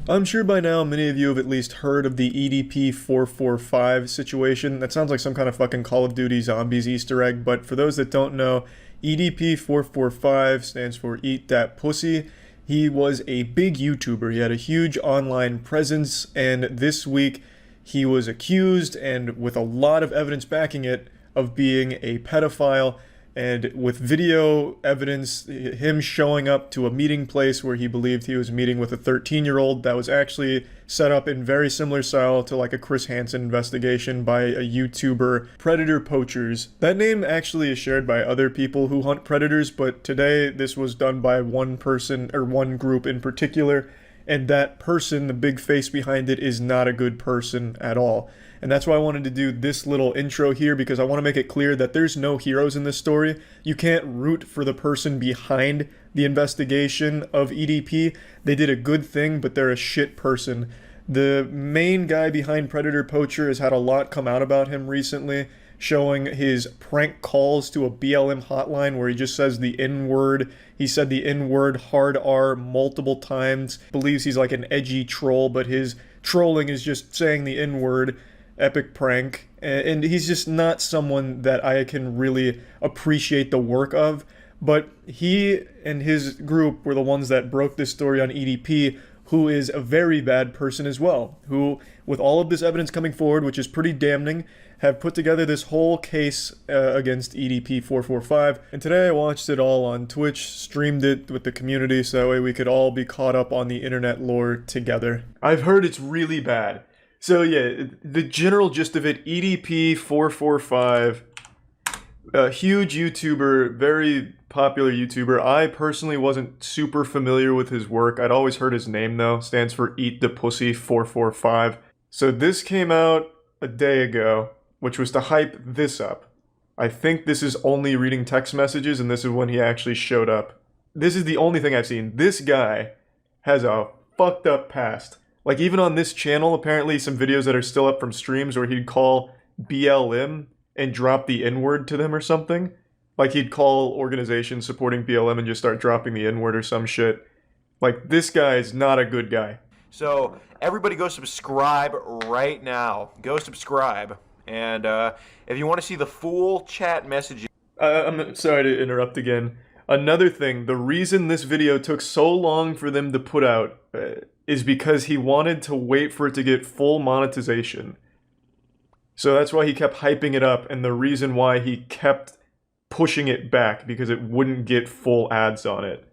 I'm sure by now many of you have at least heard of the EDP445 situation. That sounds like some kind of fucking Call of Duty Zombies Easter egg, but for those that don't know, EDP445 stands for Eat That Pussy. He was a big YouTuber. He had a huge online presence, and this week he was accused, and with a lot of evidence backing it, of being a pedophile. And with video evidence, him showing up to a meeting place where he believed he was meeting with a 13-year-old that was actually set up in very similar style to like a Chris Hansen investigation by a YouTuber, Predator Poachers. That name actually is shared by other people who hunt predators, but today this was done by one person, or one group in particular, and that person, the big face behind it, is not a good person at all. And that's why I wanted to do this little intro here, because I want to make it clear that there's no heroes in this story. You can't root for the person behind the investigation of EDP. They did a good thing, but they're a shit person. The main guy behind Predator Poacher has had a lot come out about him recently, showing his prank calls to a BLM hotline where he just says the N-word. He said the N-word, hard R, multiple times. Believes he's like an edgy troll, but his trolling is just saying the N-word. Epic prank, and he's just not someone that I can really appreciate the work of. But he and his group were the ones that broke this story on EDP, who is a very bad person as well, who, with all of this evidence coming forward, which is pretty damning, have put together this whole case against EDP445. And today I watched it all on Twitch, streamed it with the community, so that way we could all be caught up on the internet lore together. I've heard it's really bad. So yeah, the general gist of it, EDP445, a huge YouTuber, very popular YouTuber. I personally wasn't super familiar with his work. I'd always heard his name though, stands for Eat the Pussy 445. So this came out a day ago, which was to hype this up. I think this is only reading text messages, and this is when he actually showed up. This is the only thing I've seen. This guy has a fucked up past. Like, even on this channel, apparently some videos that are still up from streams where he'd call BLM and drop the N-word to them or something. Like, he'd call organizations supporting BLM and just start dropping the N-word or some shit. Like, this guy is not a good guy. So, everybody go subscribe right now. Go subscribe. And if you want to see the full chat messaging... I'm sorry to interrupt again. Another thing, the reason this video took so long for them to put out... is because he wanted to wait for it to get full monetization. So that's why he kept hyping it up, and the reason why he kept pushing it back, because it wouldn't get full ads on it.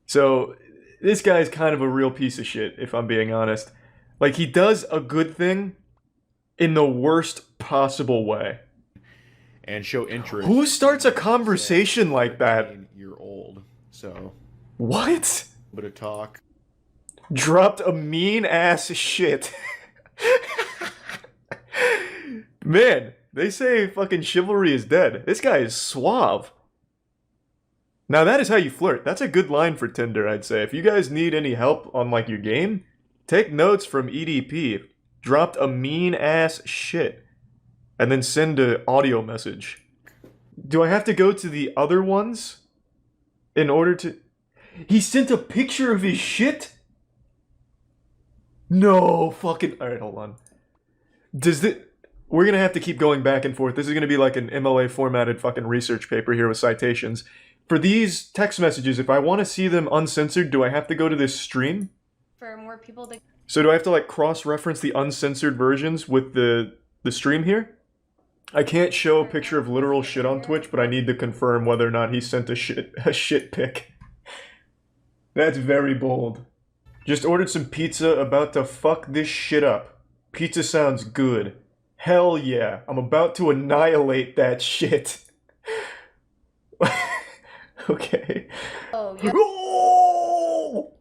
So this guy's kind of a real piece of shit, if I'm being honest. Like, he does a good thing in the worst possible way. And show interest. Who starts a conversation like that? You're old, so... What? Bit of talk. Dropped a mean ass shit. Man, they say fucking chivalry is dead. This guy is suave. Now that is how you flirt. That's a good line for Tinder, I'd say. If you guys need any help on like your game, take notes from EDP. Dropped a mean ass shit. And then send an audio message. Do I have to go to the other ones in order to... He sent a picture of his shit? No fucking... Alright, hold on. Does this... We're gonna have to keep going back and forth. This is gonna be like an MLA formatted fucking research paper here with citations. For these text messages, if I want to see them uncensored, do I have to go to this stream? For more people to... So do I have to like cross-reference the uncensored versions with the stream here? I can't show a picture of literal shit on Twitch, but I need to confirm whether or not he sent a shit pic. That's very bold. Just ordered some pizza, about to fuck this shit up. Pizza sounds good. Hell yeah, I'm about to annihilate that shit. Okay. Oh, yeah. Oh!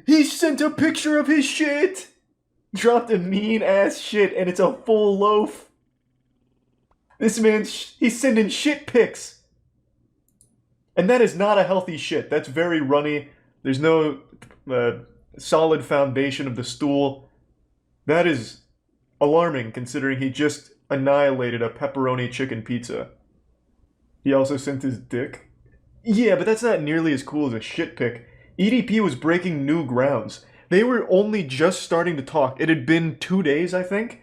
He sent a picture of his shit! Dropped a mean ass shit, and it's a full loaf. This man, he's sending shit pics. And that is not a healthy shit. That's very runny. There's no solid foundation of the stool. That is alarming, considering he just annihilated a pepperoni chicken pizza. He also sent his dick. Yeah, but that's not nearly as cool as a shit pic. EDP was breaking new grounds. They were only just starting to talk. It had been 2 days, I think.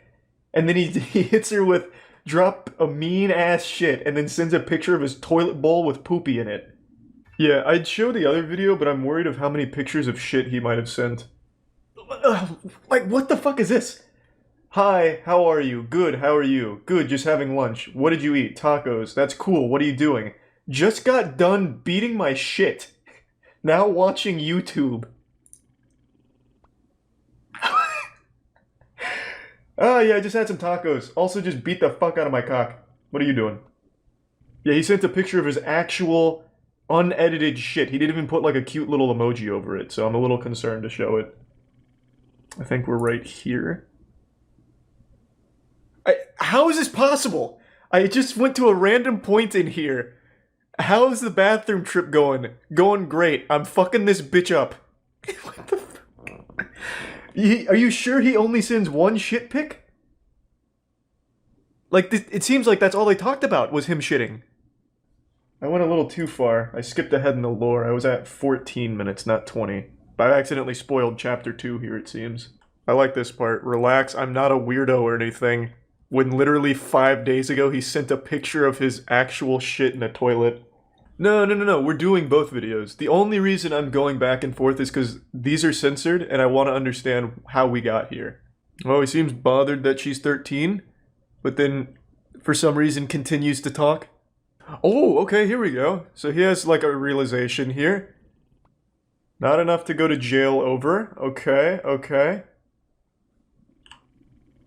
And then he hits her with drop a mean ass shit and then sends a picture of his toilet bowl with poopy in it. Yeah, I'd show the other video, but I'm worried of how many pictures of shit he might have sent. Like, what the fuck is this? Hi, how are you? Good, how are you? Good, just having lunch. What did you eat? Tacos. That's cool, what are you doing? Just got done beating my shit. Now watching YouTube. Oh yeah, I just had some tacos. Also just beat the fuck out of my cock. What are you doing? Yeah, he sent a picture of his actual unedited shit. He didn't even put like a cute little emoji over it, so I'm a little concerned to show it. I think we're right here. How is this possible? I just went to a random point in here. How is the bathroom trip going? Going great. I'm fucking this bitch up. What the fuck? Are you sure he only sends one shit pic? Like, it seems like that's all they talked about was him shitting. I went a little too far. I skipped ahead in the lore. I was at 14 minutes, not 20. But I accidentally spoiled chapter 2 here, it seems. I like this part. Relax, I'm not a weirdo or anything. When literally 5 days ago he sent a picture of his actual shit in a toilet. No, we're doing both videos. The only reason I'm going back and forth is because these are censored and I want to understand how we got here. Oh, he seems bothered that she's 13, but then for some reason continues to talk. Oh, okay, here we go. So he has like a realization here. Not enough to go to jail over. Okay.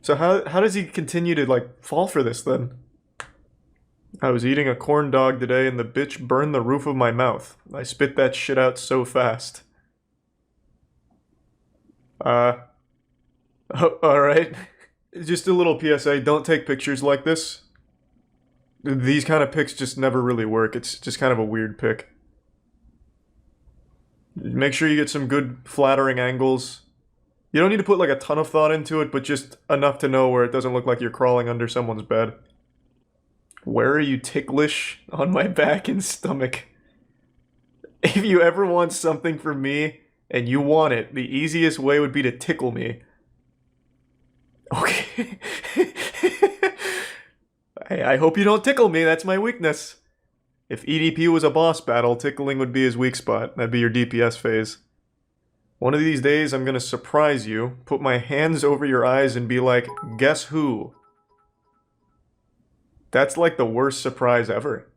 So how does he continue to like fall for this then? I was eating a corn dog today and the bitch burned the roof of my mouth. I spit that shit out so fast. Alright. Just a little PSA, don't take pictures like this. These kind of pics just never really work. It's just kind of a weird pic. Make sure you get some good flattering angles. You don't need to put like a ton of thought into it, but just enough to know where it doesn't look like you're crawling under someone's bed. Where are you ticklish? On my back and stomach. If you ever want something from me, and you want it, the easiest way would be to tickle me. Okay. I hope you don't tickle me, that's my weakness. If EDP was a boss battle, tickling would be his weak spot. That'd be your DPS phase. One of these days, I'm gonna surprise you, put my hands over your eyes and be like, guess who? That's like the worst surprise ever.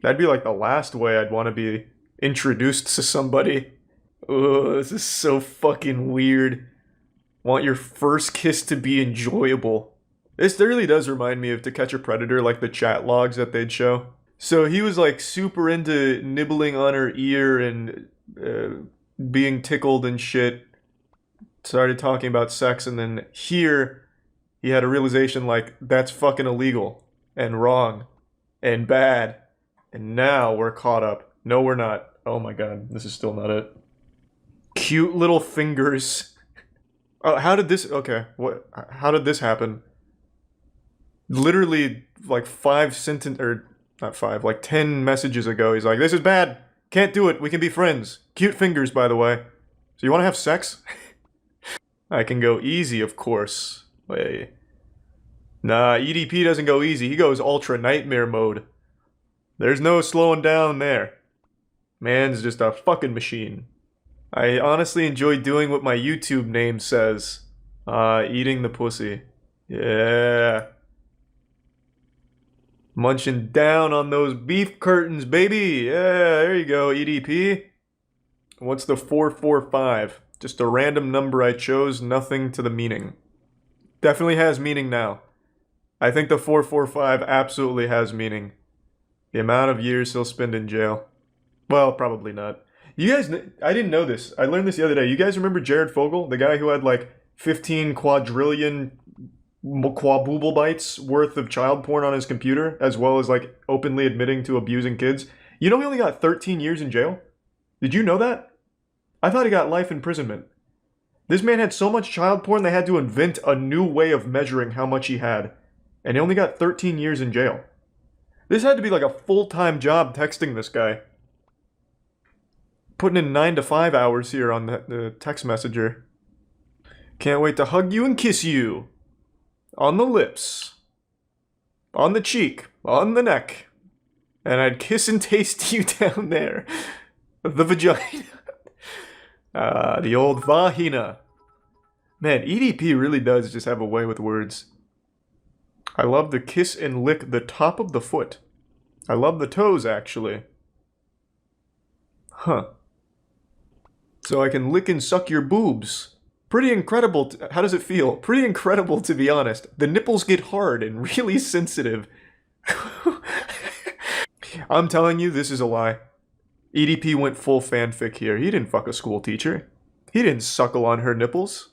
That'd be like the last way I'd want to be introduced to somebody. Ugh, this is so fucking weird. Want your first kiss to be enjoyable. This really does remind me of To Catch a Predator, like the chat logs that they'd show. So he was like super into nibbling on her ear and being tickled and shit. Started talking about sex, and then here he had a realization like, that's fucking illegal and wrong and bad. And now we're caught up. No, we're not. Oh my god, this is still not it. Cute little fingers. Oh, how did this... Okay, what? How did this happen? Literally, like 10 messages ago, he's like, this is bad. Can't do it. We can be friends. Cute fingers, by the way. So you want to have sex? I can go easy, of course. Wait. Nah, EDP doesn't go easy. He goes ultra nightmare mode. There's no slowing down there. Man's just a fucking machine. I honestly enjoy doing what my YouTube name says. Eating the pussy. Yeah. Munching down on those beef curtains, baby! Yeah, there you go, EDP. What's the 445? Just a random number I chose, nothing to the meaning. Definitely has meaning now. I think the 445 absolutely has meaning. The amount of years he'll spend in jail. Well, probably not. You guys, I didn't know this. I learned this the other day. You guys remember Jared Fogle? The guy who had like 15 quadrillion quadruple bytes worth of child porn on his computer, as well as like openly admitting to abusing kids. You know he only got 13 years in jail? Did you know that? I thought he got life imprisonment. This man had so much child porn they had to invent a new way of measuring how much he had. And he only got 13 years in jail. This had to be like a full-time job texting this guy. putting in 9 to 5 hours here on the text messenger. Can't wait to hug you and kiss you. On the lips. On the cheek. On the neck. And I'd kiss and taste you down there. The vagina. The old vagina. Man, EDP really does just have a way with words. I love to kiss and lick the top of the foot. I love the toes, actually. Huh. So I can lick and suck your boobs. Pretty incredible. How does it feel? Pretty incredible, to be honest. The nipples get hard and really sensitive. I'm telling you, this is a lie. EDP went full fanfic here. He didn't fuck a school teacher. He didn't suckle on her nipples.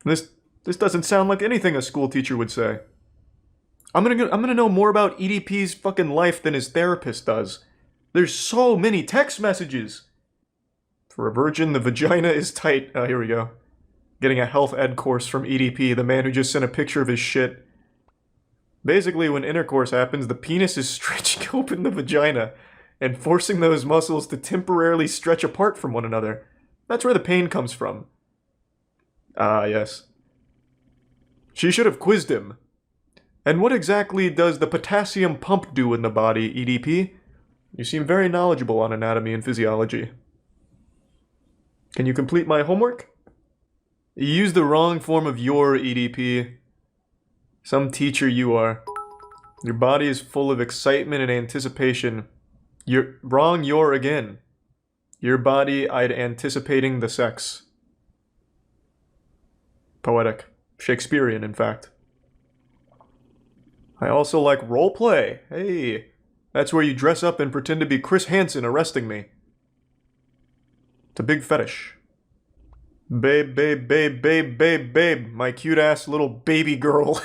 This doesn't sound like anything a school teacher would say. I'm gonna know more about EDP's fucking life than his therapist does. There's so many text messages. For a virgin, the vagina is tight. Oh, here we go. Getting a health ed course from EDP, the man who just sent a picture of his shit. Basically, when intercourse happens, the penis is stretching open the vagina and forcing those muscles to temporarily stretch apart from one another. That's where the pain comes from. Ah, yes. She should have quizzed him. And what exactly does the potassium pump do in the body, EDP? You seem very knowledgeable on anatomy and physiology. Can you complete my homework? You used the wrong form of your, EDP. Some teacher you are. Your body is full of excitement and anticipation. You're wrong, you're again. Your body, I'd anticipating the sex. Poetic. Shakespearean, in fact. I also like roleplay. Hey, that's where you dress up and pretend to be Chris Hansen arresting me. It's a big fetish. Babe, babe, babe, babe, babe, babe. My cute-ass little baby girl.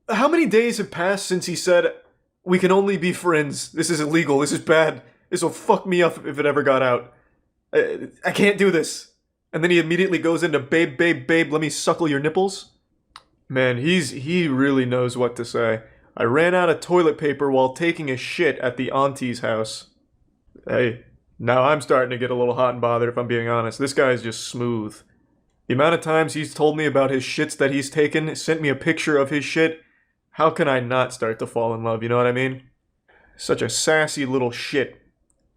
How many days have passed since he said, we can only be friends. This is illegal. This is bad. This will fuck me up if it ever got out. I can't do this. And then he immediately goes into, babe, babe, babe, let me suckle your nipples. Man, he really knows what to say. I ran out of toilet paper while taking a shit at the auntie's house. Hey, now I'm starting to get a little hot and bothered if I'm being honest. This guy's just smooth. The amount of times he's told me about his shits that he's taken, sent me a picture of his shit, how can I not start to fall in love, you know what I mean? Such a sassy little shit.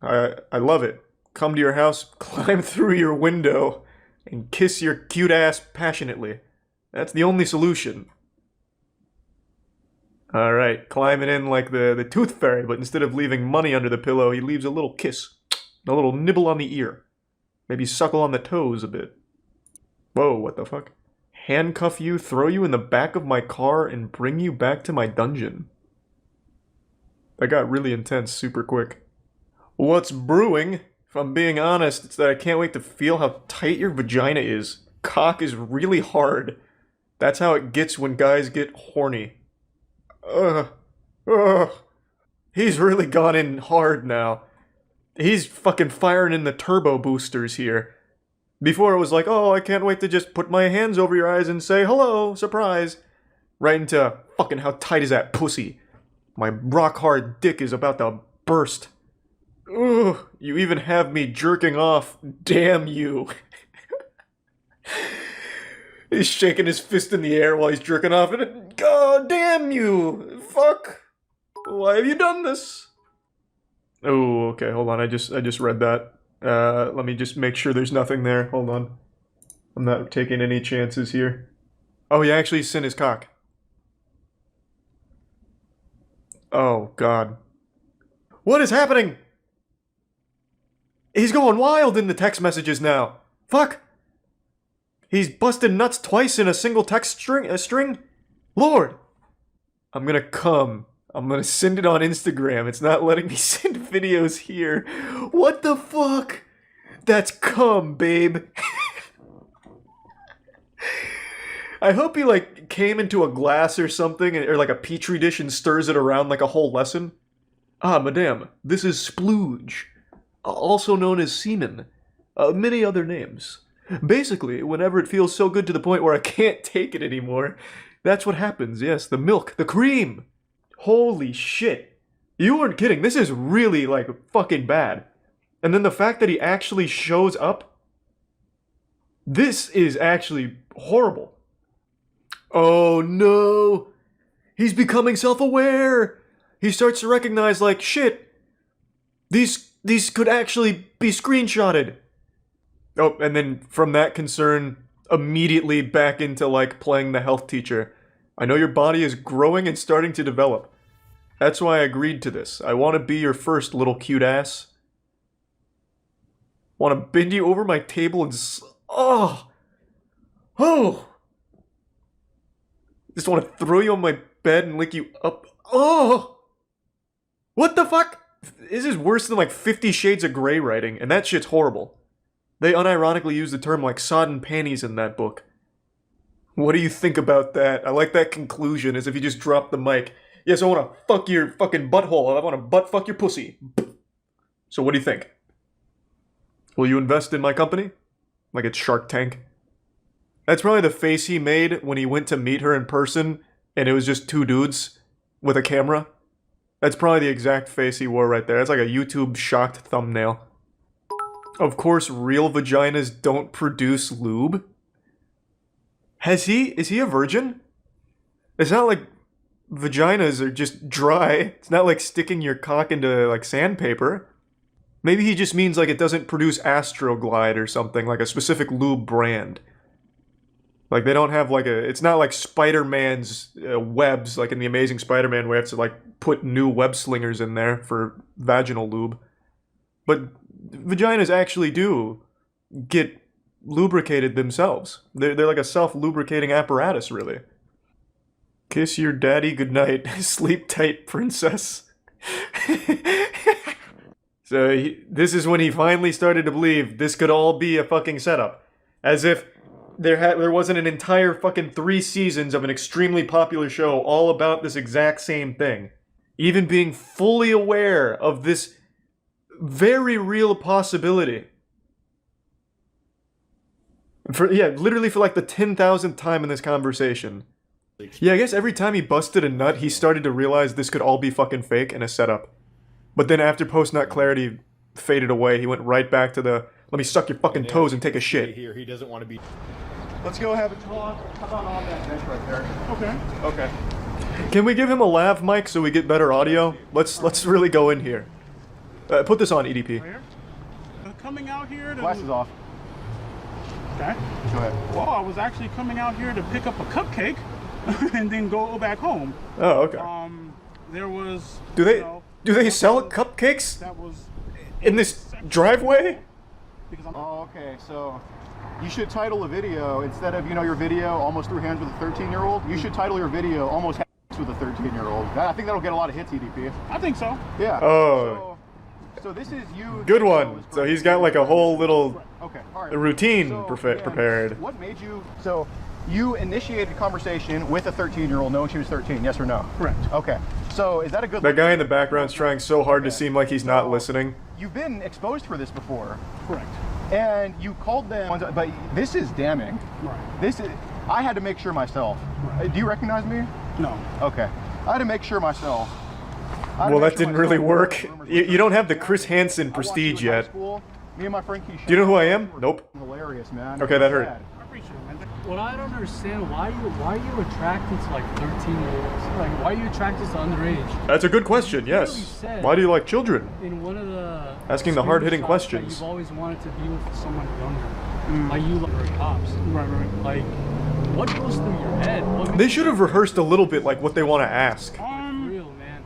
I love it. Come to your house, climb through your window, and kiss your cute ass passionately. That's the only solution. Alright, climbing in like the tooth fairy, but instead of leaving money under the pillow, he leaves a little kiss. A little nibble on the ear. Maybe suckle on the toes a bit. Whoa, what the fuck? Handcuff you, throw you in the back of my car, and bring you back to my dungeon. That got really intense super quick. What's brewing? If I'm being honest, it's that I can't wait to feel how tight your vagina is. Cock is really hard. That's how it gets when guys get horny. Ugh. He's really gone in hard now. He's fucking firing in the turbo boosters here. Before it was like, oh, I can't wait to just put my hands over your eyes and say, hello, surprise. Right into, fucking how tight is that pussy? My rock hard dick is about to burst. Ugh, you even have me jerking off. Damn you. He's shaking his fist in the air while he's jerking off. And God damn you. Fuck. Why have you done this? Oh, okay, hold on. I just read that. Let me just make sure there's nothing there. Hold on. I'm not taking any chances here. Oh, he actually sent his cock. Oh, God. What is happening? He's going wild in the text messages now. Fuck. He's busted nuts twice in a single text string? Lord. I'm gonna come. I'm gonna send it on Instagram. It's not letting me send videos here. What the fuck? That's cum, babe. I hope he, like, came into a glass or something, or like a petri dish and stirs it around like a whole lesson. Ah, madame, this is splooge, also known as semen. Many other names. Basically, whenever it feels so good to the point where I can't take it anymore, that's what happens, yes, the milk, the cream. Holy shit. You weren't kidding. This is really, like, fucking bad. And then the fact that he actually shows up, this is actually horrible. Oh no! He's becoming self-aware! He starts to recognize, like, shit, these could actually be screenshotted. Oh, and then from that concern, immediately back into, like, playing the health teacher. I know your body is growing and starting to develop. That's why I agreed to this. I want to be your first, little cute ass. Want to bend you over my table and oh! Just want to throw you on my bed and lick you up. Oh! What the fuck? This is worse than like 50 Shades of Grey writing, and that shit's horrible. They unironically use the term like sodden panties in that book. What do you think about that? I like that conclusion, as if you just dropped the mic. Yes, I want to fuck your fucking butthole. I want to butt fuck your pussy. So what do you think? Will you invest in my company? Like it's Shark Tank? That's probably the face he made when he went to meet her in person, and it was just two dudes with a camera. That's probably the exact face he wore right there. That's like a YouTube shocked thumbnail. Of course, real vaginas don't produce lube. Is he a virgin? It's not like vaginas are just dry. It's not like sticking your cock into like sandpaper. Maybe he just means like it doesn't produce Astroglide or something, like a specific lube brand. Like they don't have like a, it's not like Spider-Man's webs, like in the Amazing Spider-Man where you have to like put new web slingers in there for vaginal lube. But vaginas actually do get lubricated themselves. They're like a self-lubricating apparatus, really. Kiss your daddy goodnight. Sleep tight, princess. So this is when he finally started to believe this could all be a fucking setup. As if there wasn't an entire fucking 3 seasons of an extremely popular show all about this exact same thing. Even being fully aware of this very real possibility. Literally for like the 10,000th time in this conversation. Yeah, I guess every time he busted a nut, he started to realize this could all be fucking fake and a setup. But then after post-nut clarity faded away, he went right back to the, let me suck your fucking toes and take a shit. Here, he doesn't want to be. Let's go have a talk. How about on that bench right there? Okay. Can we give him a lav mic so we get better audio? Let's really go in here. Put this on, EDP. Right here. Coming out here to... Glasses off. Okay. Go ahead. Well, I was actually coming out here to pick up a cupcake and then go back home. Oh, okay. There was... Do they... You know, Do they sell cupcakes that was in this driveway? because I'm Oh, okay. So you should title a video instead of, your video almost threw hands with a 13-year-old. You should title your video almost hands with a 13-year-old. I think that'll get a lot of hits, EDP. I think so. Yeah. Oh. So this is you. Good one. So he's got like a whole little Okay. All right. routine So, prepared. Dan, what made you? So you initiated conversation with a 13-year-old, knowing she was 13. Yes or no? Correct. Okay. So is that a good? That guy in the background's trying so hard to seem like he's not So, listening. You've been exposed for this before. Correct. And you called them, but this is damning. Right. This is, I had to make sure myself. Right. Do you recognize me? No. Okay. I had to make sure myself. Well, that didn't really work. You don't have the Chris Hansen prestige yet. Me and my friend Keisha. Do you know who I am? Nope. Hilarious, man. Okay, that hurt. I appreciate it, man. What I don't understand, why are you attracted to like 13-year-olds? Like, why are you attracted to underage? That's a good question, yes. said- Why do you like children? In one of the Asking the hard-hitting screenshots questions. that you've always wanted to be with someone younger. Like you like cops. Right, right. Like, what goes through your head? What They should have rehearsed a little bit like what they want to ask. real, man.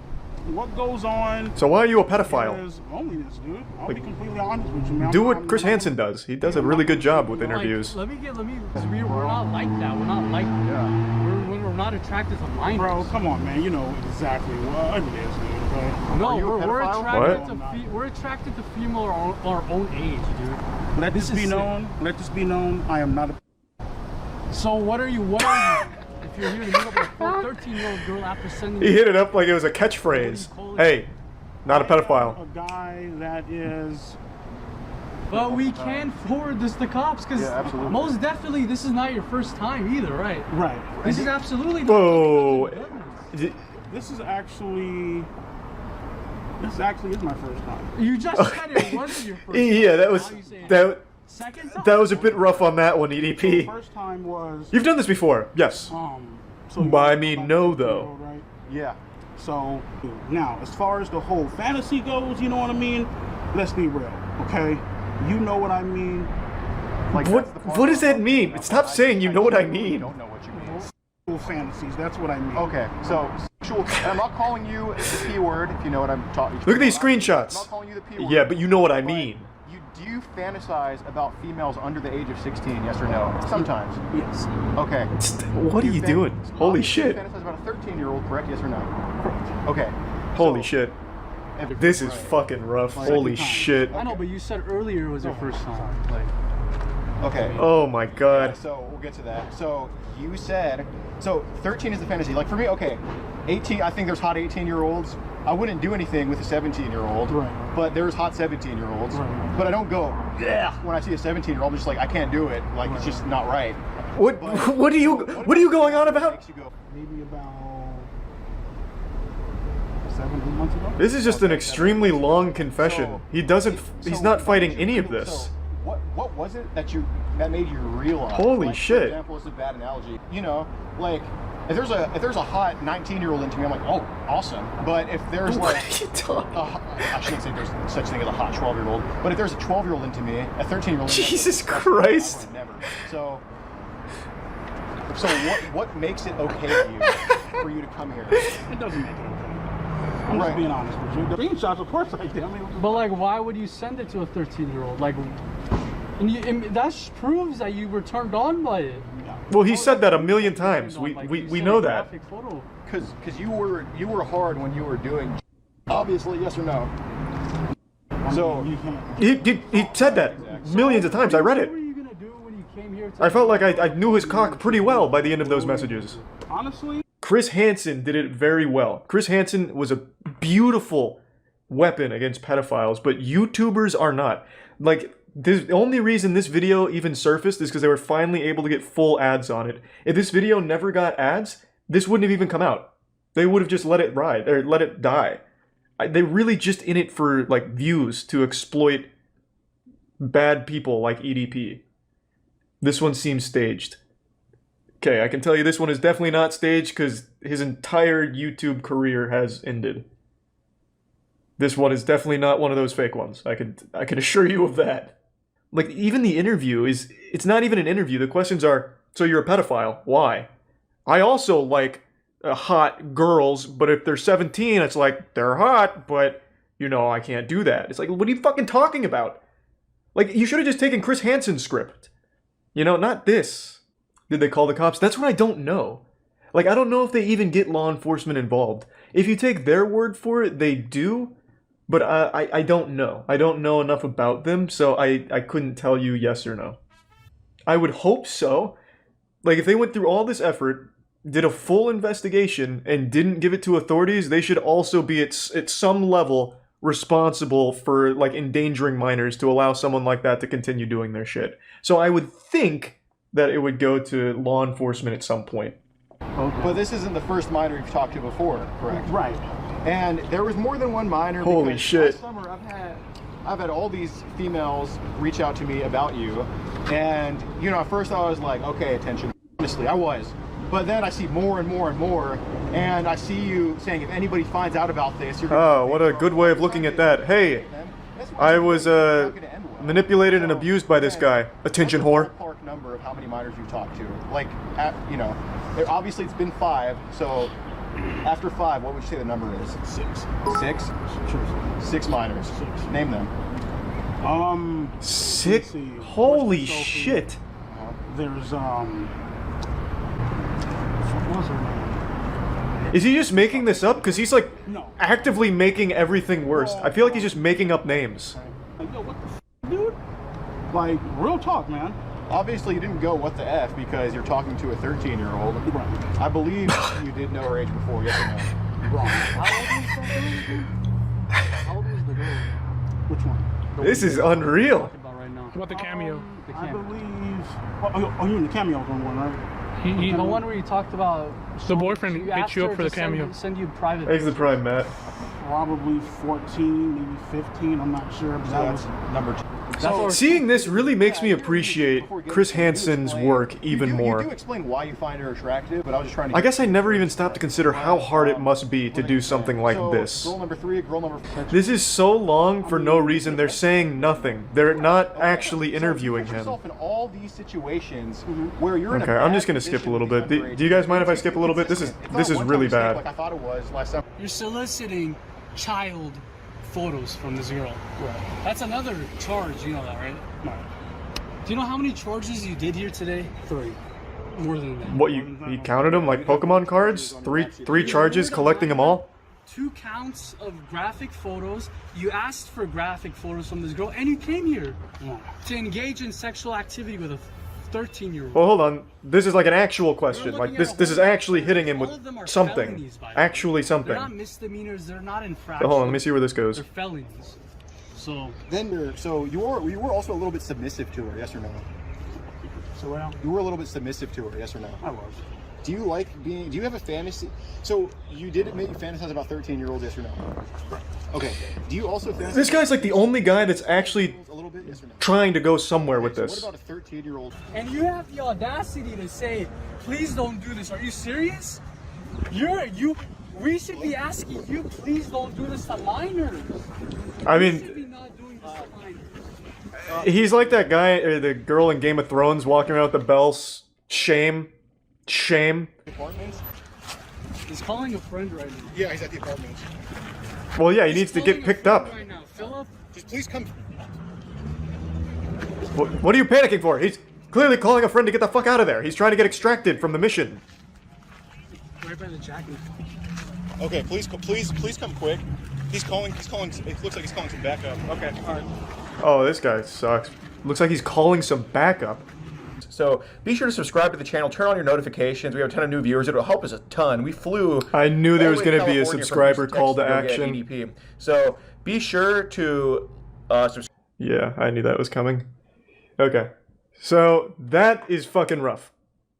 What goes on So why are you a pedophile? is loneliness, dude. I'll be completely honest with you, man. Do what Chris Hansen does. He does a really good job with interviews. Like, we're not like that. We're not like that. We're not attracted to minors. Bro, come on, man. You know exactly what it is, dude. Okay? No, Are you a we're pedophile? attracted to we're attracted to female our own age, dude. Let this This be is known. Let this be known. I am not a. So what are you? If you're here to meet up with a 13-year-old girl after sending He hit it up like it was a catchphrase. Hey, not a pedophile. A guy that is. But we can forward this to cops because Yeah, absolutely. most definitely this is not your first time either, right? Right. This is absolutely not. Whoa. This is actually This actually is my first time. You just said it wasn't your first Yeah, that was Now you say second time? that was a bit rough on that one, The EDP. first time was You've done this before, yes. so But I mean, no, though. right? Yeah. So now, as far as the whole fantasy goes, you know what I mean? Let's be real, okay? You know what I mean? Like, What that's the part what does where that I'm mean? like, Stop saying you know what I mean. don't know what you mean. Sexual fantasies, that's what I mean. Okay, so sexual. I'm not calling you the P word, if you know what I'm talking. Look at these I'm screenshots. not calling you the P word. Yeah, but you know what I but mean. Do you fantasize about females under the age of 16? Yes or no? Sometimes. Yes. Okay. What are you doing? Holy shit. You fantasize about a 13-year-old, correct? Yes or no? Correct. Okay. Holy so, shit. if- This is right. fucking rough. Holy time. shit. I know, but you said earlier it was your first time. Like, Okay. Oh my Yeah, god. so we'll get to that. So you said, so 13 is the fantasy. Like for me, okay, 18. I think there's hot 18-year-olds. I wouldn't do anything with a 17-year-old. Right. But there's hot 17-year-olds. Right. But I don't go, yeah, when I see a 17-year-old. I'm just like, I can't do it. Like it's just not right. What But- what are you so what are you going on makes about? you go, Maybe about 7 months ago. This is just an extremely long confession. He doesn't he's So not what fighting did you any of do- this. so what was it that made you realize? Holy like, shit. For example, it's a bad analogy. You know, like if there's a hot 19-year-old into me, I'm like, oh, awesome. But if there's What like are you talking? I shouldn't say there's such thing as a hot 12-year-old, but if there's a 12-year-old into me, a 13-year-old, Jesus Christ. never. So what makes it okay to you for you to come here? It doesn't make it okay. I'm Right. just being honest with you. The screenshots, of course, I did. I mean, but like, why would you send it to a 13-year-old? Like, and that proves that you were turned on by it. Well, he said that a million times. Turned on, like, you We sent know a that. graphic photo. Because you were hard when you were doing. Obviously, yes or no. So you can't. He said that millions of times. I read What it. were you gonna do when you came here? To I felt like I knew his cock pretty well by the end of those messages. Honestly, Chris Hansen did it very well. Chris Hansen was a beautiful weapon against pedophiles, but YouTubers are not. Like, the only reason this video even surfaced is because they were finally able to get full ads on it. If this video never got ads, this wouldn't have even come out. They would have just let it ride, or let it die. They're really just in it for, like, views to exploit bad people like EDP. This one seems staged. Okay, I can tell you this one is definitely not staged because his entire YouTube career has ended. This one is definitely not one of those fake ones. I can assure you of that. Like, even the interview it's not even an interview. The questions are, so you're a pedophile, why? I also like hot girls, but if they're 17, it's like, they're hot, but, you know, I can't do that. It's like, what are you fucking talking about? Like, you should have just taken Chris Hansen's script. You know, not this. Did they call the cops? That's what I don't know. Like, I don't know if they even get law enforcement involved. If you take their word for it, they do. But I don't know. I don't know enough about them, so I couldn't tell you yes or no. I would hope so. Like, if they went through all this effort, did a full investigation, and didn't give it to authorities, they should also be at some level responsible for, like, endangering minors to allow someone like that to continue doing their shit. So I would think that it would go to law enforcement at some point. But this isn't the first minor you've talked to before, correct? right. And there was more than one minor. Holy because shit. Last summer, I've had all these females reach out to me about you, and you know, at first I was like, okay, attention. Honestly, I was. But then I see more and more and more, and I see you saying, if anybody finds out about this, you're Oh, what a good way of looking at that. Hey, I was manipulated and abused by this guy. Attention whore. Ballpark number of how many minors you've talked to. Like, you know, obviously it's been 5, so after 5, what would you say the number is? 6. 6? Sure. 6 minors. 6. Name them. Sick. let's see. Holy Sophie. shit. There's what was her name? Is he just making this up? Because he's like No. actively making everything worse. I feel like he's just making up names. Like, yo, what the dude? Like, real talk, man. Obviously, you didn't go what the F because you're talking to a 13-year-old. Right. I believe you did know her age before, yes or no? Wrong. How old was the girl? Which one? This is unreal. Talking about right now. What about the cameo? The I camera. believe. Oh, you mean the cameo one, right? The one where you talked about The boyfriend you hit asked you her up for to the cameo. Send you private. Exit Prime, Matt. Probably 14, maybe 15. I'm not sure. But So that that's was number 2. Seeing this really makes me appreciate Chris Hansen's work even more. You do explain why you find her attractive, but I was just trying to... I guess I never even stopped to consider how hard it must be to do something like this. Girl number 3, girl number 4. This is so long for no reason. They're saying nothing. They're not actually interviewing So you put him. yourself in all these situations where you're in a Okay, I'm bad just gonna skip a position little with bit. these Do you guys mind if I underage skip a little bit? This is really bad. Like I thought it was last time. You're soliciting child photos from this girl. right. That's another charge. You know that, right? No, Do you know how many charges you did here today? 3. More than that. What, you counted them like Pokemon cards? Three charges, collecting them all? 2 counts of graphic photos. You asked for graphic photos from this girl, and you came here to engage in sexual activity with a 13-year-old. Well, hold on. This is like an actual question. Like this is actually hitting him All of with them are something. felonies, by the way. Actually something. They're not misdemeanors. They're not infractions. Hold on, let me see where this goes. They're felonies. So Then so you were also a little bit submissive to her, yes or no? So well, You were a little bit submissive to her, yes or no? I was. Do you like being? Do you have a fantasy? So you did make you fantasize about 13-year-olds, yes or no? Okay. Do you also fantasize? This guy's like the only guy that's actually a little bit, yes or no? trying to go somewhere with So this. what about a 13-year-old? and you have the audacity to say, "Please don't do this." Are you serious? We should be asking you, please don't do this to minors. I We should mean, be not doing this to minors. he's like that guy, or the girl in Game of Thrones walking around with the bells. Shame. Shame. Apartments? He's calling a friend right now. Yeah, he's at the apartments. Well, yeah, he needs to get Calling a picked friend up. Right now. Philip, Just please come. What are you panicking for? He's clearly calling a friend to get the fuck out of there. He's trying to get extracted from the mission. right by the jacket. Okay, please come quick. He's calling. It looks like he's calling some backup. Okay, all right. Oh, this guy sucks. Looks like he's calling some backup. So be sure to subscribe to the channel, turn on your notifications. We have a ton of new viewers. It'll help us a ton. We flew. I knew there all was the way going to be a California from subscriber Houston, call to Texas go get action. EDP. So be sure to subscribe. Yeah, I knew that was coming. Okay. So, that is fucking rough.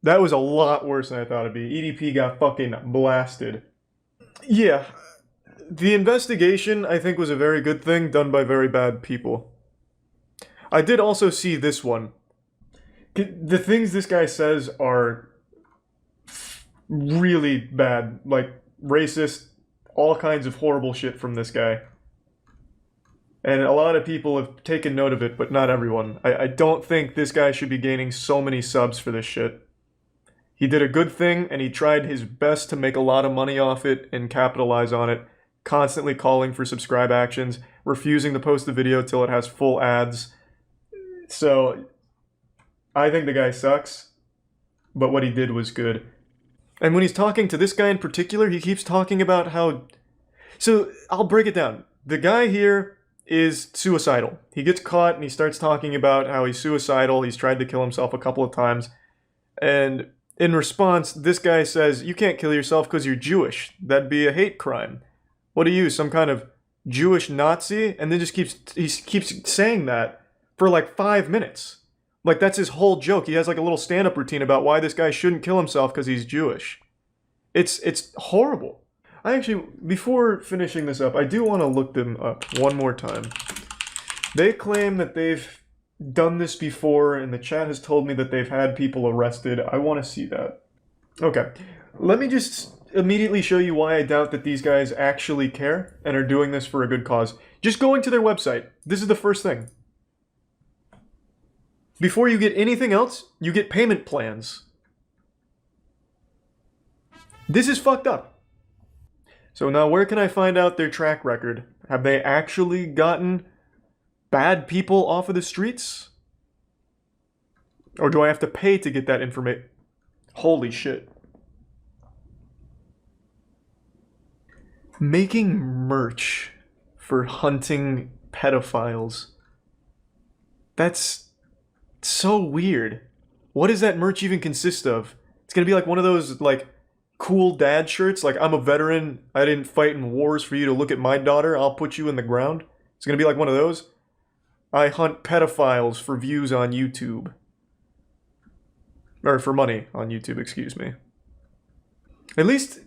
That was a lot worse than I thought it'd be. EDP got fucking blasted. Yeah. The investigation, I think, was a very good thing done by very bad people. I did also see this one. The things this guy says are really bad. Like, racist, all kinds of horrible shit from this guy. And a lot of people have taken note of it, but not everyone. I don't think this guy should be gaining so many subs for this shit. He did a good thing, and he tried his best to make a lot of money off it and capitalize on it, constantly calling for subscribe actions, refusing to post the video till it has full ads. So, I think the guy sucks, but what he did was good. And when he's talking to this guy in particular, he keeps talking about how... So, I'll break it down. The guy here is suicidal. He gets caught and he starts talking about how he's suicidal, he's tried to kill himself a couple of times, and in response, this guy says, you can't kill yourself because you're Jewish. That'd be a hate crime. What are you, some kind of Jewish Nazi? And then he keeps saying that for like 5 minutes. Like, that's his whole joke. He has like a little stand-up routine about why this guy shouldn't kill himself because he's Jewish. It's horrible. I actually, before finishing this up, I do want to look them up one more time. They claim that they've done this before, and the chat has told me that they've had people arrested. I want to see that. Okay, let me just immediately show you why I doubt that these guys actually care and are doing this for a good cause. Just going to their website, this is the first thing. Before you get anything else, you get payment plans. This is fucked up. So now where can I find out their track record? Have they actually gotten bad people off of the streets? Or do I have to pay to get that information? Holy shit. Making merch for hunting pedophiles. That's so weird. What does that merch even consist of? It's gonna be like one of those, like, cool dad shirts, like, I'm a veteran, I didn't fight in wars for you to look at my daughter, I'll put you in the ground. It's gonna be like one of those. I hunt pedophiles for views on YouTube. Or for money on YouTube, excuse me. At least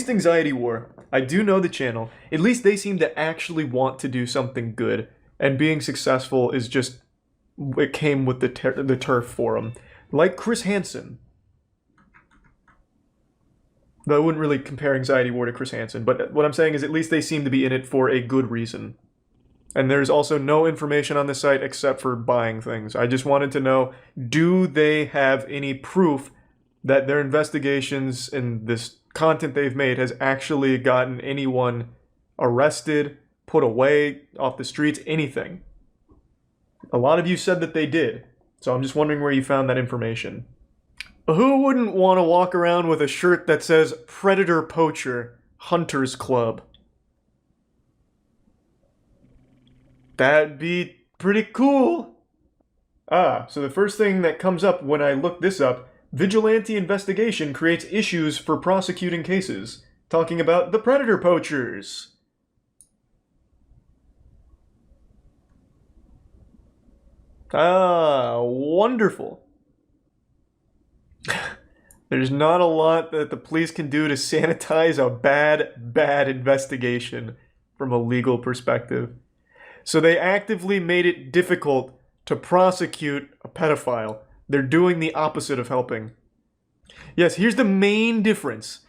Anxiety War, I do know the channel. At least they seem to actually want to do something good. And being successful is just, it came with the turf for them. Like Chris Hansen. Though I wouldn't really compare Anxiety War to Chris Hansen, but what I'm saying is at least they seem to be in it for a good reason. And there's also no information on this site except for buying things. I just wanted to know, do they have any proof that their investigations and this content they've made has actually gotten anyone arrested, put away, off the streets, anything? A lot of you said that they did, so I'm just wondering where you found that information. Who wouldn't want to walk around with a shirt that says Predator Poacher Hunters Club? That'd be pretty cool. So the first thing that comes up when I look this up, vigilante investigation creates issues for prosecuting cases. Talking about the predator poachers. Wonderful. There's not a lot that the police can do to sanitize a bad investigation from a legal perspective. So they actively made it difficult to prosecute a pedophile. They're doing the opposite of helping. Yes, here's the main difference.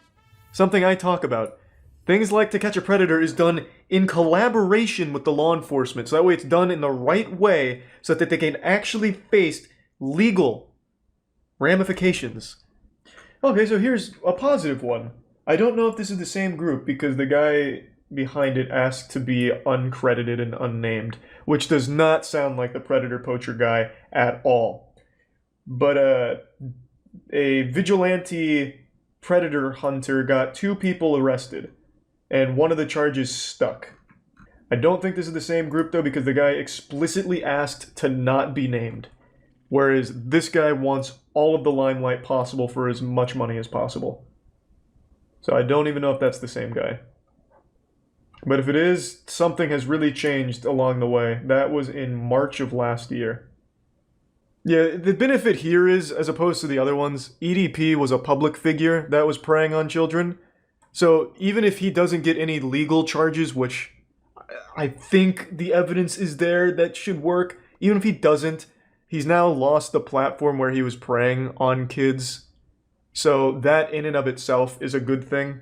Something I talk about. Things like To Catch a Predator is done in collaboration with the law enforcement. So that way it's done in the right way so that they can actually face legal ramifications. Okay, so here's a positive one. I don't know if this is the same group because the guy behind it asked to be uncredited and unnamed, which does not sound like the predator poacher guy at all. But a vigilante predator hunter got 2 people arrested, and one of the charges stuck. I don't think this is the same group though because the guy explicitly asked to not be named, whereas this guy wants all of the limelight possible for as much money as possible. So I don't even know if that's the same guy. But if it is, something has really changed along the way. That was in March of last year. Yeah, the benefit here is, as opposed to the other ones, EDP was a public figure that was preying on children. So even if he doesn't get any legal charges, which I think the evidence is there that should work, even if he doesn't, he's now lost the platform where he was preying on kids. So that in and of itself is a good thing.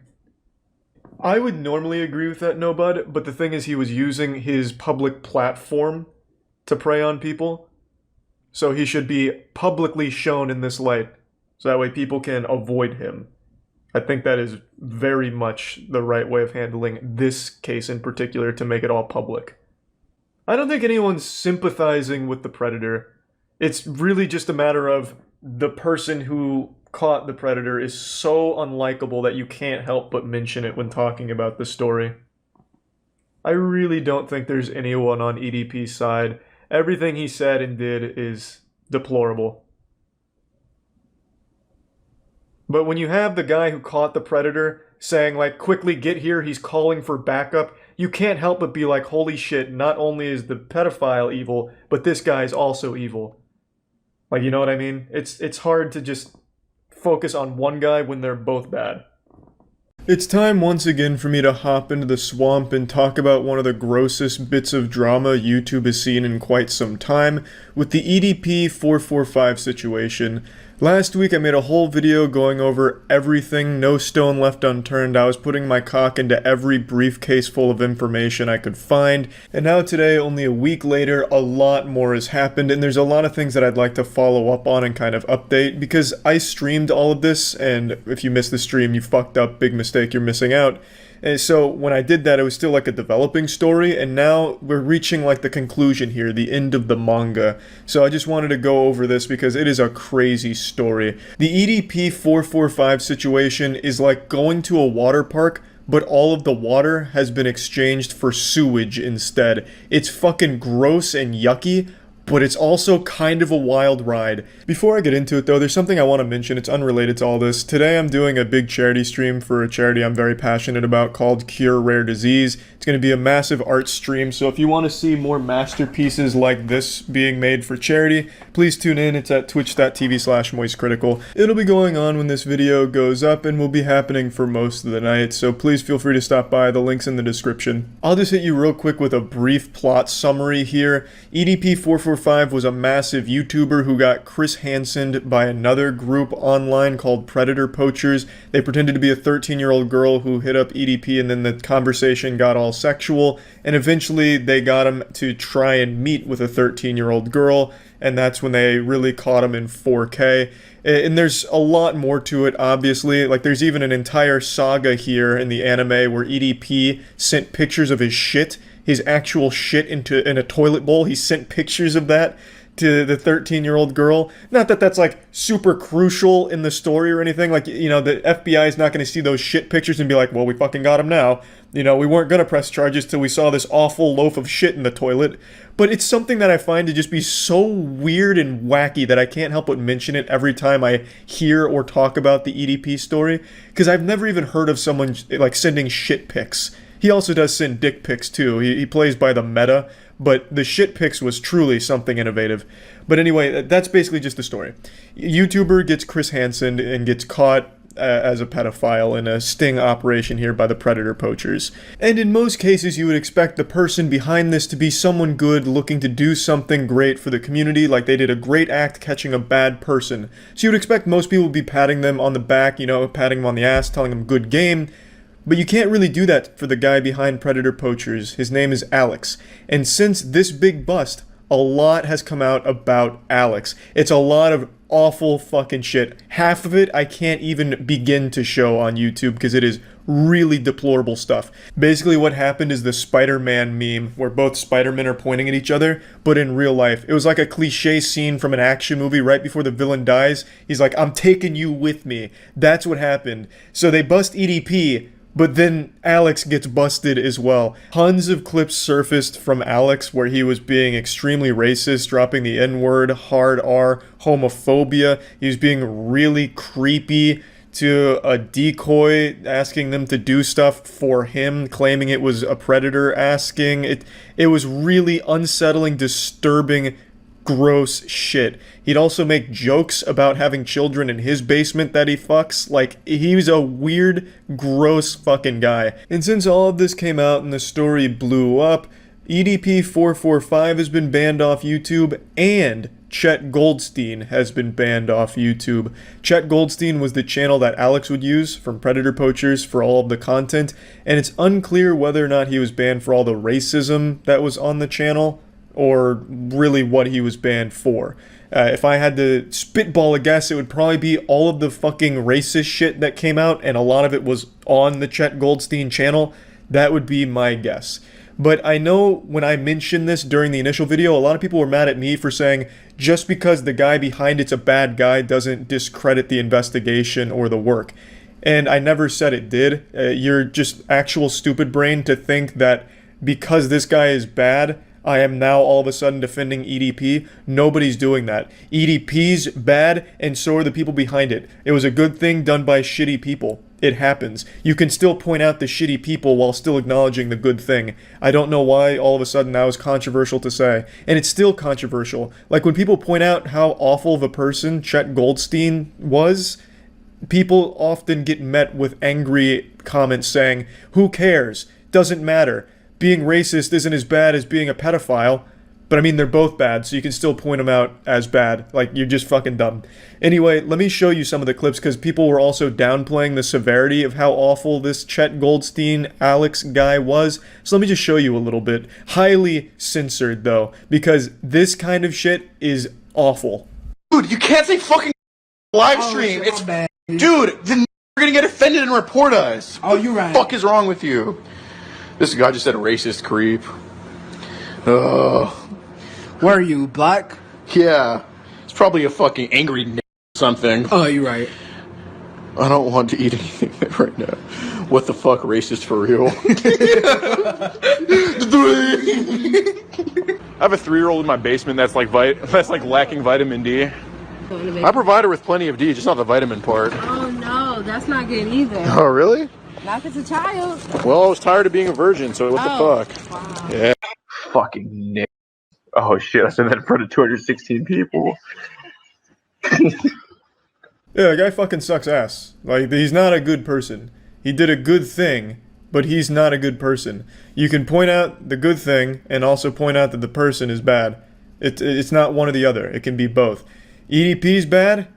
I would normally agree with that, No Bud, but the thing is he was using his public platform to prey on people. So he should be publicly shown in this light, so that way people can avoid him. I think that is very much the right way of handling this case in particular, to make it all public. I don't think anyone's sympathizing with the predator. It's really just a matter of the person who caught the predator is so unlikable that you can't help but mention it when talking about the story. I really don't think there's anyone on EDP's side. Everything he said and did is deplorable. But when you have the guy who caught the predator saying, like, quickly get here, he's calling for backup, you can't help but be like, holy shit, not only is the pedophile evil, but this guy's also evil. Like, you know what I mean? It's hard to just focus on one guy when they're both bad. It's time once again for me to hop into the swamp and talk about one of the grossest bits of drama YouTube has seen in quite some time, with the EDP445 situation. Last week I made a whole video going over everything, no stone left unturned. I was putting my cock into every briefcase full of information I could find, and now today, only a week later, a lot more has happened, and there's a lot of things that I'd like to follow up on and kind of update, because I streamed all of this, and if you missed the stream, you fucked up, big mistake, you're missing out. And so when I did that, it was still like a developing story, and now we're reaching like the conclusion here, the end of the manga. So I just wanted to go over this because it is a crazy story. The EDP445 situation is like going to a water park, but all of the water has been exchanged for sewage instead. It's fucking gross and yucky, but it's also kind of a wild ride. Before I get into it though, there's something I want to mention. It's unrelated to all this. Today I'm doing a big charity stream for a charity I'm very passionate about called Cure Rare Disease. It's going to be a massive art stream, so if you want to see more masterpieces like this being made for charity, please tune in. It's at twitch.tv/moistcritical. It'll be going on when this video goes up and will be happening for most of the night, so please feel free to stop by. The link's in the description. I'll just hit you real quick with a brief plot summary here. EDP445 was a massive YouTuber who got Chris Hansened by another group online called Predator Poachers. They pretended to be a 13-year-old girl who hit up EDP, and then the conversation got all sexual, and eventually they got him to try and meet with a 13-year-old girl, and that's when they really caught him in 4K. And there's a lot more to it, obviously. Like, there's even an entire saga here in the anime where EDP sent pictures of his actual shit in a toilet bowl. He sent pictures of that to the 13-year-old girl. Not that that's like super crucial in the story or anything. Like, you know, the FBI is not going to see those shit pictures and be like, well, we fucking got him now. You know, we weren't going to press charges till we saw this awful loaf of shit in the toilet. But it's something that I find to just be so weird and wacky that I can't help but mention it every time I hear or talk about the EDP story. Because I've never even heard of someone like sending shit pics. He also does send dick pics too. He plays by the meta, but the shit pics was truly something innovative. But anyway, that's basically just the story. YouTuber gets Chris Hansen and gets caught as a pedophile in a sting operation here by the Predator Poachers. And in most cases, you would expect the person behind this to be someone good looking to do something great for the community, like they did a great act catching a bad person. So you would expect most people would be patting them on the back, you know, patting them on the ass, telling them good game. But you can't really do that for the guy behind Predator Poachers. His name is Alex. And since this big bust, a lot has come out about Alex. It's a lot of awful fucking shit. Half of it I can't even begin to show on YouTube because it is really deplorable stuff. Basically what happened is the Spider-Man meme where both Spider-Men are pointing at each other, but in real life. It was like a cliche scene from an action movie right before the villain dies. He's like, I'm taking you with me. That's what happened. So they bust EDP, but then Alex gets busted as well. Tons of clips surfaced from Alex where he was being extremely racist, dropping the N-word, hard R, homophobia. He was being really creepy to a decoy, asking them to do stuff for him, claiming it was a predator asking. It was really unsettling, disturbing, gross shit. He'd also make jokes about having children in his basement that he fucks. Like, he's a weird, gross fucking guy. And since all of this came out and the story blew up, EDP445 has been banned off YouTube, and Chet Goldstein has been banned off YouTube. Chet Goldstein was the channel that Alex would use from Predator Poachers for all of the content, and it's unclear whether or not he was banned for all the racism that was on the channel, or really what he was banned for. If I had to spitball a guess, it would probably be all of the fucking racist shit that came out, and a lot of it was on the Chet Goldstein channel. That would be my guess. But I know when I mentioned this during the initial video, a lot of people were mad at me for saying just because the guy behind it's a bad guy doesn't discredit the investigation or the work. And I never said it did. You're just actual stupid brain to think that because this guy is bad, I am now all of a sudden defending EDP. Nobody's doing that. EDP's bad, and so are the people behind it. It was a good thing done by shitty people. It happens. You can still point out the shitty people while still acknowledging the good thing. I don't know why all of a sudden that was controversial to say. And it's still controversial. Like when people point out how awful of a person Chet Goldstein was, people often get met with angry comments saying, who cares? Doesn't matter. Being racist isn't as bad as being a pedophile. But I mean, they're both bad, so you can still point them out as bad. Like, you're just fucking dumb. Anyway, let me show you some of the clips, because people were also downplaying the severity of how awful this Chet Goldstein Alex guy was. So let me just show you a little bit. Highly censored, though, because this kind of shit is awful. Dude, you can't say fucking live stream. It's bad. Dude, then we're gonna get offended and report us. Oh, you're right. What the fuck is wrong with you? This guy just said racist creep. Where are you, black? Yeah. It's probably a fucking angry n something. Oh, you're right. I don't want to eat anything right now. What the fuck, racist for real? I have a 3-year-old in my basement that's like lacking vitamin D. I provide her with plenty of D, just not the vitamin part. Oh no, that's not good either. Oh, really? Not if it's a child. Well, I was tired of being a virgin, so what the fuck? Wow. Yeah. Fucking Nick. Oh shit, I said that in front of 216 people. Yeah, the guy fucking sucks ass. Like, he's not a good person. He did a good thing, but he's not a good person. You can point out the good thing and also point out that the person is bad. It's not one or the other. It can be both. EDP's bad.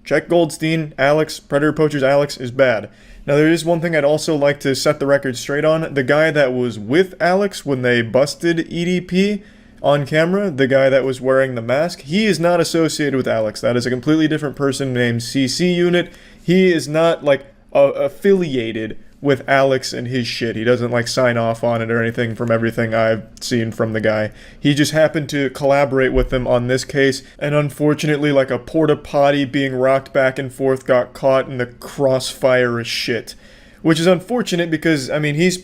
Check Goldstein, Alex, Predator Poachers Alex is bad. Now, there is one thing I'd also like to set the record straight on. The guy that was with Alex when they busted EDP on camera, the guy that was wearing the mask, he is not associated with Alex. That is a completely different person named CC Unit. He is not, like, affiliated with Alex and his shit. He doesn't, like, sign off on it or anything from everything I've seen from the guy. He just happened to collaborate with them on this case, and unfortunately, like a porta potty being rocked back and forth, got caught in the crossfire of shit. Which is unfortunate because, I mean, he was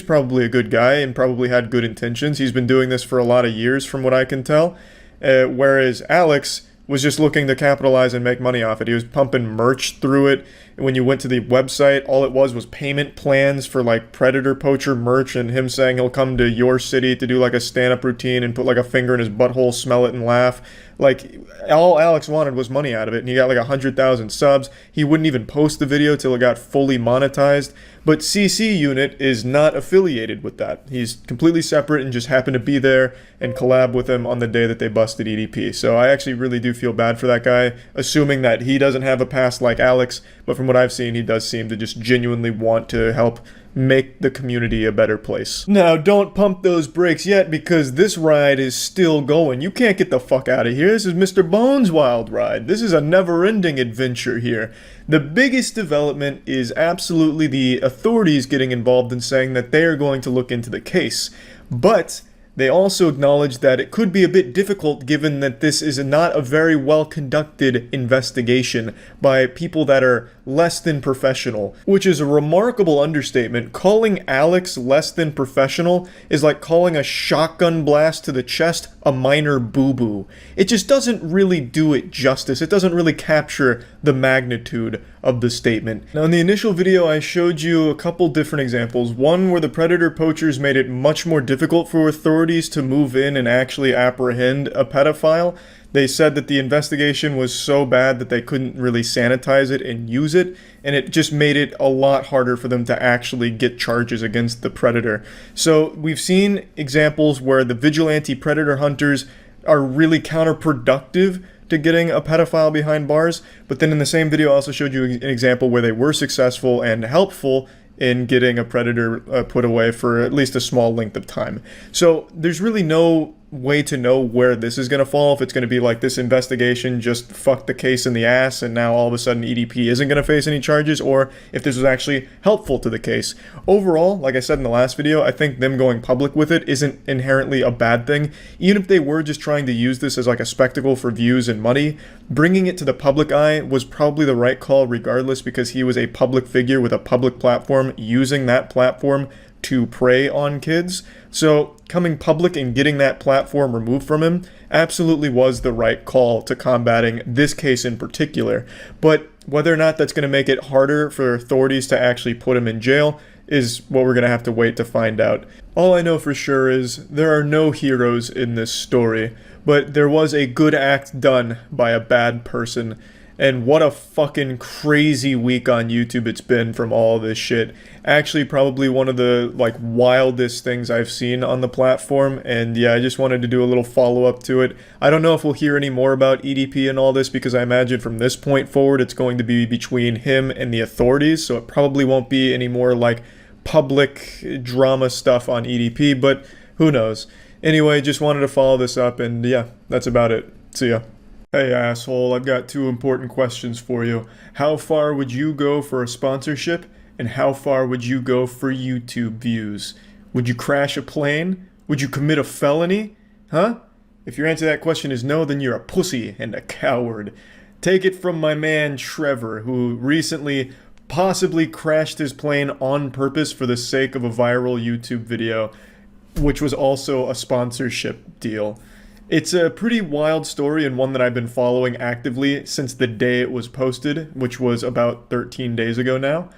probably a good guy and probably had good intentions. He's been doing this for a lot of years from what I can tell. Whereas Alex was just looking to capitalize and make money off it. He was pumping merch through it. And when you went to the website, all it was payment plans for like Predator Poacher merch and him saying he'll come to your city to do like a stand-up routine and put like a finger in his butthole, smell it and laugh. Like, all Alex wanted was money out of it, and he got like 100,000 subs. He wouldn't even post the video till it got fully monetized. But CC Unit is not affiliated with that. He's completely separate and just happened to be there and collab with him on the day that they busted EDP. So I actually really do feel bad for that guy, assuming that he doesn't have a past like Alex, but from what I've seen, he does seem to just genuinely want to help make the community a better place. Now, don't pump those brakes yet, because this ride is still going. You can't get the fuck out of here. This is Mr. Bones' wild ride. This is a never-ending adventure here. The biggest development is absolutely the authorities getting involved and saying that they are going to look into the case. But they also acknowledge that it could be a bit difficult given that this is not a very well-conducted investigation by people that are less than professional, which is a remarkable understatement. Calling Alex less than professional is like calling a shotgun blast to the chest a minor boo-boo. It just doesn't really do it justice. It doesn't really capture the magnitude of the statement. Now, in the initial video, I showed you a couple different examples. One where the Predator Poachers made it much more difficult for authorities to move in and actually apprehend a pedophile. They said that the investigation was so bad that they couldn't really sanitize it and use it, and it just made it a lot harder for them to actually get charges against the predator. So we've seen examples where the vigilante predator hunters are really counterproductive to getting a pedophile behind bars, but then in the same video I also showed you an example where they were successful and helpful in getting a predator put away for at least a small length of time. So there's really no way to know where this is going to fall, if it's going to be like this investigation just fucked the case in the ass and now all of a sudden EDP isn't going to face any charges, or if this was actually helpful to the case. Overall, like I said in the last video, I think them going public with it isn't inherently a bad thing. Even if they were just trying to use this as like a spectacle for views and money, bringing it to the public eye was probably the right call regardless, because he was a public figure with a public platform using that platform to prey on kids. So coming public and getting that platform removed from him absolutely was the right call to combating this case in particular. But whether or not that's going to make it harder for authorities to actually put him in jail is what we're going to have to wait to find out. All I know for sure is there are no heroes in this story, but there was a good act done by a bad person. And what a fucking crazy week on YouTube it's been from all this shit. Actually, probably one of the like wildest things I've seen on the platform. And yeah, I just wanted to do a little follow-up to it. I don't know if we'll hear any more about EDP and all this, because I imagine from this point forward it's going to be between him and the authorities. So it probably won't be any more like public drama stuff on EDP, but who knows. Anyway, just wanted to follow this up, and yeah, that's about it. See ya. Hey asshole, I've got two important questions for you. How far would you go for a sponsorship, and how far would you go for YouTube views? Would you crash a plane? Would you commit a felony? Huh? If your answer to that question is no, then you're a pussy and a coward. Take it from my man Trevor, who recently possibly crashed his plane on purpose for the sake of a viral YouTube video. which was also a sponsorship deal. It's a pretty wild story and one that I've been following actively since the day it was posted, which was about 13 days ago now.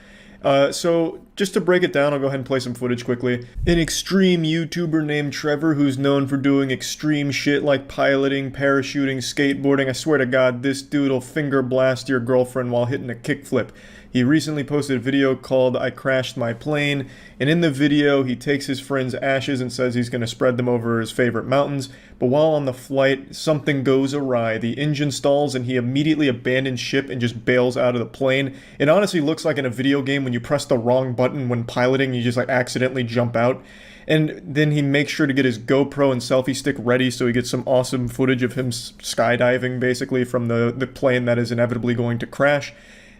So just to break it down, I'll go ahead and play some footage quickly. An extreme YouTuber named Trevor, who's known for doing extreme shit like piloting, parachuting, skateboarding. I swear to God, this dude will finger blast your girlfriend while hitting a kickflip. He recently posted a video called I Crashed My Plane, and in the video he takes his friend's ashes and says he's going to spread them over his favorite mountains, but while on the flight, something goes awry. The engine stalls and he immediately abandons ship and just bails out of the plane. It honestly looks like in a video game when you press the wrong button when piloting, you just like accidentally jump out. And then he makes sure to get his GoPro and selfie stick ready so he gets some awesome footage of him skydiving basically from the plane that is inevitably going to crash.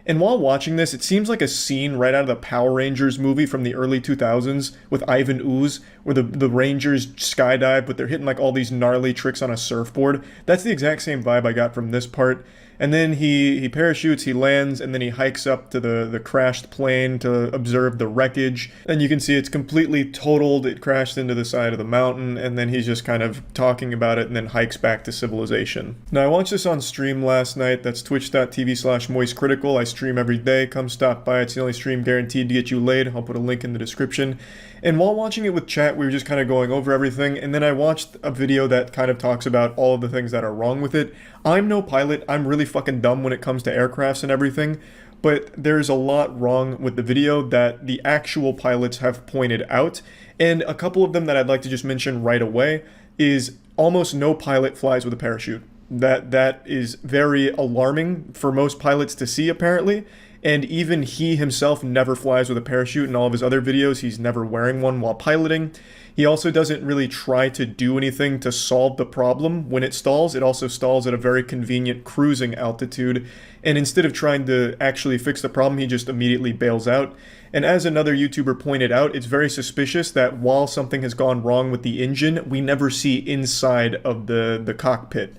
And while watching this, it seems like a scene right out of the Power Rangers movie from the early 2000s with Ivan Ooze, where the Rangers skydive, but they're hitting like all these gnarly tricks on a surfboard. That's the exact same vibe I got from this part. And then he parachutes, he lands, and then he hikes up to the crashed plane to observe the wreckage. And you can see it's completely totaled, it crashed into the side of the mountain, and then he's just kind of talking about it and then hikes back to civilization. Now I watched this on stream last night, that's twitch.tv/moistcritical. I stream every day, come stop by, it's the only stream guaranteed to get you laid. I'll put a link in the description. And while watching it with chat, we were just kind of going over everything, and then I watched a video that kind of talks about all of the things that are wrong with it. I'm no pilot, I'm really fucking dumb when it comes to aircrafts and everything, but there's a lot wrong with the video that the actual pilots have pointed out, and a couple of them that I'd like to just mention right away is almost no pilot flies with a parachute. That is very alarming for most pilots to see, apparently. And even he himself never flies with a parachute. In all of his other videos, he's never wearing one while piloting. He also doesn't really try to do anything to solve the problem when it stalls. It also stalls at a very convenient cruising altitude. And instead of trying to actually fix the problem, he just immediately bails out. And as another YouTuber pointed out, it's very suspicious that while something has gone wrong with the engine, we never see inside of the cockpit.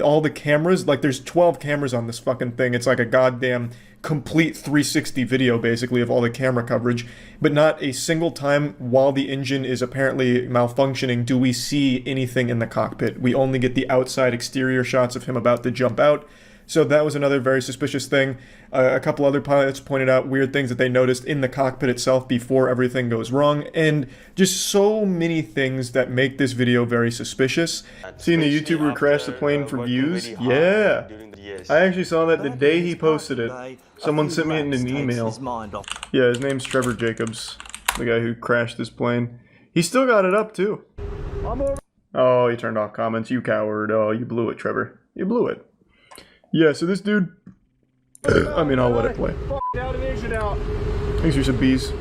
All the cameras, like there's 12 cameras on this fucking thing. It's like a goddamn complete 360 video basically of all the camera coverage, but not a single time while the engine is apparently malfunctioning do we see anything in the cockpit. We only get the outside exterior shots of him about to jump out. So that was another very suspicious thing. A couple other pilots pointed out weird things that they noticed in the cockpit itself before everything goes wrong, and just so many things that make this video very suspicious. Seeing the YouTuber crash the plane for views? Yeah! I actually saw that the day he posted it. Someone sent me it in an email. Yeah, his name's Trevor Jacobs, the guy who crashed this plane. He still got it up, too. Oh, he turned off comments. You coward. Oh, you blew it, Trevor. You blew it. Yeah, so this dude... I mean, I'll let it play. Thanks for some bees.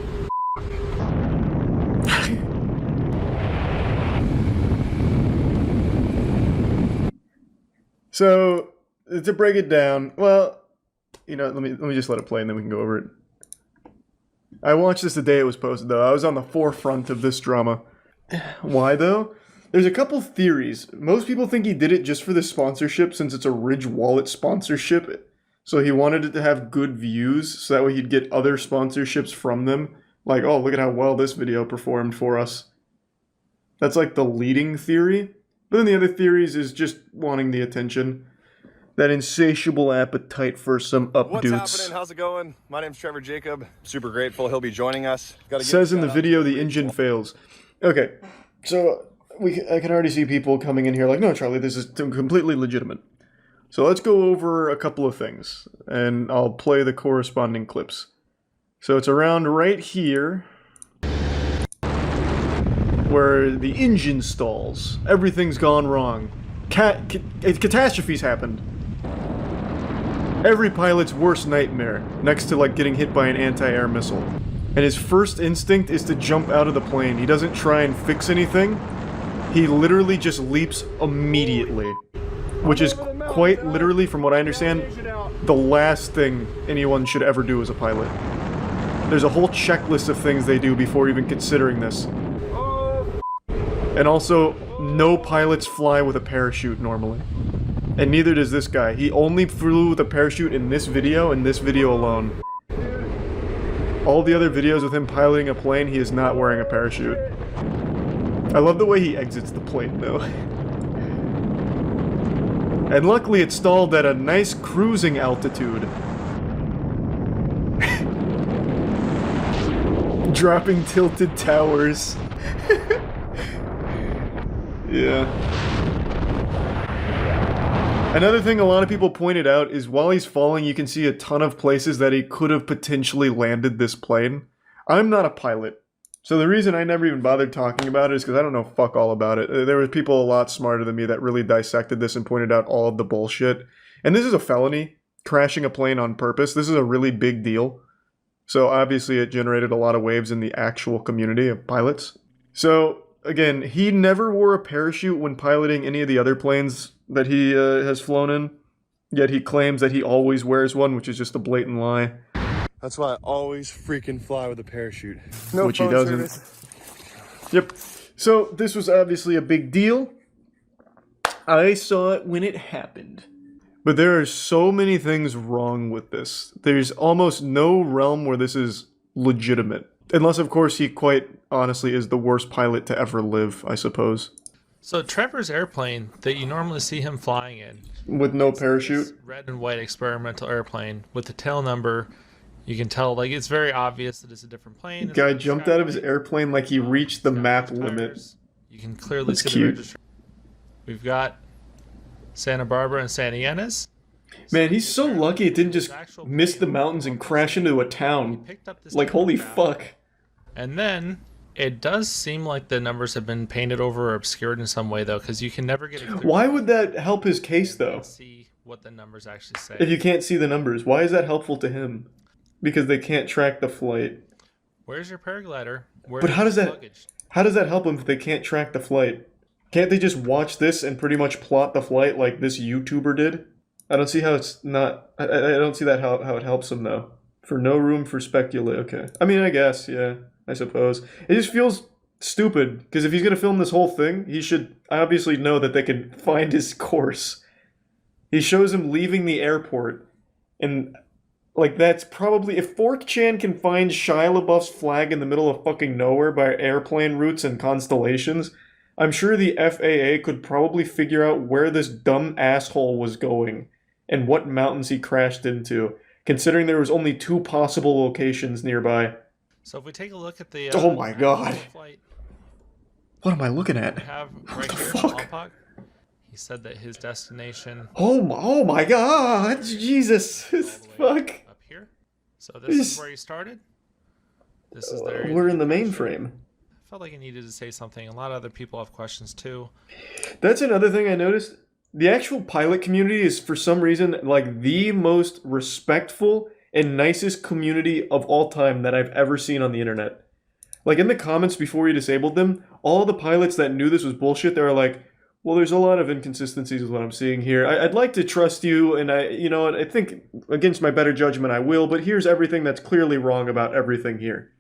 So, to break it down, well, you know, let me just let it play and then we can go over it. I watched this the day it was posted, though. I was on the forefront of this drama. Why, though? There's a couple theories. Most people think he did it just for the sponsorship since it's a Ridge Wallet sponsorship. So he wanted it to have good views so that way he'd get other sponsorships from them. Like, oh, look at how well this video performed for us. That's like the leading theory. But then the other theories is just wanting the attention. That insatiable appetite for some updates. What's happening? How's it going? My name's Trevor Jacob. Super grateful he'll be joining us. Says in the video the engine fails. Okay, so I can already see people coming in here like, no, Charlie, this is completely legitimate. So let's go over a couple of things, and I'll play the corresponding clips. So it's around right here, where the engine stalls. Everything's gone wrong. Catastrophes happened. Every pilot's worst nightmare, next to like getting hit by an anti-air missile. And his first instinct is to jump out of the plane. He doesn't try and fix anything. He literally just leaps immediately. Which is quite literally, from what I understand, the last thing anyone should ever do as a pilot. There's a whole checklist of things they do before even considering this. And also, no pilots fly with a parachute normally. And neither does this guy. He only flew with a parachute in this video and this video alone. All the other videos with him piloting a plane, he is not wearing a parachute. I love the way he exits the plane, though. And luckily it stalled at a nice cruising altitude. Dropping tilted towers. Yeah. Another thing a lot of people pointed out is while he's falling, you can see a ton of places that he could have potentially landed this plane. I'm not a pilot. So the reason I never even bothered talking about it is because I don't know fuck all about it. There were people a lot smarter than me that really dissected this and pointed out all of the bullshit. And this is a felony, crashing a plane on purpose. This is a really big deal. So obviously it generated a lot of waves in the actual community of pilots. So again, he never wore a parachute when piloting any of the other planes that he has flown in. Yet he claims that he always wears one, which is just a blatant lie. That's why I always freaking fly with a parachute. No, which he doesn't. Service. Yep. So this was obviously a big deal. I saw it when it happened. But there are so many things wrong with this. There's almost no realm where this is legitimate. Unless, of course, he quite honestly is the worst pilot to ever live, I suppose. So Trevor's airplane that you normally see him flying in. With no parachute? Red and white experimental airplane with the tail number. You can tell, like, it's very obvious that it's a different plane. Guy jumped out of his airplane like he reached the map limit. You can clearly see the registration. We've got Santa Barbara and Santa Ynez. Man, he's so lucky it didn't just miss the mountains and crash into a town. Like, holy fuck. And then, it does seem like the numbers have been painted over or obscured in some way, though, because you can never get a clear. Why would that help his case, though? See what the numbers actually say. If you can't see the numbers, why is that helpful to him? Because they can't track the flight. Where's your paraglider? But how does that help them if they can't track the flight? Can't they just watch this and pretty much plot the flight like this YouTuber did? I don't see how it's not... I don't see that how it helps them, though. For no room for speculate. Okay. I mean, I guess, yeah. I suppose. It just feels stupid, because if he's going to film this whole thing, he should obviously know that they can find his course. He shows him leaving the airport, and... like, that's probably... if 4chan can find Shia LaBeouf's flag in the middle of fucking nowhere by airplane routes and constellations, I'm sure the FAA could probably figure out where this dumb asshole was going and what mountains he crashed into, considering there was only 2 possible locations nearby. So if we take a look at the... oh my god. Flight, what am I looking at? We have right here, fuck? Lompoc. He said that his destination... oh my god! Jesus! Fuck! Up here. So this is where he started. This is there. We're in the mainframe. I felt like I needed to say something. A lot of other people have questions too. That's another thing I noticed. The actual pilot community is, for some reason, like the most respectful and nicest community of all time that I've ever seen on the internet. Like, in the comments before he disabled them, all the pilots that knew this was bullshit, they were like, well, there's a lot of inconsistencies with what I'm seeing here. I'd like to trust you, and I think against my better judgment I will, but here's everything that's clearly wrong about everything here.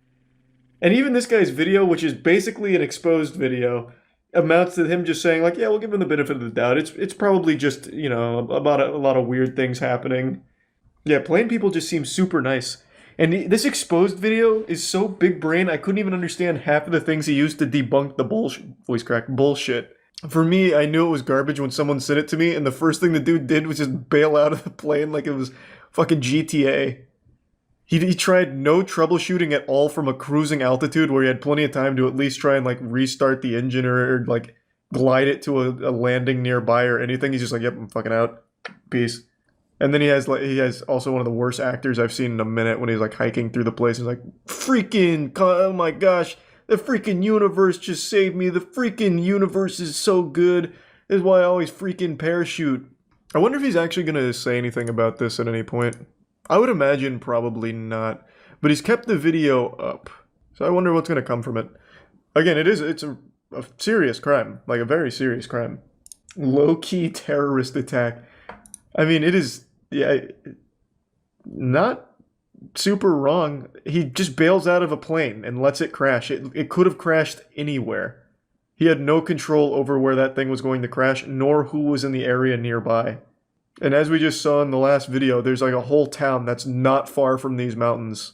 And even this guy's video, which is basically an exposed video, amounts to him just saying, like, yeah, we'll give him the benefit of the doubt. It's probably just, about a lot of weird things happening. Yeah, plain people just seem super nice. And this exposed video is so big brain, I couldn't even understand half of the things he used to debunk the bullshit. For me, I knew it was garbage when someone sent it to me, and the first thing the dude did was just bail out of the plane like it was fucking GTA. He tried no troubleshooting at all from a cruising altitude where he had plenty of time to at least try and, like, restart the engine or like, glide it to a landing nearby or anything. He's just like, yep, I'm fucking out. Peace. And then he has also one of the worst actors I've seen in a minute when he's, like, hiking through the place. He's like, freaking, oh my gosh, the freaking universe just saved me. The freaking universe is so good. This is why I always freaking parachute. I wonder if he's actually going to say anything about this at any point. I would imagine probably not. But he's kept the video up. So I wonder what's going to come from it. Again, it's a serious crime. Like, a very serious crime. Low-key terrorist attack. I mean, it is... yeah, not super wrong. He just bails out of a plane and lets it crash. It could have crashed anywhere. He had no control over where that thing was going to crash, nor who was in the area nearby. And as we just saw in the last video, there's like a whole town that's not far from these mountains.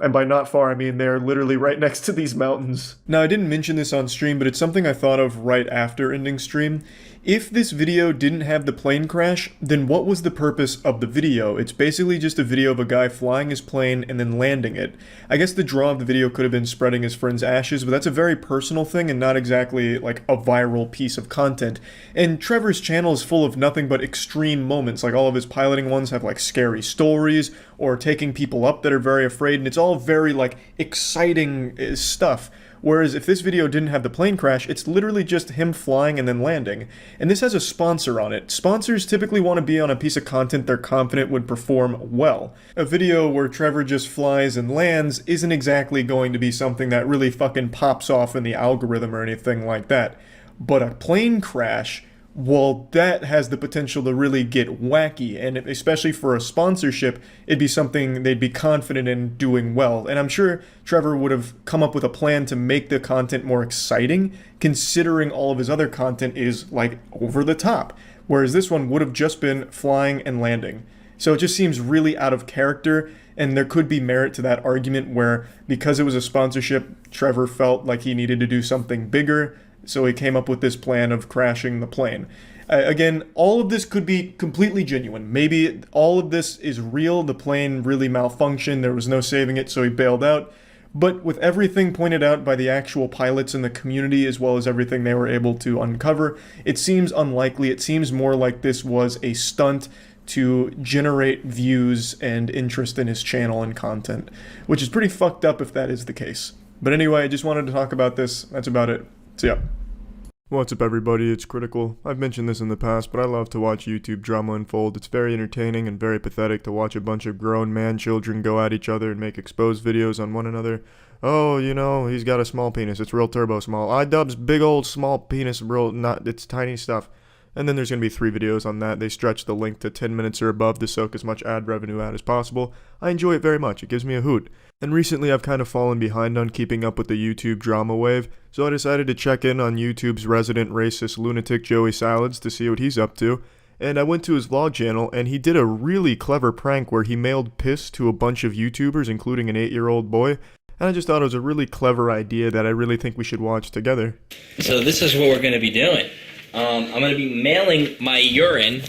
And by not far, I mean they're literally right next to these mountains. Now, I didn't mention this on stream, but it's something I thought of right after ending stream. If this video didn't have the plane crash, then what was the purpose of the video? It's basically just a video of a guy flying his plane and then landing it. I guess the draw of the video could have been spreading his friend's ashes, but that's a very personal thing and not exactly like a viral piece of content. And Trevor's channel is full of nothing but extreme moments. Like all of his piloting ones have like scary stories or taking people up that are very afraid, and it's all very like exciting stuff. Whereas if this video didn't have the plane crash, it's literally just him flying and then landing. And this has a sponsor on it. Sponsors typically want to be on a piece of content they're confident would perform well. A video where Trevor just flies and lands isn't exactly going to be something that really fucking pops off in the algorithm or anything like that. But a plane crash, well, that has the potential to really get wacky, and especially for a sponsorship, it'd be something they'd be confident in doing well. And I'm sure Trevor would have come up with a plan to make the content more exciting, considering all of his other content is, like, over the top, whereas this one would have just been flying and landing. So it just seems really out of character, and there could be merit to that argument where, because it was a sponsorship, Trevor felt like he needed to do something bigger, so he came up with this plan of crashing the plane. Again, all of this could be completely genuine. Maybe all of this is real, the plane really malfunctioned, there was no saving it, so he bailed out. But with everything pointed out by the actual pilots in the community, as well as everything they were able to uncover, it seems unlikely. It seems more like this was a stunt to generate views and interest in his channel and content, which is pretty fucked up if that is the case. But anyway, I just wanted to talk about this. That's about it. So yeah. What's up everybody, it's Critical. I've mentioned this in the past, but I love to watch YouTube drama unfold. It's very entertaining and very pathetic to watch a bunch of grown man children go at each other and make exposed videos on one another. Oh, you know, he's got a small penis, it's real turbo small. iDubbbz big old small penis, real not, it's tiny stuff. And then there's going to be 3 videos on that. They stretch the length to 10 minutes or above to soak as much ad revenue out as possible. I enjoy it very much, it gives me a hoot. And recently I've kind of fallen behind on keeping up with the YouTube drama wave, so I decided to check in on YouTube's resident racist lunatic Joey Salads to see what he's up to. And I went to his vlog channel, and he did a really clever prank where he mailed piss to a bunch of YouTubers, including an 8-year-old boy. And I just thought it was a really clever idea that I really think we should watch together. So this is what we're going to be doing. I'm going to be mailing my urine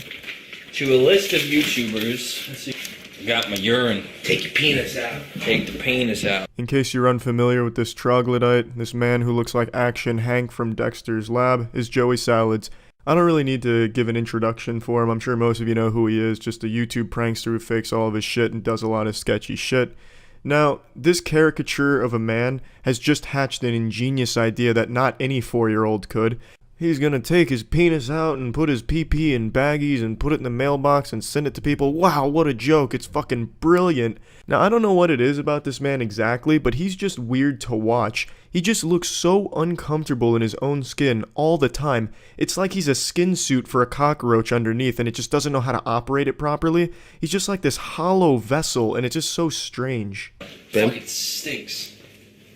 to a list of YouTubers. Let's see. I got my urine. Take your penis out. Take the penis out. In case you're unfamiliar with this troglodyte, this man who looks like Action Hank from Dexter's Lab is Joey Salads. I don't really need to give an introduction for him. I'm sure most of you know who he is. Just a YouTube prankster who fakes all of his shit and does a lot of sketchy shit. Now, this caricature of a man has just hatched an ingenious idea that not any 4-year-old could. He's gonna take his penis out and put his pee-pee in baggies and put it in the mailbox and send it to people. Wow, what a joke. It's fucking brilliant. Now, I don't know what it is about this man exactly, but he's just weird to watch. He just looks so uncomfortable in his own skin all the time. It's like he's a skin suit for a cockroach underneath and it just doesn't know how to operate it properly. He's just like this hollow vessel and it's just so strange. Fucking stinks.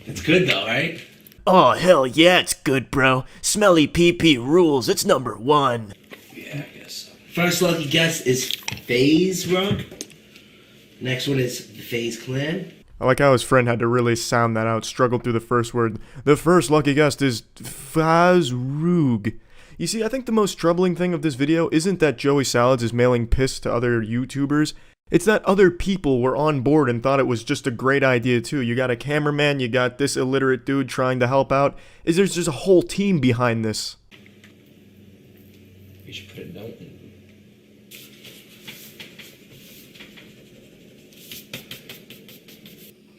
It's good though, right? Oh, hell yeah, it's good, bro. Smelly pee-pee rules. It's number 1. Yeah, I guess so. First lucky guess is FaZe Rock. Next one is the FaZe Clan. I like how his friend had to really sound that out, struggled through the first word. The first lucky guest is Fazrug. You see, I think the most troubling thing of this video isn't that Joey Salads is mailing piss to other YouTubers. It's that other people were on board and thought it was just a great idea too. You got a cameraman, you got this illiterate dude trying to help out. There's just a whole team behind this. You should put a note in.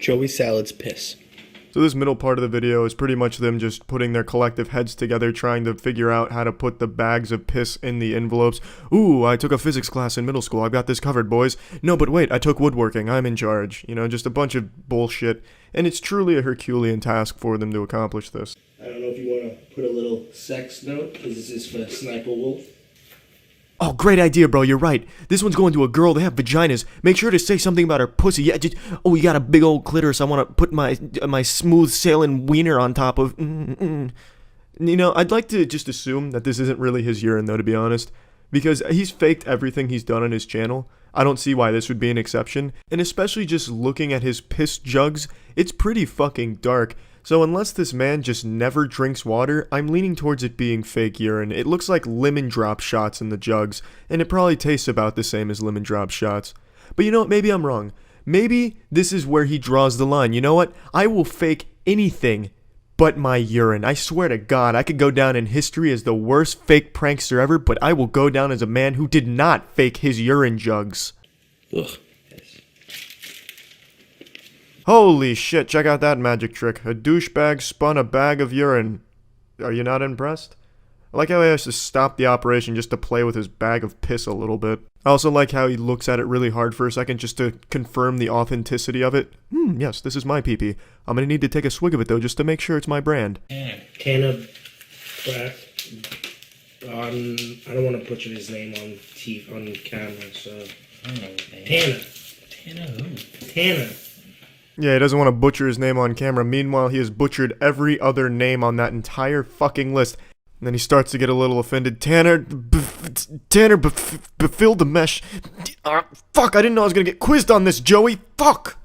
Joey Salads piss. So this middle part of the video is pretty much them just putting their collective heads together, trying to figure out how to put the bags of piss in the envelopes. Ooh, I took a physics class in middle school. I've got this covered, boys. No, but wait, I took woodworking. I'm in charge. You know, just a bunch of bullshit. And it's truly a Herculean task for them to accomplish this. I don't know if you want to put a little sex note, because this is for Sniper Wolf. Oh, great idea, bro. You're right. This one's going to a girl. They have vaginas. Make sure to say something about her pussy. Yeah, oh, you got a big old clitoris. I want to put my smooth sailing wiener on top of. You know, I'd like to just assume that this isn't really his urine, though, to be honest. Because he's faked everything he's done on his channel. I don't see why this would be an exception, and especially just looking at his piss jugs, it's pretty fucking dark. So unless this man just never drinks water, I'm leaning towards it being fake urine. It looks like lemon drop shots in the jugs, and it probably tastes about the same as lemon drop shots. But you know what, maybe I'm wrong. Maybe this is where he draws the line. You know what? I will fake anything but my urine. I swear to God, I could go down in history as the worst fake prankster ever, but I will go down as a man who did not fake his urine jugs. Ugh. Holy shit, check out that magic trick. A douchebag spun a bag of urine. Are you not impressed? I like how he has to stop the operation just to play with his bag of piss a little bit. I also like how he looks at it really hard for a second just to confirm the authenticity of it. Yes, this is my pee-pee. I'm gonna need to take a swig of it though just to make sure it's my brand. Tana Brat. I don't want to butcher his name on camera, so. Tana. Tana who? Tana. Yeah, he doesn't want to butcher his name on camera. Meanwhile, he has butchered every other name on that entire fucking list. And then he starts to get a little offended. Tanner filled the mesh. Fuck, I didn't know I was gonna get quizzed on this, Joey. Fuck!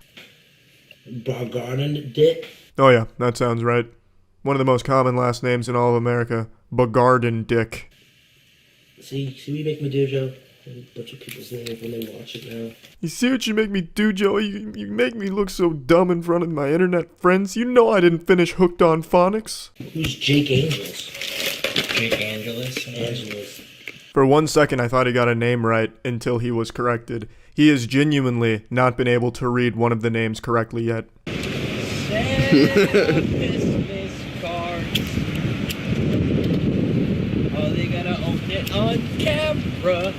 Bogarden Dick. Oh yeah, that sounds right. One of the most common last names in all of America. Bogarden Dick. See what you make me do, Joe? I butcher people's names when they watch it now. You see what you make me do, Joey? You make me look so dumb in front of my internet friends. You know I didn't finish Hooked on Phonics. Who's Jake Angels? Jake Angeles? For 1 second, I thought he got a name right until he was corrected. He has genuinely not been able to read one of the names correctly yet. Christmas cards. Oh, they gotta open it on camera.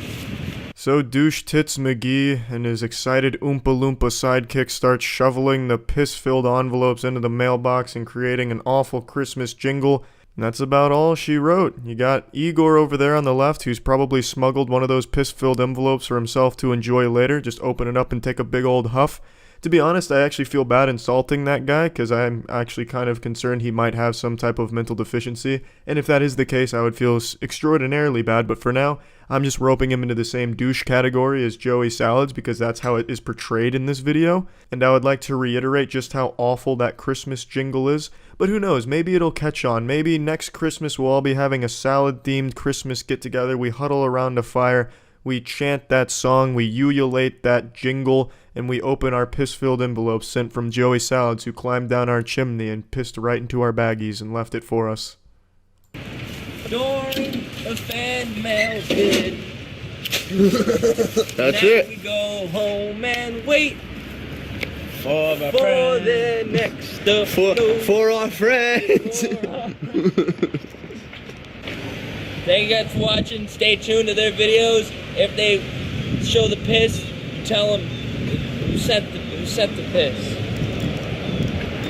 So Douche Tits McGee and his excited Oompa Loompa sidekick start shoveling the piss-filled envelopes into the mailbox and creating an awful Christmas jingle. And that's about all she wrote. You got Igor over there on the left, who's probably smuggled one of those piss-filled envelopes for himself to enjoy later. Just open it up and take a big old huff. To be honest, I actually feel bad insulting that guy, because I'm actually kind of concerned he might have some type of mental deficiency. And if that is the case, I would feel extraordinarily bad. But for now, I'm just roping him into the same douche category as Joey Salads, because that's how it is portrayed in this video. And I would like to reiterate just how awful that Christmas jingle is. But who knows, maybe it'll catch on. Maybe next Christmas we'll all be having a salad-themed Christmas get-together. We huddle around a fire, we chant that song, we ululate that jingle, and we open our piss-filled envelopes sent from Joey Salads, who climbed down our chimney and pissed right into our baggies and left it for us. During a fan mail bid. That's now it. We go home and wait For the for the next upload. For our friends. Thank you guys for watching. Stay tuned to their videos. If they show the piss, tell them who sent the piss.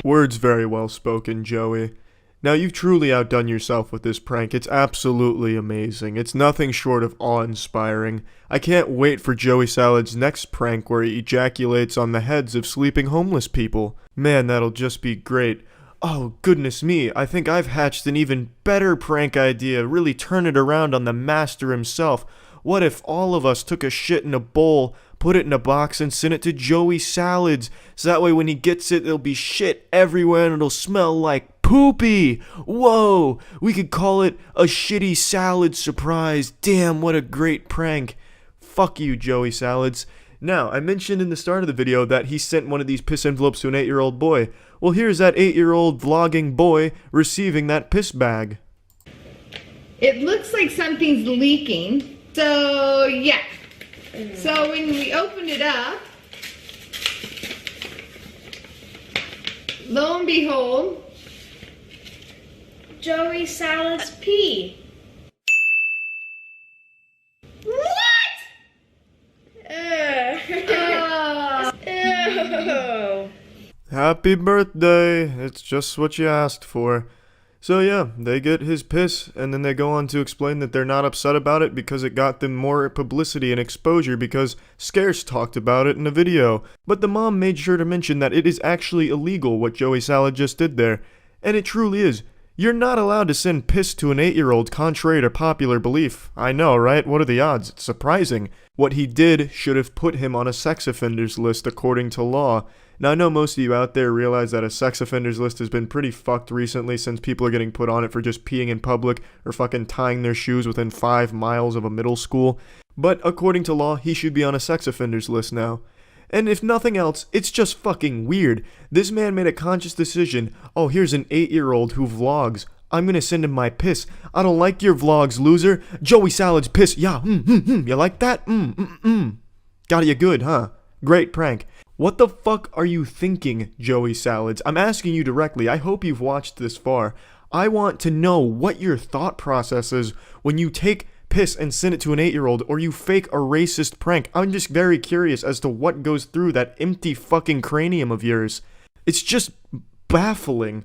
Words very well spoken, Joey. Now, you've truly outdone yourself with this prank. It's absolutely amazing. It's nothing short of awe-inspiring. I can't wait for Joey Salad's next prank where he ejaculates on the heads of sleeping homeless people. Man, that'll just be great. Oh, goodness me, I think I've hatched an even better prank idea. Really turn it around on the master himself. What if all of us took a shit in a bowl, put it in a box, and sent it to Joey Salads? So that way when he gets it, there'll be shit everywhere and it'll smell like poopy. Whoa, we could call it a shitty salad surprise. Damn, what a great prank. Fuck you, Joey Salads. Now, I mentioned in the start of the video that he sent one of these piss envelopes to an 8-year-old boy. Well, here's that 8-year-old vlogging boy receiving that piss bag. It looks like something's leaking. So, yeah. So when we opened it up, lo and behold, Joey Salad's pee. what? Ew. Happy birthday. It's just what you asked for. So yeah, they get his piss, and then they go on to explain that they're not upset about it because it got them more publicity and exposure because Scarce talked about it in a video. But the mom made sure to mention that it is actually illegal what Joey Salad just did there. And it truly is. You're not allowed to send piss to an 8-year-old contrary to popular belief. I know, right? What are the odds? It's surprising. What he did should have put him on a sex offenders list according to law. Now, I know most of you out there realize that a sex offenders list has been pretty fucked recently since people are getting put on it for just peeing in public or fucking tying their shoes within 5 miles of a middle school. But according to law, he should be on a sex offenders list now. And if nothing else, it's just fucking weird. This man made a conscious decision. Oh, here's an 8-year-old who vlogs. I'm gonna send him my piss. I don't like your vlogs, loser. Joey Salad's piss. Yeah, You like that? Got you good, huh? Great prank. What the fuck are you thinking, Joey Salads? I'm asking you directly. I hope you've watched this far. I want to know what your thought process is when you take piss and send it to an 8-year-old, or you fake a racist prank. I'm just very curious as to what goes through that empty fucking cranium of yours. It's just baffling.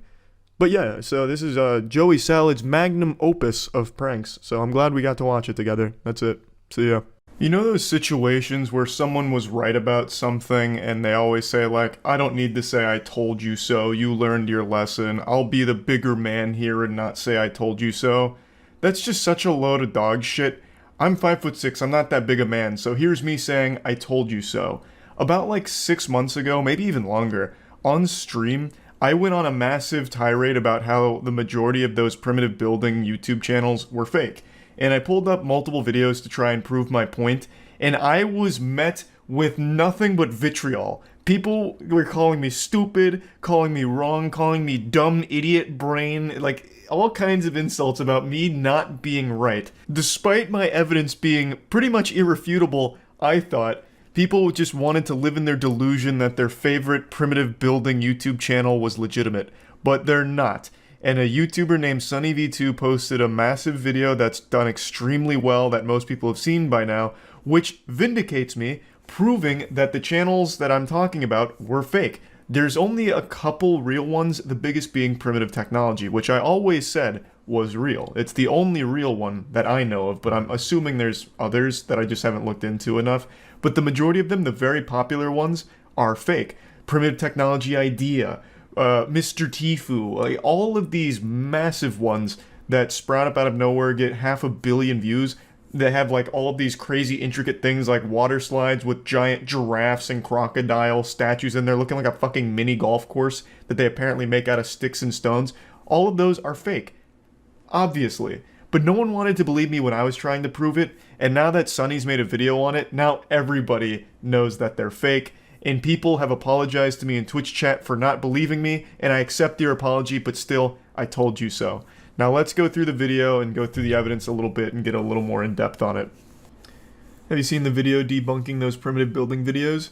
But yeah, so this is Joey Salad's magnum opus of pranks, so I'm glad we got to watch it together. That's it. See ya. You know those situations where someone was right about something and they always say like, I don't need to say I told you so, you learned your lesson, I'll be the bigger man here and not say I told you so? That's just such a load of dog shit. I'm 5'6", I'm not that big a man, so here's me saying I told you so. About like 6 months ago, maybe even longer, on stream, I went on a massive tirade about how the majority of those primitive building YouTube channels were fake. And I pulled up multiple videos to try and prove my point, and I was met with nothing but vitriol. People were calling me stupid, calling me wrong, calling me dumb idiot brain, like all kinds of insults about me not being right. Despite my evidence being pretty much irrefutable, I thought people just wanted to live in their delusion that their favorite primitive building YouTube channel was legitimate, but they're not. And a YouTuber named SunnyV2 posted a massive video that's done extremely well that most people have seen by now, which vindicates me, proving that the channels that I'm talking about were fake. There's only a couple real ones, the biggest being Primitive Technology, which I always said was real. It's the only real one that I know of, but I'm assuming there's others that I just haven't looked into enough. But the majority of them, the very popular ones, are fake. Primitive Technology Idea, Mr. Tifu, like all of these massive ones that sprout up out of nowhere, get 500 million views, that have like all of these crazy intricate things like water slides with giant giraffes and crocodile statues in there looking like a fucking mini golf course that they apparently make out of sticks and stones. All of those are fake. Obviously. But no one wanted to believe me when I was trying to prove it, and now that Sunny's made a video on it, now everybody knows that they're fake. And people have apologized to me in Twitch chat for not believing me, and I accept your apology, but still, I told you so. Now let's go through the video and go through the evidence a little bit and get a little more in depth on it. Have you seen the video debunking those primitive building videos?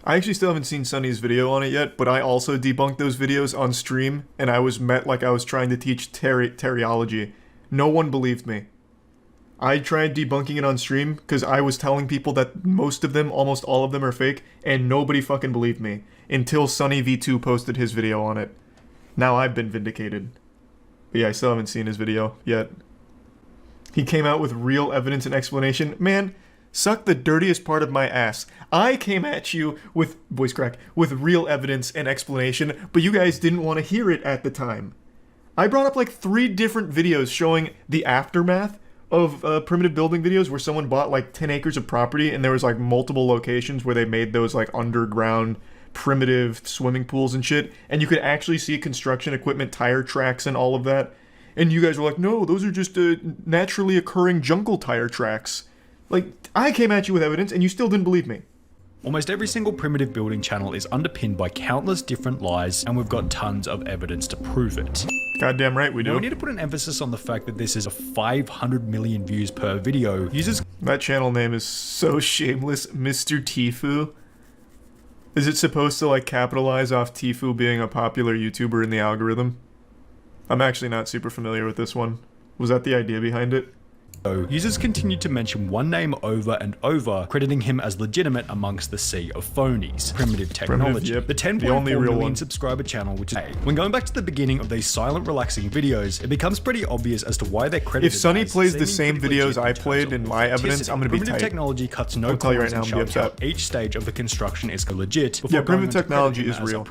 I actually still haven't seen Sunny's video on it yet, but I also debunked those videos on stream, and I was met like I was trying to teach teriology. No one believed me. I tried debunking it on stream because I was telling people that most of them, almost all of them, are fake, and nobody fucking believed me until SunnyV2 posted his video on it. Now I've been vindicated. But yeah, I still haven't seen his video yet. He came out with real evidence and explanation. Man, suck the dirtiest part of my ass. I came at you with, voice crack, with real evidence and explanation, but you guys didn't want to hear it at the time. I brought up like 3 different videos showing the aftermath of primitive building videos where someone bought like 10 acres of property and there was like multiple locations where they made those like underground primitive swimming pools and shit, and you could actually see construction equipment, tire tracks and all of that. And you guys were like, no, those are just naturally occurring jungle tire tracks. Like, I came at you with evidence and you still didn't believe me. Almost every single primitive building channel is underpinned by countless different lies, and we've got tons of evidence to prove it. Goddamn right we do. Now, we need to put an emphasis on the fact that this is a 500 million views per video. Users. That channel name is so shameless, Mr. Tifu. Is it supposed to like capitalize off Tifu being a popular YouTuber in the algorithm? I'm actually not super familiar with this one. Was that the idea behind it? Users continue to mention one name over and over, crediting him as legitimate amongst the sea of phonies. Primitive Technology. Yep. The 10.4 million subscriber channel, which is when going back to the beginning of these silent, relaxing videos, it becomes pretty obvious as to why they're credited. If Sunny plays the same videos I played in my evidence, I'm gonna be tight. Primitive Technology cuts no corners and shows how each stage of the construction is legit. Yeah, Primitive Technology is real.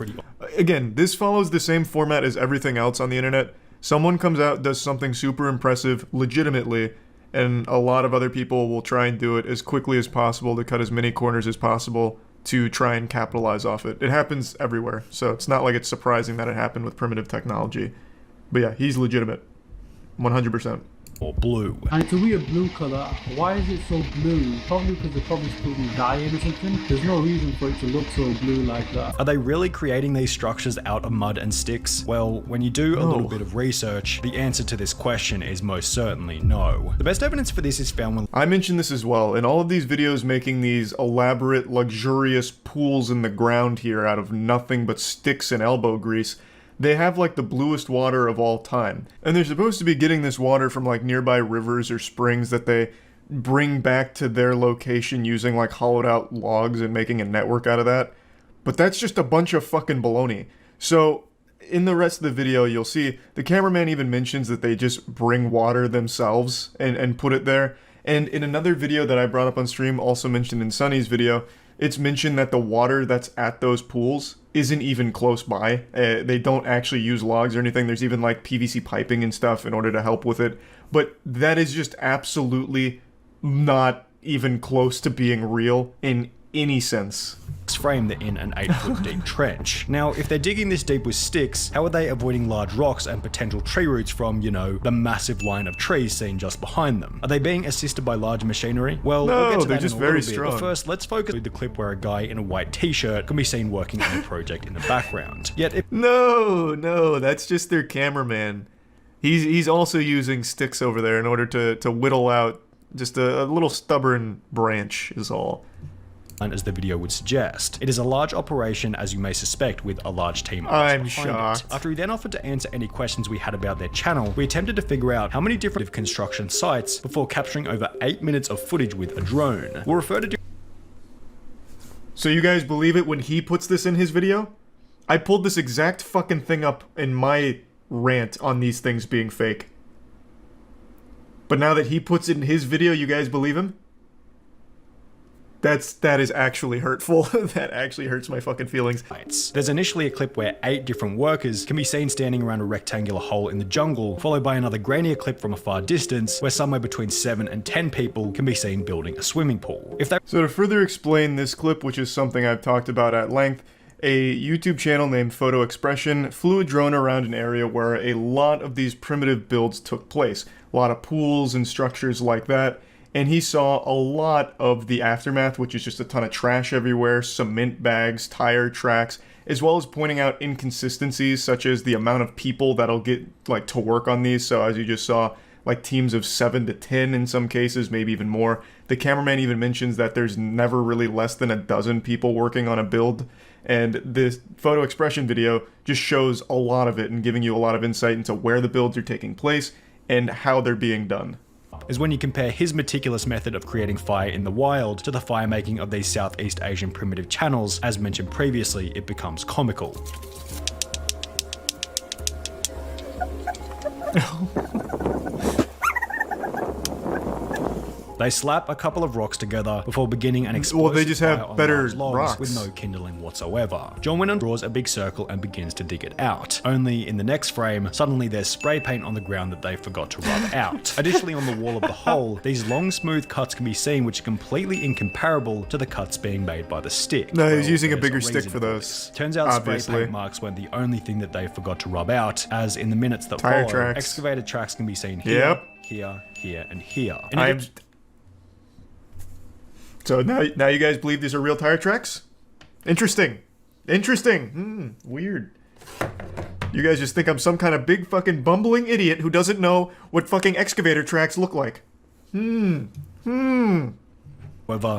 Again, this follows the same format as everything else on the internet. Someone comes out, does something super impressive, legitimately, and a lot of other people will try and do it as quickly as possible to cut as many corners as possible to try and capitalize off it. It happens everywhere, so it's not like it's surprising that it happened with primitive technology. But yeah, he's legitimate. 100%. Or blue. And it's a weird blue color. Why is it so blue? Probably because they're probably spilling dye in or something. There's no reason for it to look so blue like that. Are they really creating these structures out of mud and sticks? Well, when you do a little bit of research, the answer to this question is most certainly no. The best evidence for this is found when I mentioned this as well. In all of these videos making these elaborate, luxurious pools in the ground here out of nothing but sticks and elbow grease, they have like the bluest water of all time. And they're supposed to be getting this water from like nearby rivers or springs that they bring back to their location using like hollowed out logs and making a network out of that. But that's just a bunch of fucking baloney. So in the rest of the video, you'll see the cameraman even mentions that they just bring water themselves and put it there. And in another video that I brought up on stream, also mentioned in Sunny's video, it's mentioned that the water that's at those pools isn't even close by. They don't actually use logs or anything. There's even like PVC piping and stuff in order to help with it. But that is just absolutely not even close to being real in any sense. Frame they're in an 8-foot deep trench. Now, if they're digging this deep with sticks, how are they avoiding large rocks and potential tree roots from, you know, the massive line of trees seen just behind them? Are they being assisted by large machinery? Well, no, we'll get to they're that just in a very little bit, strong. but first, let's focus on the clip where a guy in a white t-shirt can be seen working on a project in the background. Yet, if No, that's just their cameraman. He's also using sticks over there in order to whittle out just a little stubborn branch is all. As the video would suggest. It is a large operation, as you may suspect, with a large team. I'm shocked. After he then offered to answer any questions we had about their channel, we attempted to figure out how many different construction sites before capturing over 8 minutes of footage with a drone. We'll refer to. So you guys believe it when he puts this in his video? I pulled this exact fucking thing up in my rant on these things being fake. But now that he puts it in his video, you guys believe him? That is actually hurtful. That actually hurts my fucking feelings. There's initially a clip where 8 different workers can be seen standing around a rectangular hole in the jungle, followed by another grainier clip from a far distance where somewhere between 7 and 10 people can be seen building a swimming pool. So to further explain this clip, which is something I've talked about at length, a YouTube channel named Photo Expression flew a drone around an area where a lot of these primitive builds took place. A lot of pools and structures like that. And he saw a lot of the aftermath, which is just a ton of trash everywhere, cement bags, tire tracks, as well as pointing out inconsistencies such as the amount of people that'll get like to work on these. So as you just saw, like teams of 7 to 10 in some cases, maybe even more. The cameraman even mentions that there's never really less than a dozen people working on a build. And this Photo Expression video just shows a lot of it and giving you a lot of insight into where the builds are taking place and how they're being done. Is when you compare his meticulous method of creating fire in the wild to the fire making of these Southeast Asian primitive channels. As mentioned previously, it becomes comical. They slap a couple of rocks together before beginning an explosive Well, they just have fire on better large logs rocks. with no kindling whatsoever. John Winnon draws a big circle and begins to dig it out. Only in the next frame, suddenly there's spray paint on the ground that they forgot to rub out. Additionally, on the wall of the hole, these long smooth cuts can be seen which are completely incomparable to the cuts being made by the stick. No, he's Well, using a there's bigger stick reason for those. Turns out obviously. spray paint marks weren't the only thing that they forgot to rub out, as in the minutes that Tire follow, tracks. excavated tracks can be seen here, Yep. here, here, and here. So now you guys believe these are real tire tracks? Interesting. Weird. You guys just think I'm some kind of big fucking bumbling idiot who doesn't know what fucking excavator tracks look like. However,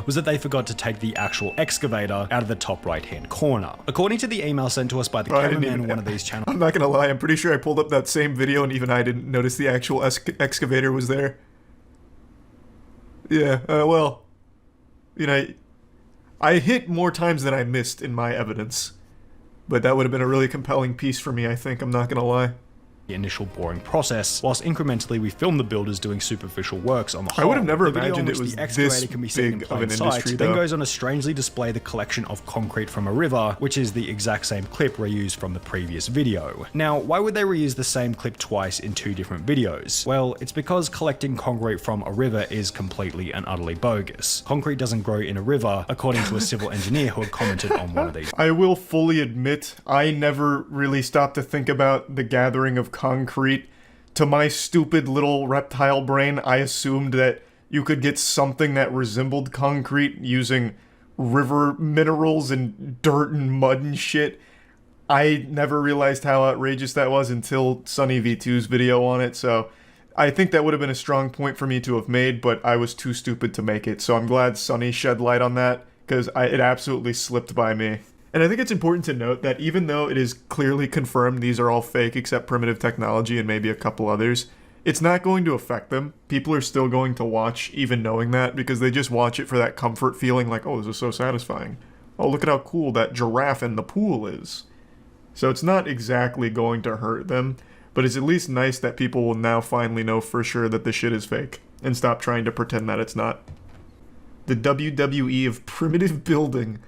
was that they forgot to take the actual excavator out of the top right-hand corner. According to the email sent to us by the cameraman on one of these channels. I'm not gonna lie, I'm pretty sure I pulled up that same video and even I didn't notice the actual excavator was there. Yeah, well, you know, I hit more times than I missed in my evidence. But that would have been a really compelling piece for me, I think, I'm not gonna lie. initial boring process, whilst incrementally we film the builders doing superficial works on the I whole. would have never The video imagined in it which was the excavator this can be seen in big of plain an sight, industry, then though. goes on to strangely display the collection of concrete from a river, which is the exact same clip reused from the previous video. Now, why would they reuse the same clip twice in two different videos? Well, it's because collecting concrete from a river is completely and utterly bogus. Concrete doesn't grow in a river, according to a civil engineer who had commented on one of these. I will fully admit, I never really stopped to think about the gathering of concrete. To my stupid little reptile brain, I assumed that you could get something that resembled concrete using river minerals and dirt and mud and shit. I never realized how outrageous that was until Sunny V2's video on it, so I think that would have been a strong point for me to have made, but I was too stupid to make it, so I'm glad Sunny shed light on that, because it absolutely slipped by me. And I think it's important to note that even though it is clearly confirmed these are all fake except primitive technology and maybe a couple others, it's not going to affect them. People are still going to watch even knowing that because they just watch it for that comfort feeling like, oh, this is so satisfying. Oh, look at how cool that giraffe in the pool is. So it's not exactly going to hurt them, but it's at least nice that people will now finally know for sure that the shit is fake and stop trying to pretend that it's not. The WWE of primitive building.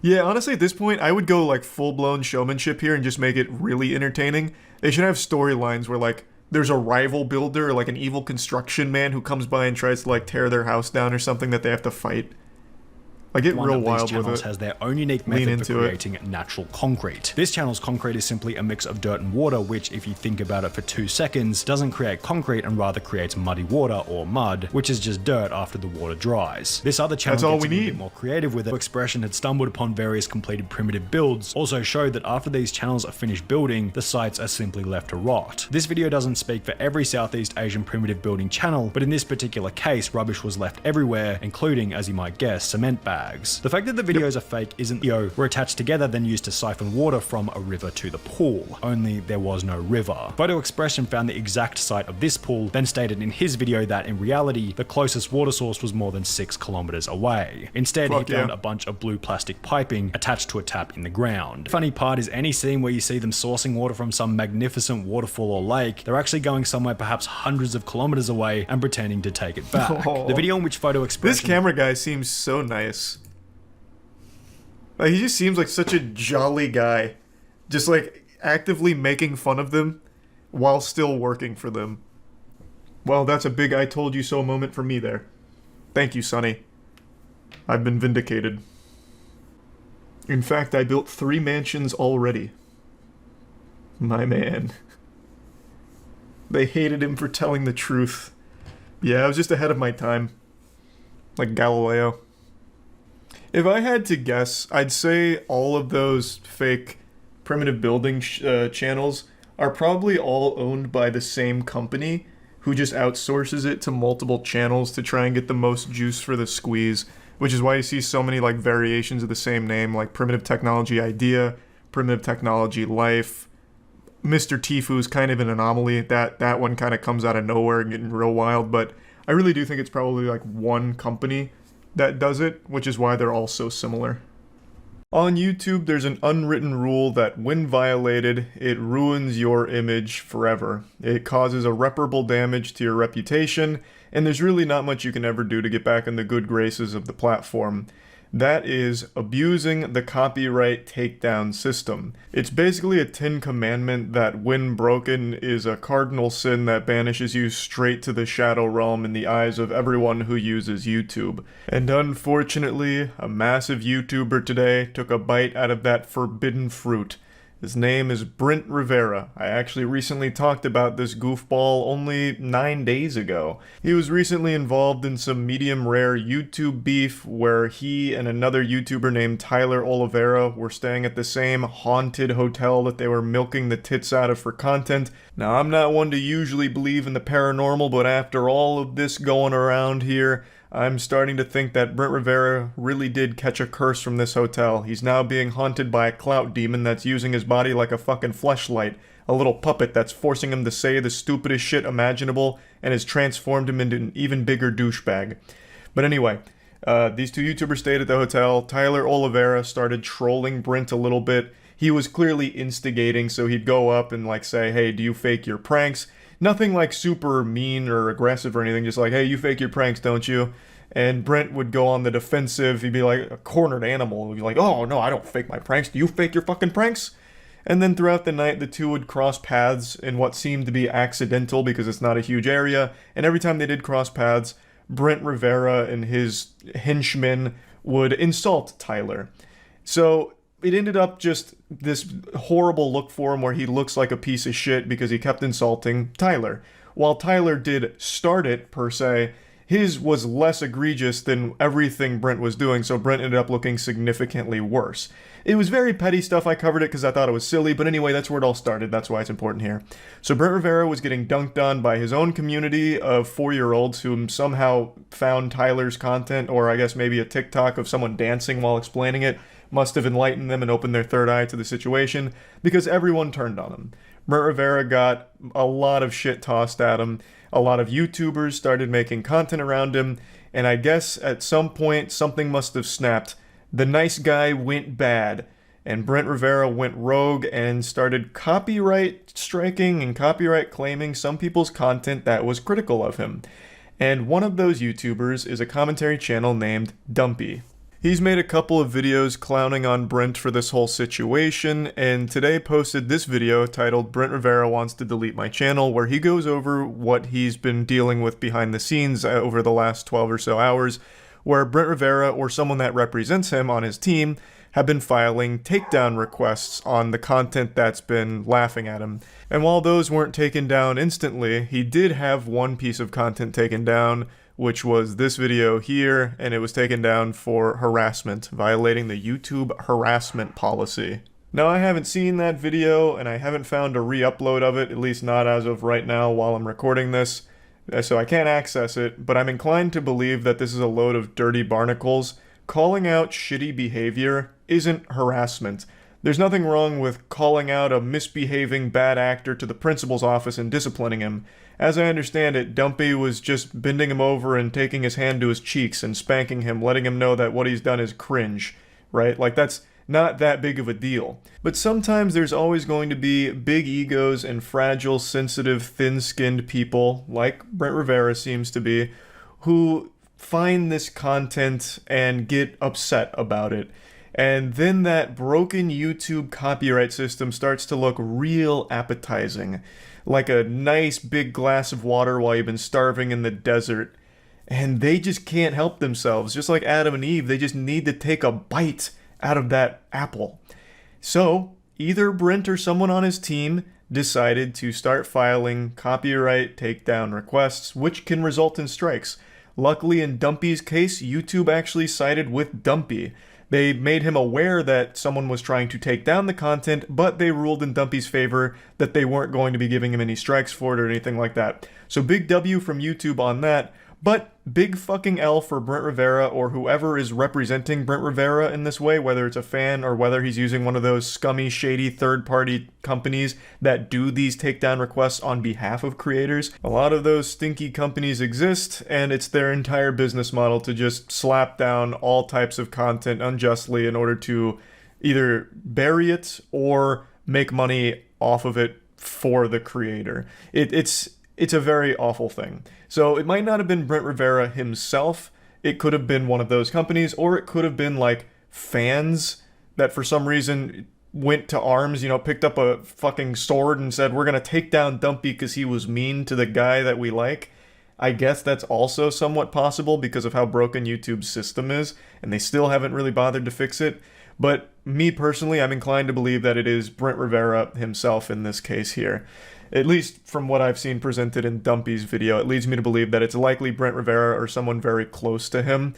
Yeah, honestly, at this point, I would go, like, full-blown showmanship here and just make it really entertaining. They should have storylines where, like, there's a rival builder or, like, an evil construction man who comes by and tries to, like, tear their house down or something that they have to fight. Like, get real wild with it. Has their own unique method for creating natural concrete. This channel's concrete is simply a mix of dirt and water, which, if you think about it for 2 seconds, doesn't create concrete and rather creates muddy water or mud, which is just dirt after the water dries. This other channel gets a bit more creative with it. Expression had stumbled upon various completed primitive builds, also showed that after these channels are finished building, the sites are simply left to rot. This video doesn't speak for every Southeast Asian primitive building channel, but in this particular case, rubbish was left everywhere, including, as you might guess, cement bags. The fact that the videos are fake isn't were attached together then used to siphon water from a river to the pool, only there was no river. Photo Expression found the exact site of this pool, then stated in his video that in reality, the closest water source was more than 6 kilometers away. Instead, he found a bunch of blue plastic piping attached to a tap in the ground. The funny part is any scene where you see them sourcing water from some magnificent waterfall or lake, they're actually going somewhere perhaps hundreds of kilometers away and pretending to take it back. The video in which Photo Expression... This camera guy seems so nice. Like, he just seems like such a jolly guy. Just, like, actively making fun of them while still working for them. Well, that's a big I told you so moment for me there. Thank you, Sonny. I've been vindicated. In fact, I built 3 mansions already. My man. They hated him for telling the truth. Yeah, I was just ahead of my time. Like Galileo. If I had to guess, I'd say all of those fake primitive building channels are probably all owned by the same company who just outsources it to multiple channels to try and get the most juice for the squeeze, which is why you see so many like variations of the same name, like Primitive Technology Idea, Primitive Technology Life. Mr. Tifu's kind of an anomaly. That one kind of comes out of nowhere and getting real wild, but I really do think it's probably like one company that does it, which is why they're all so similar. On YouTube, there's an unwritten rule that when violated, it ruins your image forever. It causes irreparable damage to your reputation, and there's really not much you can ever do to get back in the good graces of the platform. That is abusing the copyright takedown system. It's basically a 10 commandment that when broken is a cardinal sin that banishes you straight to the shadow realm in the eyes of everyone who uses YouTube. And unfortunately, a massive YouTuber today took a bite out of that forbidden fruit. His name is Brent Rivera. I actually recently talked about this goofball only 9 days ago. He was recently involved in some medium rare YouTube beef where he and another YouTuber named Tyler Oliveira were staying at the same haunted hotel that they were milking the tits out of for content. Now, I'm not one to usually believe in the paranormal, but after all of this going around here, I'm starting to think that Brent Rivera really did catch a curse from this hotel. He's now being haunted by a clout demon that's using his body like a fucking fleshlight, a little puppet that's forcing him to say the stupidest shit imaginable and has transformed him into an even bigger douchebag. But anyway, these two YouTubers stayed at the hotel. Tyler Oliveira started trolling Brent a little bit. he was clearly instigating, so he'd go up and like say, hey, do you fake your pranks? Nothing like super mean or aggressive or anything, just like, hey, you fake your pranks, don't you? And Brent would go on the defensive. He'd be like a cornered animal. He'd be like, oh, no, I don't fake my pranks. Do you fake your fucking pranks? And then throughout the night, the two would cross paths in what seemed to be accidental because it's not a huge area. And every time they did cross paths, Brent Rivera and his henchmen would insult Tyler. So it ended up just this horrible look for him where he looks like a piece of shit because he kept insulting Tyler. While Tyler did start it, per se, his was less egregious than everything Brent was doing, so Brent ended up looking significantly worse. It was very petty stuff. I covered it because I thought it was silly, but anyway, that's where it all started. That's why it's important here. So Brent Rivera was getting dunked on by his own community of 4-year-olds who somehow found Tyler's content, or I guess maybe a TikTok of someone dancing while explaining it, must have enlightened them and opened their third eye to the situation, because everyone turned on him. Brent Rivera got a lot of shit tossed at him. A lot of YouTubers started making content around him, and I guess at some point something must have snapped. The nice guy went bad, and Brent Rivera went rogue and started copyright striking and copyright claiming some people's content that was critical of him. And one of those YouTubers is a commentary channel named Dumpy. He's made a couple of videos clowning on Brent for this whole situation, and today posted this video titled Brent Rivera Wants to Delete My Channel, where he goes over what he's been dealing with behind the scenes over the last 12 or so hours, where Brent Rivera or someone that represents him on his team have been filing takedown requests on the content that's been laughing at him. And while those weren't taken down instantly, he did have one piece of content taken down, which was this video here, and it was taken down for harassment, violating the YouTube harassment policy. Now, I haven't seen that video, and I haven't found a re-upload of it, at least not as of right now while I'm recording this, so I can't access it, but I'm inclined to believe that this is a load of dirty barnacles. Calling out shitty behavior isn't harassment. There's nothing wrong with calling out a misbehaving bad actor to the principal's office and disciplining him. As I understand it, Dumpy was just bending him over and taking his hand to his cheeks and spanking him, letting him know that what he's done is cringe, right? Like, that's not that big of a deal. But sometimes there's always going to be big egos and fragile, sensitive, thin-skinned people, like Brent Rivera seems to be, who find this content and get upset about it. And then that broken YouTube copyright system starts to look real appetizing, like a nice big glass of water while you've been starving in the desert. And they just can't help themselves. Just like Adam and Eve, they just need to take a bite out of that apple. So, either Brent or someone on his team decided to start filing copyright takedown requests, which can result in strikes. Luckily, in Dumpy's case, YouTube actually sided with Dumpy. They made him aware that someone was trying to take down the content, but they ruled in Dumpy's favor that they weren't going to be giving him any strikes for it or anything like that. So big W from YouTube on that, but big fucking L for Brent Rivera or whoever is representing Brent Rivera in this way, whether it's a fan or whether he's using one of those scummy, shady third-party companies that do these takedown requests on behalf of creators. A lot of those stinky companies exist, and it's their entire business model to just slap down all types of content unjustly in order to either bury it or make money off of it for the creator. It's a very awful thing. So it might not have been Brent Rivera himself. It could have been one of those companies, or it could have been like fans that for some reason went to arms, picked up a fucking sword and said, we're going to take down Dumpy because he was mean to the guy that we like. I guess that's also somewhat possible because of how broken YouTube's system is, and they still haven't really bothered to fix it. But me personally, I'm inclined to believe that it is Brent Rivera himself in this case here. At least from what I've seen presented in Dumpy's video, it leads me to believe that it's likely Brent Rivera or someone very close to him.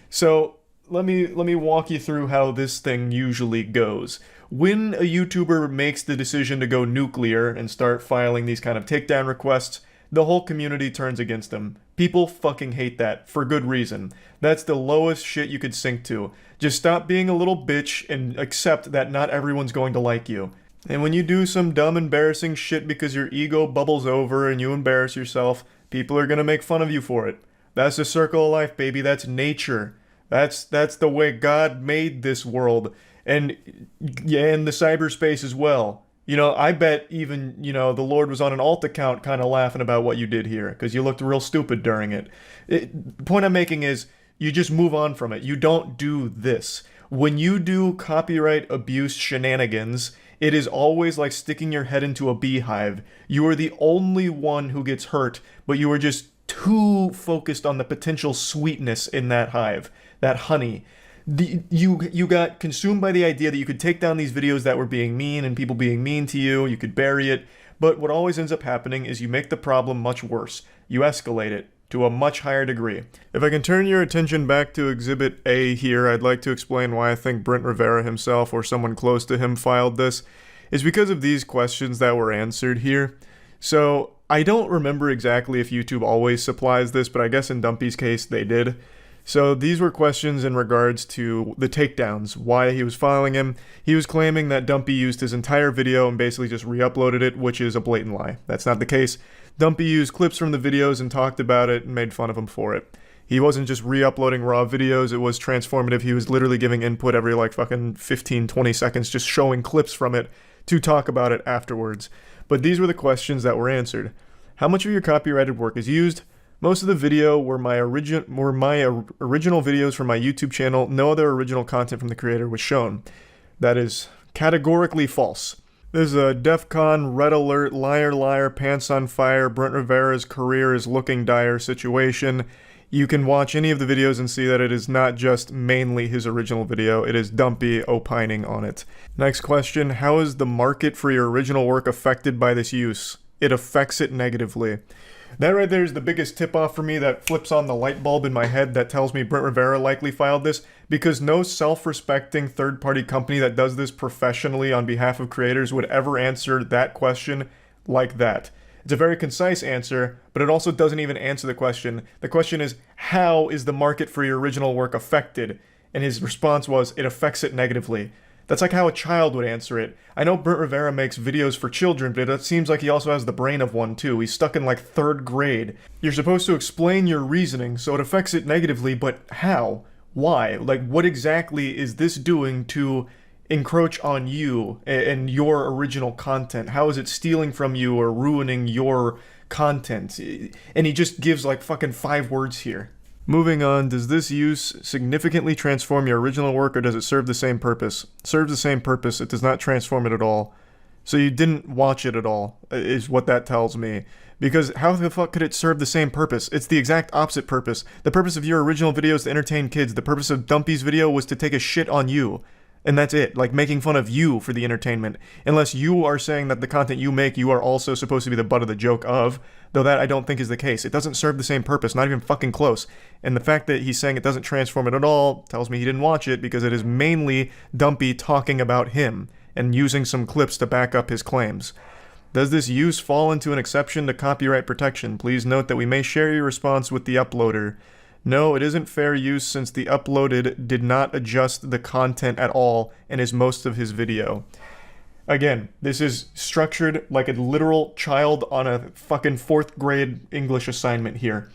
So let me walk you through how this thing usually goes. When a YouTuber makes the decision to go nuclear and start filing these kind of takedown requests, the whole community turns against them. People fucking hate that, for good reason. That's the lowest shit you could sink to. Just stop being a little bitch and accept that not everyone's going to like you. And when you do some dumb, embarrassing shit because your ego bubbles over and you embarrass yourself, people are gonna make fun of you for it. That's the circle of life, baby. That's nature. That's the way God made this world, and yeah, and the cyberspace as well. You know, I bet even, you know, the Lord was on an alt account kind of laughing about what you did here, because you looked real stupid during it. The point I'm making is, you just move on from it. You don't do this. When you do copyright abuse shenanigans, it is always like sticking your head into a beehive. You are the only one who gets hurt, but you are just too focused on the potential sweetness in that hive, that honey. You got consumed by the idea that you could take down these videos that were being mean and people being mean to you, you could bury it, but what always ends up happening is you make the problem much worse. You escalate it to a much higher degree. If I can turn your attention back to Exhibit A here, I'd like to explain why I think Brent Rivera himself or someone close to him filed this. Is because of these questions that were answered here. So, I don't remember exactly if YouTube always supplies this, but I guess in Dumpy's case they did. So these were questions in regards to the takedowns, why he was filing him. He was claiming that Dumpy used his entire video and basically just re-uploaded it, which is a blatant lie. That's not the case. Dumpy used clips from the videos and talked about it and made fun of him for it. He wasn't just re-uploading raw videos, it was transformative. He was literally giving input every like fucking 15-20 seconds, just showing clips from it to talk about it afterwards. But these were the questions that were answered. How much of your copyrighted work is used? Most of the video were my original videos from my YouTube channel. No other original content from the creator was shown. That is categorically false. There's a DEFCON, Red Alert, Liar Liar, Pants on Fire, Brent Rivera's career is looking dire situation. You can watch any of the videos and see that it is not just mainly his original video, it is Dumpy opining on it. Next question, how is the market for your original work affected by this use? It affects it negatively. That right there is the biggest tip-off for me that flips on the light bulb in my head that tells me Brent Rivera likely filed this, because no self-respecting third-party company that does this professionally on behalf of creators would ever answer that question like that. It's a very concise answer, but it also doesn't even answer the question. The question is, how is the market for your original work affected? And his response was, it affects it negatively. That's like how a child would answer it. I know Brent Rivera makes videos for children, but it seems like he also has the brain of one too. He's stuck in like 3rd grade. You're supposed to explain your reasoning, so it affects it negatively, but how? Why? Like, what exactly is this doing to encroach on you and your original content? How is it stealing from you or ruining your content? And he just gives like fucking 5 words here. Moving on, does this use significantly transform your original work, or does it serve the same purpose? It serves the same purpose, it does not transform it at all. So you didn't watch it at all, is what that tells me. Because how the fuck could it serve the same purpose? It's the exact opposite purpose. The purpose of your original video is to entertain kids. The purpose of Dumpy's video was to take a shit on you. And that's it, like making fun of you for the entertainment. Unless you are saying that the content you make, you are also supposed to be the butt of the joke of, though that I don't think is the case. It doesn't serve the same purpose, not even fucking close. And the fact that he's saying it doesn't transform it at all tells me he didn't watch it, because it is mainly Dumpy talking about him and using some clips to back up his claims. Does this use fall into an exception to copyright protection? Please note that we may share your response with the uploader. No, it isn't fair use since the uploaded did not adjust the content at all and is most of his video. Again, this is structured like a literal child on a fucking 4th grade English assignment here.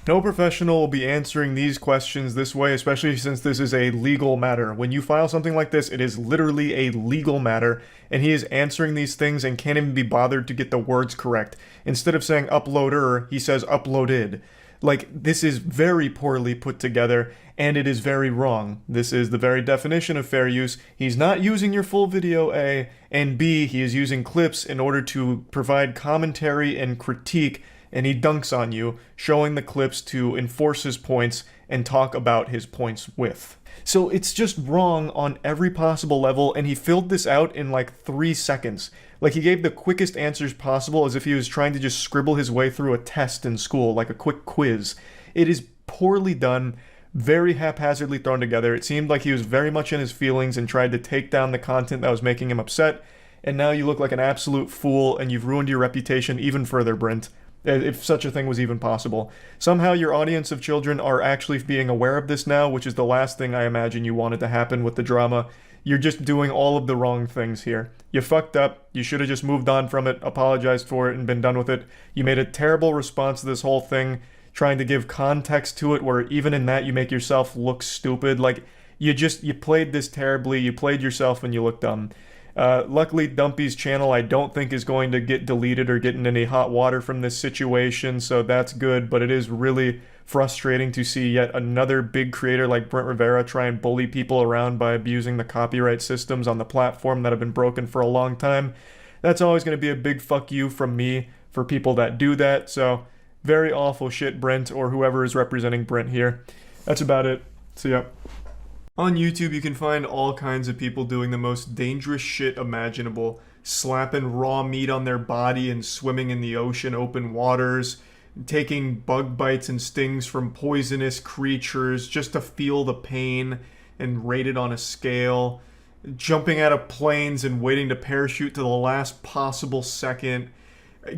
No professional will be answering these questions this way, especially since this is a legal matter. When you file something like this, it is literally a legal matter, and he is answering these things and can't even be bothered to get the words correct. Instead of saying uploader, he says uploaded. Like, this is very poorly put together, and it is very wrong. This is the very definition of fair use. He's not using your full video, A, and B, he is using clips in order to provide commentary and critique, and he dunks on you, showing the clips to enforce his points and talk about his points with. So it's just wrong on every possible level, and he filled this out in like 3 seconds. Like, he gave the quickest answers possible as if he was trying to just scribble his way through a test in school, like a quick quiz. It is poorly done, very haphazardly thrown together. It seemed like he was very much in his feelings and tried to take down the content that was making him upset, and now you look like an absolute fool, and you've ruined your reputation even further, Brent. If such a thing was even possible. Somehow your audience of children are actually being aware of this now, which is the last thing I imagine you wanted to happen with the drama. You're just doing all of the wrong things here. You fucked up, you should have just moved on from it, apologized for it, and been done with it. You made a terrible response to this whole thing. trying to give context to it, where even in that you make yourself look stupid. Like, you played this terribly, you played yourself and you look dumb. Luckily, Dumpy's channel I don't think is going to get deleted or get in any hot water from this situation, so that's good, but it is really frustrating to see yet another big creator like Brent Rivera try and bully people around by abusing the copyright systems on the platform that have been broken for a long time. That's always going to be a big fuck you from me for people that do that, so very awful shit, Brent, or whoever is representing Brent here. That's about it. See ya. On YouTube, you can find all kinds of people doing the most dangerous shit imaginable, slapping raw meat on their body and swimming in the ocean open waters, taking bug bites and stings from poisonous creatures just to feel the pain and rate it on a scale, jumping out of planes and waiting to parachute to the last possible second,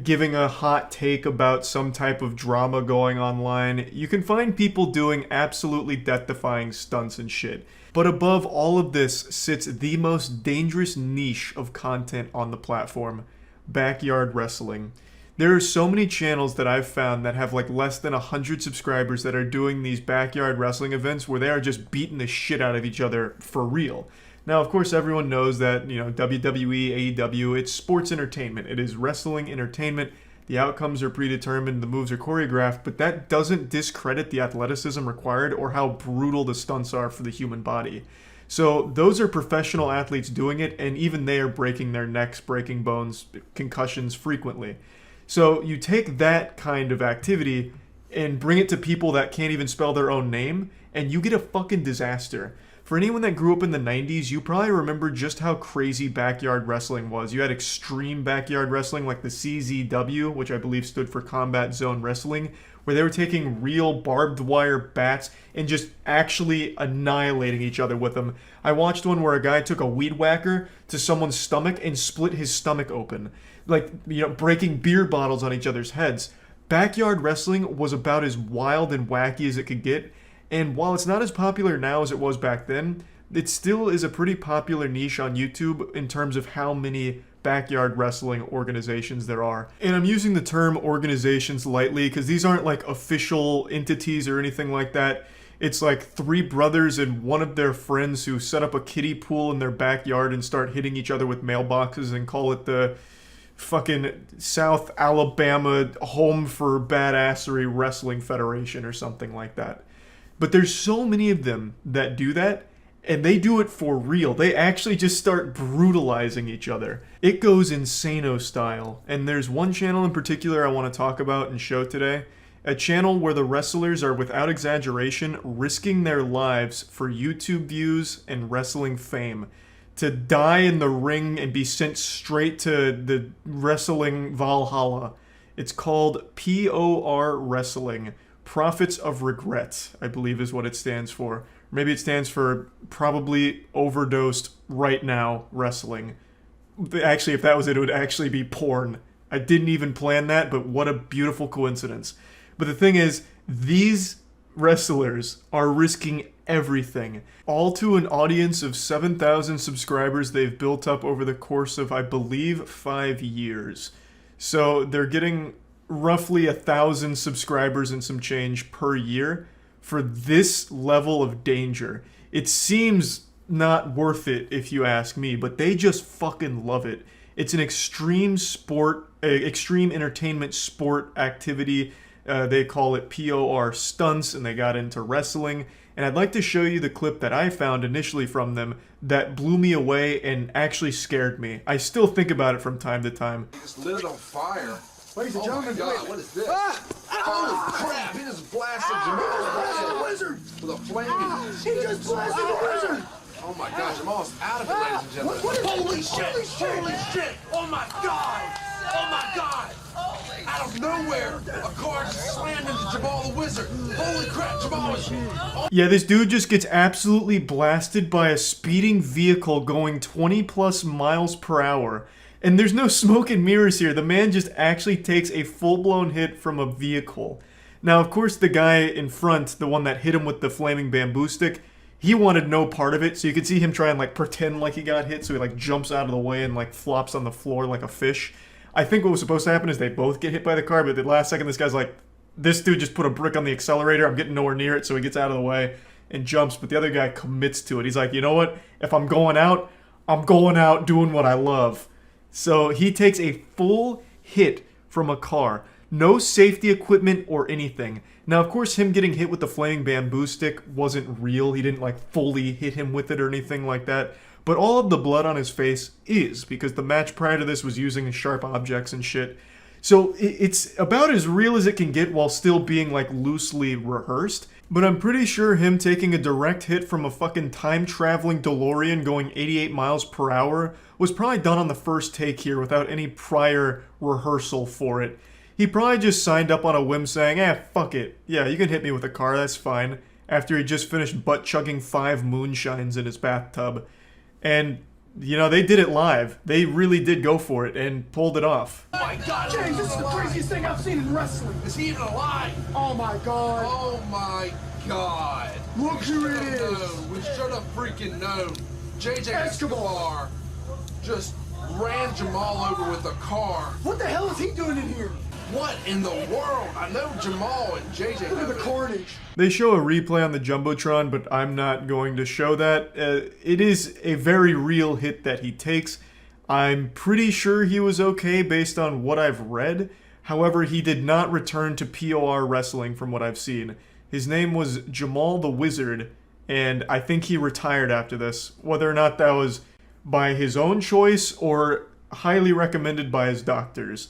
giving a hot take about some type of drama going online. You can find people doing absolutely death-defying stunts and shit. But above all of this sits the most dangerous niche of content on the platform: backyard wrestling. There are so many channels that I've found that have like less than 100 subscribers that are doing these backyard wrestling events where they are just beating the shit out of each other for real. Now, of course, everyone knows that, you know, WWE, AEW, it's sports entertainment. It is wrestling entertainment. The outcomes are predetermined, the moves are choreographed, but that doesn't discredit the athleticism required or how brutal the stunts are for the human body. So those are professional athletes doing it, and even they are breaking their necks, breaking bones, concussions frequently. So you take that kind of activity and bring it to people that can't even spell their own name, and you get a fucking disaster. For anyone that grew up in the 90s, you probably remember just how crazy backyard wrestling was. You had extreme backyard wrestling like the CZW, which I believe stood for Combat Zone Wrestling, where they were taking real barbed wire bats and just actually annihilating each other with them. I watched one where a guy took a weed whacker to someone's stomach and split his stomach open. Like, you know, breaking beer bottles on each other's heads. Backyard wrestling was about as wild and wacky as it could get. And while it's not as popular now as it was back then, it still is a pretty popular niche on YouTube in terms of how many backyard wrestling organizations there are. And I'm using the term organizations lightly because these aren't like official entities or anything like that. It's like three brothers and one of their friends who set up a kiddie pool in their backyard and start hitting each other with mailboxes and call it the fucking South Alabama Home for Badassery Wrestling Federation or something like that. But there's so many of them that do that, and they do it for real. They actually just start brutalizing each other. It goes insano style, and there's one channel in particular I want to talk about and show today. A channel where the wrestlers are, without exaggeration, risking their lives for YouTube views and wrestling fame. To die in the ring and be sent straight to the wrestling Valhalla. It's called POR Wrestling. Profits of Regret, I believe is what it stands for. Maybe it stands for probably overdosed right now wrestling. Actually, if that was it, it would actually be porn. I didn't even plan that, but what a beautiful coincidence. But the thing is, these wrestlers are risking everything, all to an audience of 7,000 subscribers they've built up over the course of, I believe, 5 years. So they're getting roughly 1,000 subscribers and some change per year for this level of danger. It seems not worth it if you ask me, but they just fucking love it. It's an extreme sport, extreme entertainment sport activity. They call it POR stunts, and they got into wrestling. And I'd like to show you the clip that I found initially from them that blew me away and actually scared me. I still think about it from time to time. He just lit it on fire. Ladies and gentlemen, God, what is this? Holy crap, he just blasted Jamal the wizard! with a flaming He just blasted the wizard! Oh my gosh, Jamal's out of it, ladies and gentlemen. Holy shit! Holy shit! Oh my god! Oh my god! Out of nowhere, a car just slammed into Jamal the wizard. Holy crap, Jamal is... Yeah, this dude just gets absolutely blasted by a speeding vehicle going 20 plus miles per hour. And there's no smoke and mirrors here. The man just actually takes a full-blown hit from a vehicle. Now, of course, the guy in front, the one that hit him with the flaming bamboo stick, he wanted no part of it. So you could see him try and like pretend like he got hit. So he like jumps out of the way and like flops on the floor like a fish. I think what was supposed to happen is they both get hit by the car, but at the last second, this guy's like, this dude just put a brick on the accelerator. I'm getting nowhere near it, so he gets out of the way and jumps. But the other guy commits to it. He's like, you know what? If I'm going out doing what I love. So he takes a full hit from a car. No safety equipment or anything. Now, of course, him getting hit with the flaming bamboo stick wasn't real. He didn't, like, fully hit him with it or anything like that. But all of the blood on his face is, because the match prior to this was using sharp objects and shit. So it's about as real as it can get while still being, like, loosely rehearsed. But I'm pretty sure him taking a direct hit from a fucking time-traveling DeLorean going 88 miles per hour was probably done on the first take here without any prior rehearsal for it. He probably just signed up on a whim saying, fuck it. Yeah, you can hit me with a car, that's fine. After he just finished butt-chugging 5 moonshines in his bathtub. And, you know, they did it live. They really did go for it and pulled it off. Oh my god, James, this is the craziest thing I've seen in wrestling. Is he even alive? Oh my god. Oh my god. Look who it is. We should have freaking known. JJ Escobar just ran Jamal over with a car. What the hell is he doing in here? What in the world? I know Jamal and JJ. Look at the carnage. They show a replay on the Jumbotron, but I'm not going to show that. It is a very real hit that he takes. I'm pretty sure he was okay based on what I've read. However, he did not return to POR wrestling from what I've seen. His name was Jamal the Wizard, and I think he retired after this. Whether or not that was by his own choice or highly recommended by his doctors.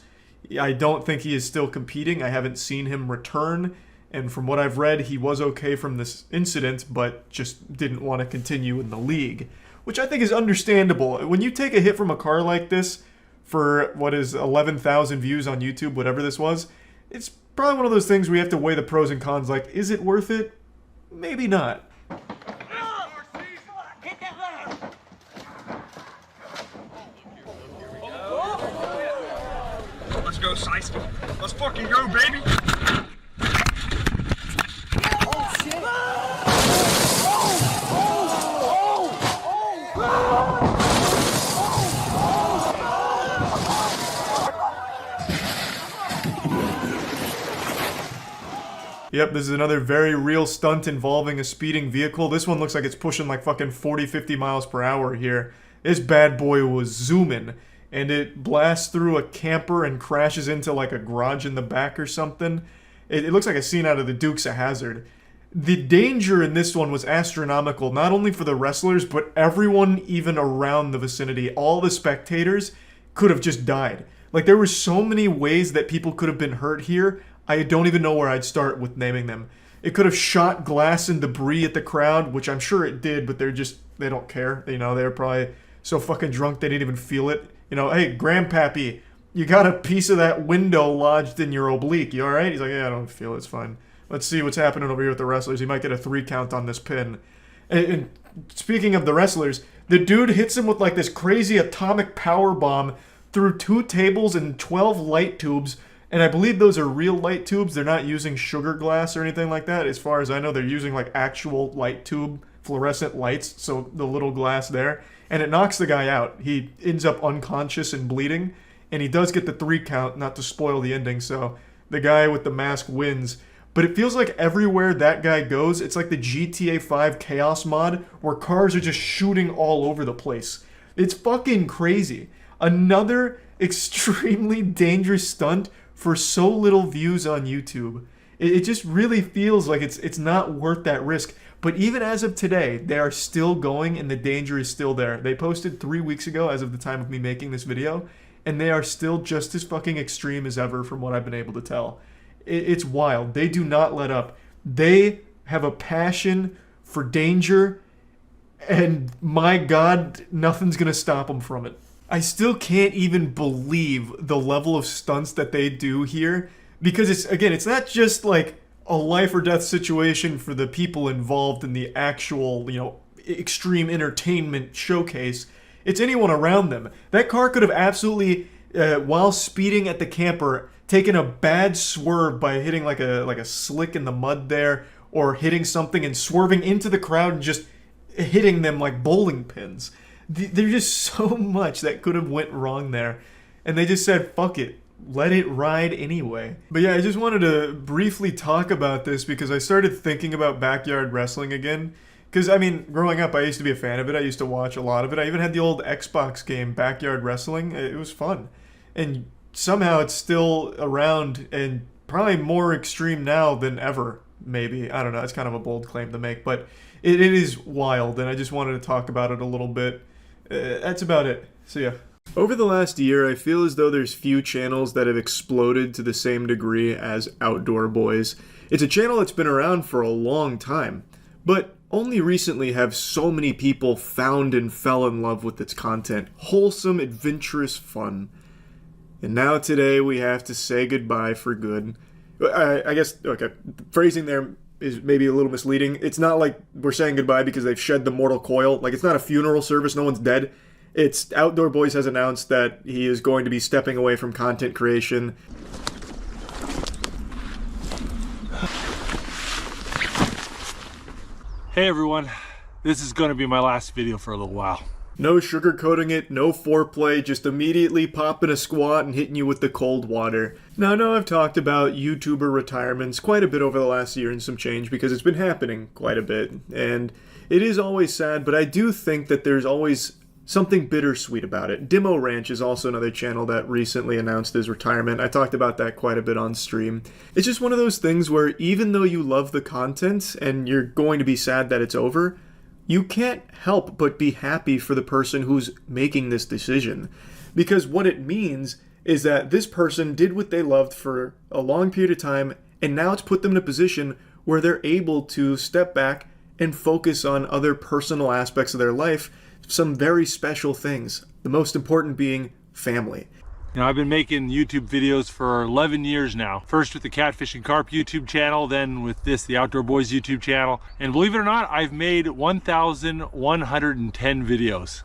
I don't think he is still competing. I haven't seen him return. And from what I've read, he was okay from this incident, but just didn't want to continue in the league. Which I think is understandable. When you take a hit from a car like this for, 11,000 views on YouTube, whatever this was, it's probably one of those things where you have to weigh the pros and cons. Like, is it worth it? Maybe not. Let's go, Seisky. Let's fucking go, baby. Oh, shit. Yep, this is another very real stunt involving a speeding vehicle. This one looks like it's pushing like fucking 40, 50 miles per hour here. This bad boy was zooming. And it blasts through a camper and crashes into like a garage in the back or something. It looks like a scene out of the Dukes of Hazzard. The danger in this one was astronomical, not only for the wrestlers, but everyone even around the vicinity. All the spectators could have just died. Like, there were so many ways that people could have been hurt here, I don't even know where I'd start with naming them. It could have shot glass and debris at the crowd, which I'm sure it did, but they don't care. You know, they're probably so fucking drunk they didn't even feel it. You know, hey, Grandpappy, you got a piece of that window lodged in your oblique. You alright? He's like, yeah, I don't feel it. It's fine. Let's see what's happening over here with the wrestlers. He might get a 3 count on this pin. And speaking of the wrestlers, the dude hits him with like this crazy atomic power bomb through 2 tables and 12 light tubes. And I believe those are real light tubes. They're not using sugar glass or anything like that. As far as I know, they're using like actual light tube fluorescent lights. So the little glass there. And it knocks the guy out. He ends up unconscious and bleeding. And he does get the 3 count, not to spoil the ending. So the guy with the mask wins. But it feels like everywhere that guy goes, it's like the GTA 5 Chaos mod, where cars are just shooting all over the place. It's fucking crazy. Another extremely dangerous stunt for so little views on YouTube. It just really feels like it's not worth that risk. But even as of today, they are still going and the danger is still there. They posted 3 weeks ago as of the time of me making this video, and they are still just as fucking extreme as ever from what I've been able to tell. It's wild. They do not let up. They have a passion for danger, and my God, nothing's gonna stop them from it. I still can't even believe the level of stunts that they do here, because it's not just like a life or death situation for the people involved in the actual, extreme entertainment showcase. It's anyone around them. That car could have absolutely, while speeding at the camper, taken a bad swerve by hitting like a slick in the mud there, or hitting something and swerving into the crowd and just hitting them like bowling pins. There's just so much that could have went wrong there. And they just said, fuck it. let it ride anyway. But yeah, I just wanted to briefly talk about this because I started thinking about backyard wrestling again. Because, I mean, growing up, I used to be a fan of it. I used to watch a lot of it. I even had the old Xbox game, Backyard Wrestling. It was fun. And somehow it's still around and probably more extreme now than ever, maybe. I don't know. It's kind of a bold claim to make. But it is wild, and I just wanted to talk about it a little bit. That's about it. See ya. Over the last year, I feel as though there's few channels that have exploded to the same degree as Outdoor Boys. It's a channel that's been around for a long time, but only recently have so many people found and fell in love with its content. Wholesome, adventurous fun. And now today we have to say goodbye for good. I guess, okay, phrasing there is maybe a little misleading. It's not like we're saying goodbye because they've shed the mortal coil. Like, it's not a funeral service, no one's dead. It's Outdoor Boys has announced that he is going to be stepping away from content creation. Hey everyone, this is going to be my last video for a little while. No sugarcoating it, no foreplay, just immediately popping a squat and hitting you with the cold water. Now I know I've talked about YouTuber retirements quite a bit over the last year and some change because it's been happening quite a bit. And it is always sad, but I do think that there's always something bittersweet about it. Demo Ranch is also another channel that recently announced his retirement. I talked about that quite a bit on stream. It's just one of those things where even though you love the content and you're going to be sad that it's over, you can't help but be happy for the person who's making this decision. Because what it means is that this person did what they loved for a long period of time, and now it's put them in a position where they're able to step back and focus on other personal aspects of their life, some very special things, the most important being family. You know, I've been making YouTube videos for 11 years now. First with the Catfish and Carp YouTube channel, then with this, the Outdoor Boys YouTube channel. And believe it or not, I've made 1,110 videos.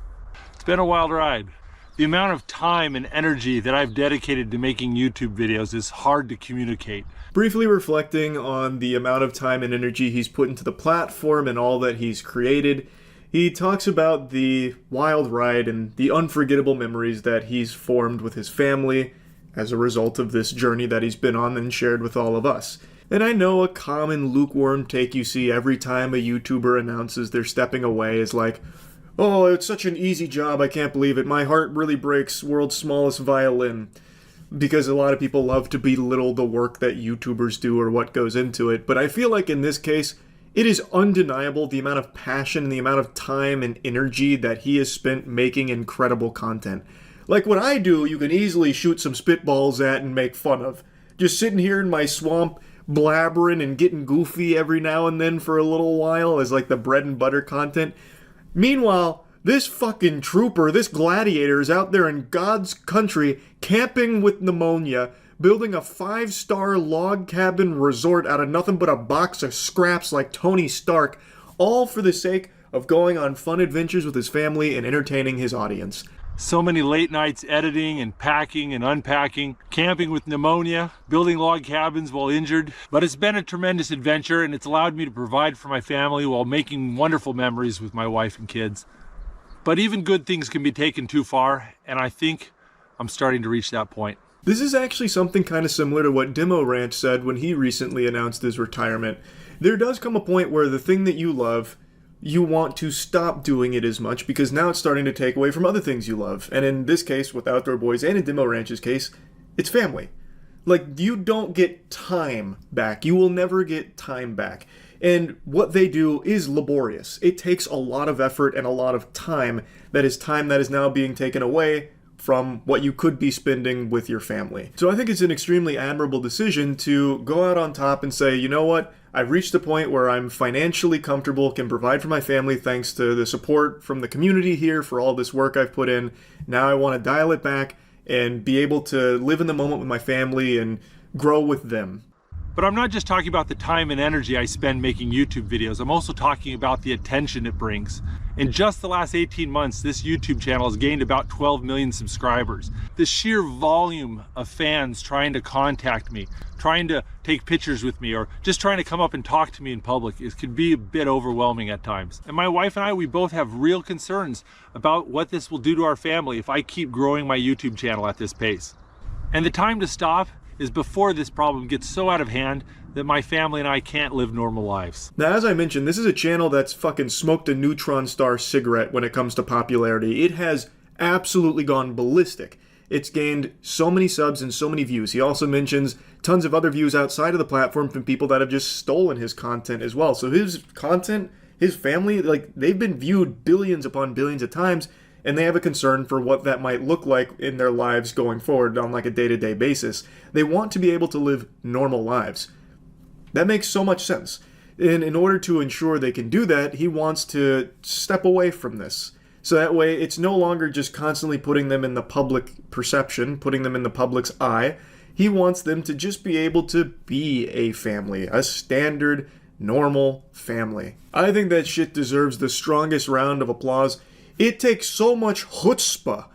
It's been a wild ride. The amount of time and energy that I've dedicated to making YouTube videos is hard to communicate. Briefly reflecting on the amount of time and energy he's put into the platform and all that he's created, he talks about the wild ride and the unforgettable memories that he's formed with his family as a result of this journey that he's been on and shared with all of us. And I know a common lukewarm take you see every time a YouTuber announces they're stepping away is like, oh, it's such an easy job, I can't believe it. My heart really breaks, world's smallest violin. Because a lot of people love to belittle the work that YouTubers do or what goes into it. But I feel like in this case, it is undeniable the amount of passion and the amount of time and energy that he has spent making incredible content. Like what I do, you can easily shoot some spitballs at and make fun of. Just sitting here in my swamp, blabbering and getting goofy every now and then for a little while as like the bread and butter content. Meanwhile, this fucking trooper, this gladiator is out there in God's country, camping with pneumonia, building a 5-star log cabin resort out of nothing but a box of scraps like Tony Stark, all for the sake of going on fun adventures with his family and entertaining his audience. So many late nights editing and packing and unpacking, camping with pneumonia, building log cabins while injured. But it's been a tremendous adventure, and it's allowed me to provide for my family while making wonderful memories with my wife and kids. But even good things can be taken too far, and I think I'm starting to reach that point. This is actually something kind of similar to what Demo Ranch said when he recently announced his retirement. There does come a point where the thing that you love, you want to stop doing it as much because now it's starting to take away from other things you love. And in this case, with Outdoor Boys and in Demo Ranch's case, it's family. Like, you don't get time back. You will never get time back. And what they do is laborious. It takes a lot of effort and a lot of time that is now being taken away from what you could be spending with your family. So I think it's an extremely admirable decision to go out on top and say, you know what, I've reached a point where I'm financially comfortable, can provide for my family thanks to the support from the community here for all this work I've put in. Now I want to dial it back and be able to live in the moment with my family and grow with them. But I'm not just talking about the time and energy I spend making YouTube videos. I'm also talking about the attention it brings. In just the last 18 months, this YouTube channel has gained about 12 million subscribers. The sheer volume of fans trying to contact me, trying to take pictures with me, or just trying to come up and talk to me in public can be a bit overwhelming at times. And my wife and I, we both have real concerns about what this will do to our family if I keep growing my YouTube channel at this pace. And the time to stop is before this problem gets so out of hand that my family and I can't live normal lives. Now, as I mentioned, this is a channel that's fucking smoked a neutron star cigarette when it comes to popularity. It has absolutely gone ballistic. It's gained so many subs and so many views. He also mentions tons of other views outside of the platform from people that have just stolen his content as well. So his content, his family, like, they've been viewed billions upon billions of times, and they have a concern for what that might look like in their lives going forward on like a day-to-day basis. They want to be able to live normal lives. That makes so much sense. And in order to ensure they can do that, he wants to step away from this. So that way, it's no longer just constantly putting them in the public perception, putting them in the public's eye. He wants them to just be able to be a family, a standard, normal family. I think that shit deserves the strongest round of applause. It takes so much chutzpah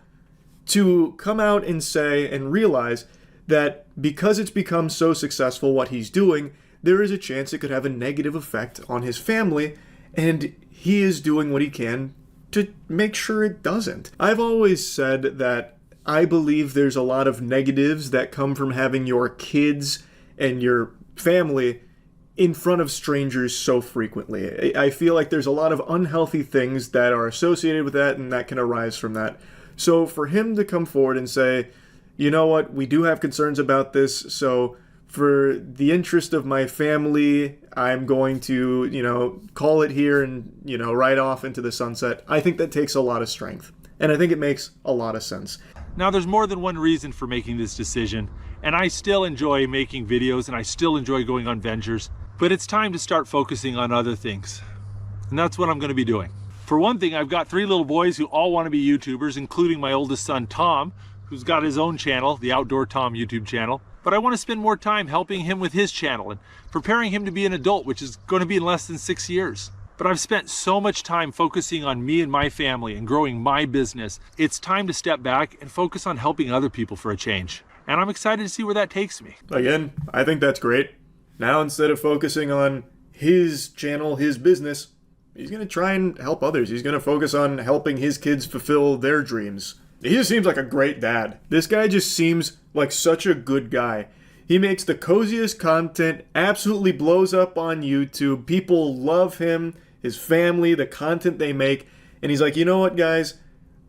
to come out and say and realize that because it's become so successful what he's doing, there is a chance it could have a negative effect on his family, and he is doing what he can to make sure it doesn't. I've always said that I believe there's a lot of negatives that come from having your kids and your family in front of strangers so frequently. I feel like there's a lot of unhealthy things that are associated with that and that can arise from that. So for him to come forward and say, you know what, we do have concerns about this, so for the interest of my family, I'm going to, call it here and, ride off into the sunset. I think that takes a lot of strength. And I think it makes a lot of sense. Now, there's more than one reason for making this decision, and I still enjoy making videos and I still enjoy going on ventures, but it's time to start focusing on other things. And that's what I'm going to be doing. For one thing, I've got 3 little boys who all want to be YouTubers, including my oldest son, Tom, who's got his own channel, the Outdoor Tom YouTube channel. But I want to spend more time helping him with his channel and preparing him to be an adult, which is going to be in less than 6 years. But I've spent so much time focusing on me and my family and growing my business. It's time to step back and focus on helping other people for a change. And I'm excited to see where that takes me. Again, I think that's great. Now, instead of focusing on his channel, his business, he's going to try and help others. He's going to focus on helping his kids fulfill their dreams. He just seems like a great dad. This guy just seems like such a good guy. He makes the coziest content, absolutely blows up on YouTube. People love him, his family, the content they make. And he's like, you know what, guys?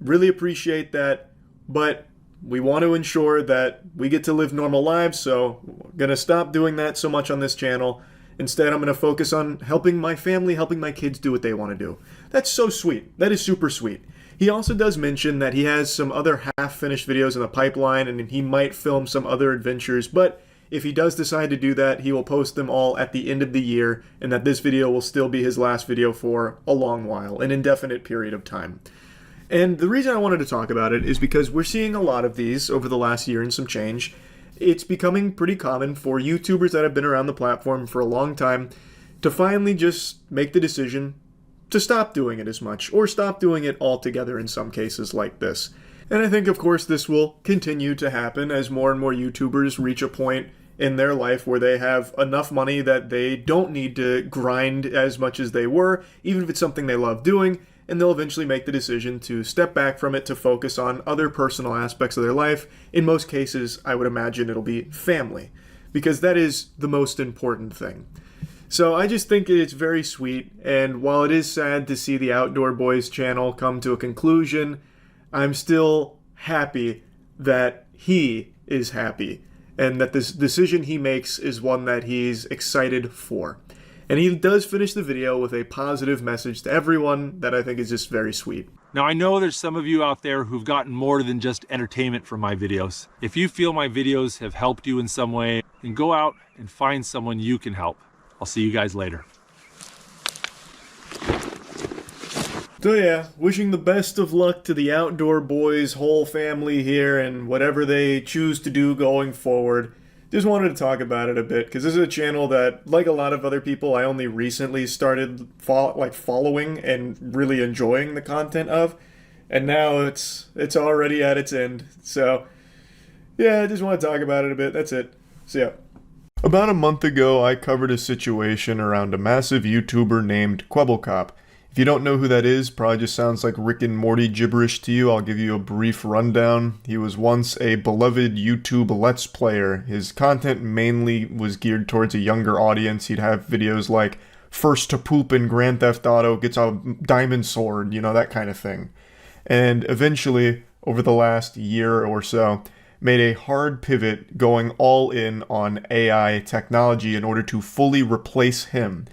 Really appreciate that. But we want to ensure that we get to live normal lives. So we're going to stop doing that so much on this channel. Instead, I'm going to focus on helping my family, helping my kids do what they want to do. That's so sweet. That is super sweet. He also does mention that he has some other half-finished videos in the pipeline and he might film some other adventures, but if he does decide to do that, he will post them all at the end of the year, and that this video will still be his last video for a long while, an indefinite period of time. And the reason I wanted to talk about it is because we're seeing a lot of these over the last year and some change. It's becoming pretty common for YouTubers that have been around the platform for a long time to finally just make the decision to stop doing it as much, or stop doing it altogether in some cases like this. And I think, of course, this will continue to happen as more and more YouTubers reach a point in their life where they have enough money that they don't need to grind as much as they were, even if it's something they love doing, and they'll eventually make the decision to step back from it to focus on other personal aspects of their life. In most cases, I would imagine it'll be family, because that is the most important thing. So I just think it's very sweet, and while it is sad to see the Outdoor Boys channel come to a conclusion, I'm still happy that he is happy, and that this decision he makes is one that he's excited for. And he does finish the video with a positive message to everyone that I think is just very sweet. Now, I know there's some of you out there who've gotten more than just entertainment from my videos. If you feel my videos have helped you in some way, then go out and find someone you can help. I'll see you guys later. So yeah, wishing the best of luck to the Outdoor Boys whole family here and whatever they choose to do going forward. Just wanted to talk about it a bit, because this is a channel that, like a lot of other people, I only recently started following and really enjoying the content of, and now it's already at its end. So yeah, I just want to talk about it a bit. That's it. See ya. About a month ago, I covered a situation around a massive YouTuber named Quebblecop. If you don't know who that is, probably just sounds like Rick and Morty gibberish to you. I'll give you a brief rundown. He was once a beloved YouTube Let's Player. His content mainly was geared towards a younger audience. He'd have videos like First to Poop in Grand Theft Auto, gets a diamond sword, you know, that kind of thing. And eventually, over the last year or so, made a hard pivot going all in on AI technology in order to fully replace him.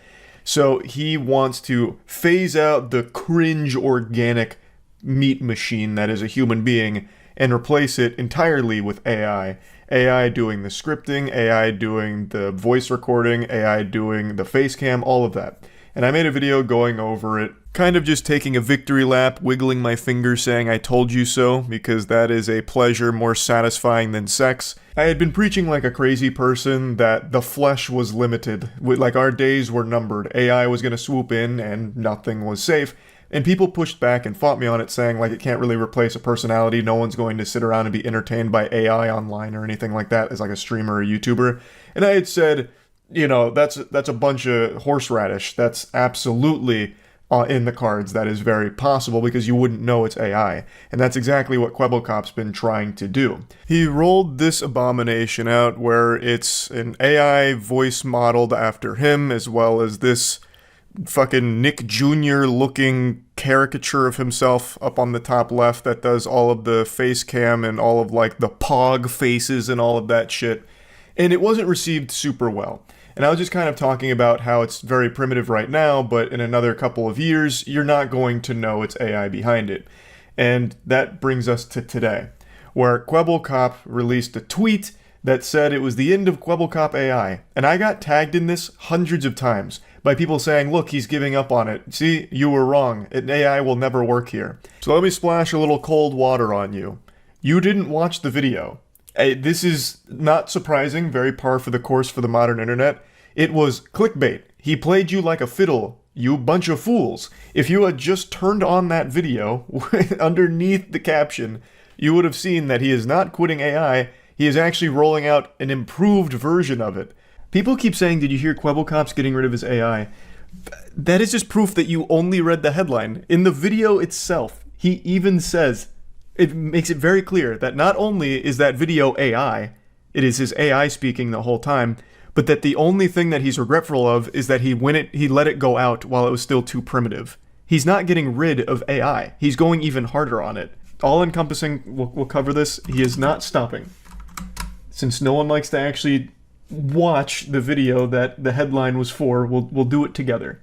So he wants to phase out the cringe organic meat machine that is a human being and replace it entirely with AI. AI doing the scripting, AI doing the voice recording, AI doing the face cam, all of that. And I made a video going over it, kind of just taking a victory lap, wiggling my finger saying I told you so, because that is a pleasure more satisfying than sex. I had been preaching like a crazy person that the flesh was limited, like our days were numbered, AI was going to swoop in and nothing was safe. And people pushed back and fought me on it, saying like it can't really replace a personality, no one's going to sit around and be entertained by AI online or anything like that as like a streamer or a YouTuber. And I had said, you know, that's a bunch of horseradish. That's absolutely in the cards. That is very possible because you wouldn't know it's AI. And that's exactly what Kwebbelkop's been trying to do. He rolled this abomination out where it's an AI voice modeled after him, as well as this fucking Nick Jr. looking caricature of himself up on the top left that does all of the face cam and all of like the pog faces and all of that shit. And it wasn't received super well. And I was just kind of talking about how it's very primitive right now, but in another couple of years, you're not going to know it's AI behind it. And that brings us to today, where Kwebbelkop released a tweet that said it was the end of Kwebbelkop AI. And I got tagged in this hundreds of times by people saying, look, he's giving up on it. See, you were wrong. AI will never work here. So let me splash a little cold water on you. You didn't watch the video. This is not surprising, very par for the course for the modern internet. It was clickbait. He played you like a fiddle, you bunch of fools. If you had just turned on that video, underneath the caption, you would have seen that he is not quitting AI, he is actually rolling out an improved version of it. People keep saying, did you hear Kwebbelkop's getting rid of his AI? That is just proof that you only read the headline. In the video itself, he even says, it makes it very clear that not only is that video AI, it is his AI speaking the whole time, but that the only thing that he's regretful of is that he let it go out while it was still too primitive. He's not getting rid of AI. He's going even harder on it. All-encompassing, we'll cover this, he is not stopping. Since no one likes to actually watch the video that the headline was for, we'll do it together.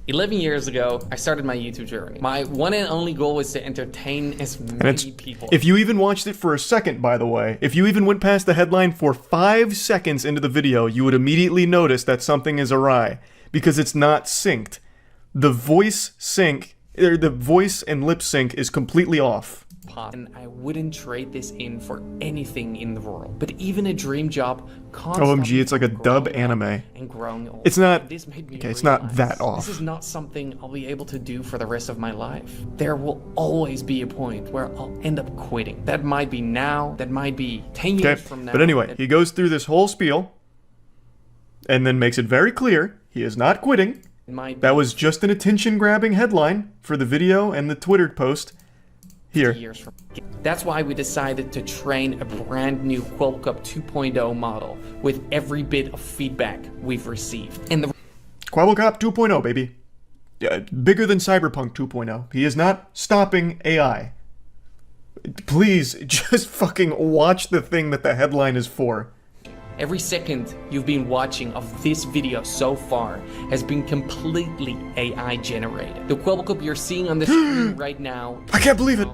11 years ago, I started my YouTube journey. My one and only goal was to entertain as many people. If you even watched it for a second, by the way, if you even went past the headline for 5 seconds into the video, you would immediately notice that something is awry, because it's not synced. The voice and lip sync is completely off. And I wouldn't trade this in for anything in the world. But even a dream job OMG, it's like a dub anime. And growing old. It's not, This made me okay, it's not that off. This is not something I'll be able to do for the rest of my life. There will always be a point where I'll end up quitting. That might be now, that might be 10 years from now. But anyway, he goes through this whole spiel and then makes it very clear he is not quitting. That was just an attention-grabbing headline for the video and the Twitter post. Here. That's why we decided to train a brand new Kwebbelkop 2.0 model with every bit of feedback we've received. And the Kwebbelkop 2.0, baby. Bigger than Cyberpunk 2.0. He is not stopping AI. Please, just fucking watch the thing that the headline is for. Every second you've been watching of this video so far has been completely AI generated. The Kwebbelkop you're seeing on the screen right now, I can't believe it.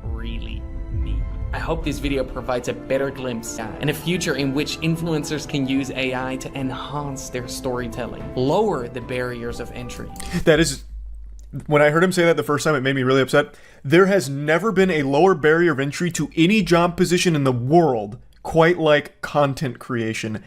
Really me. I hope this video provides a better glimpse and a future in which influencers can use AI to enhance their storytelling, lower the barriers of entry. That is, when I heard him say that the first time, it made me really upset. There has never been a lower barrier of entry to any job position in the world quite like content creation.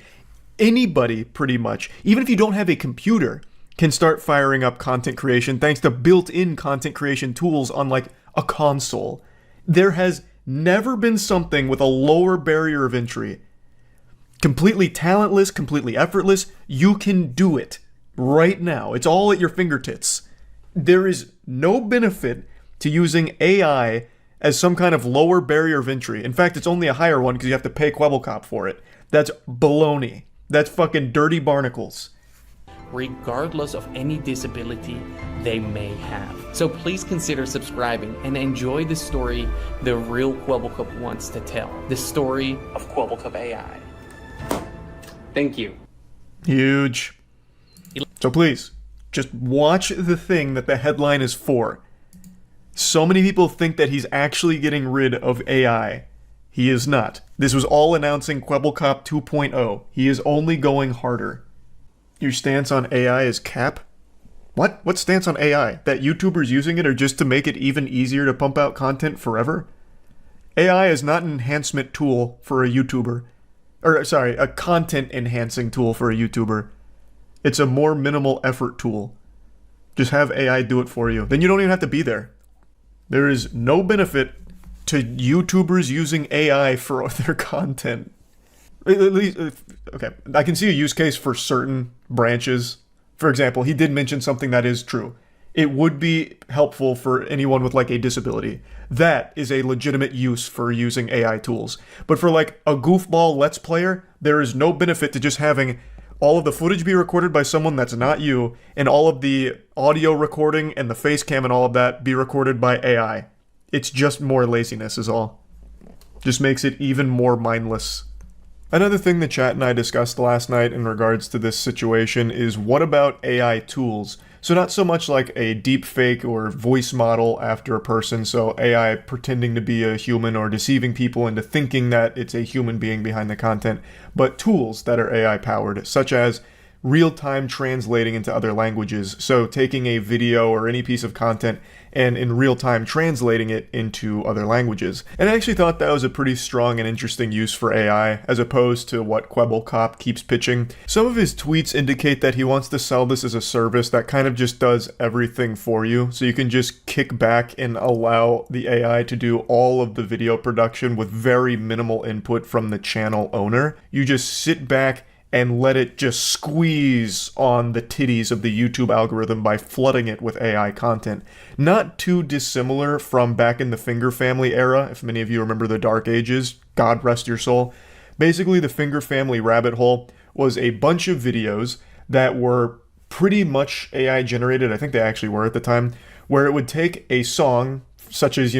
Anybody, pretty much, even if you don't have a computer, can start firing up content creation thanks to built-in content creation tools on like a console. There has never been something with a lower barrier of entry. Completely talentless, completely effortless. You can do it right now. It's all at your fingertips. There is no benefit to using AI as some kind of lower barrier of entry. In fact, it's only a higher one because you have to pay Kwebbelkop for it. That's baloney. That's fucking dirty barnacles. Regardless of any disability they may have. So please consider subscribing and enjoy the story the real Kwebbelkop wants to tell. The story of Kwebbelkop AI. Thank you. Huge. So please, just watch the thing that the headline is for. So many people think that he's actually getting rid of AI. He is not. This was all announcing Kwebbelkop 2.0. He is only going harder. Your stance on AI is cap? What? What stance on AI? That YouTubers using it are just to make it even easier to pump out content forever? AI is not an enhancement tool for a YouTuber. Or, sorry, a content enhancing tool for a YouTuber. It's a more minimal effort tool. Just have AI do it for you. Then you don't even have to be there. There is no benefit to YouTubers using AI for their content. At least, okay, I can see a use case for certain branches. For example, he did mention something that is true. It would be helpful for anyone with like a disability. That is a legitimate use for using AI tools. But for like a goofball Let's Player, there is no benefit to just having all of the footage be recorded by someone that's not you, and all of the audio recording and the face cam and all of that be recorded by AI. It's just more laziness is all. Just makes it even more mindless. Another thing the chat and I discussed last night in regards to this situation is what about AI tools? So not so much like a deep fake or voice model after a person, so AI pretending to be a human or deceiving people into thinking that it's a human being behind the content, but tools that are AI powered, such as real-time translating into other languages. So taking a video or any piece of content and in real time translating it into other languages. And I actually thought that was a pretty strong and interesting use for AI, as opposed to what Kwebbelkop keeps pitching. Some of his tweets indicate that he wants to sell this as a service that kind of just does everything for you, so you can just kick back and allow the AI to do all of the video production with very minimal input from the channel owner. You just sit back and let it just squeeze on the titties of the YouTube algorithm by flooding it with AI content. Not too dissimilar from back in the Finger Family era, if many of you remember the Dark Ages, God rest your soul. Basically, the Finger Family rabbit hole was a bunch of videos that were pretty much AI generated, I think they actually were at the time, where it would take a song, such as,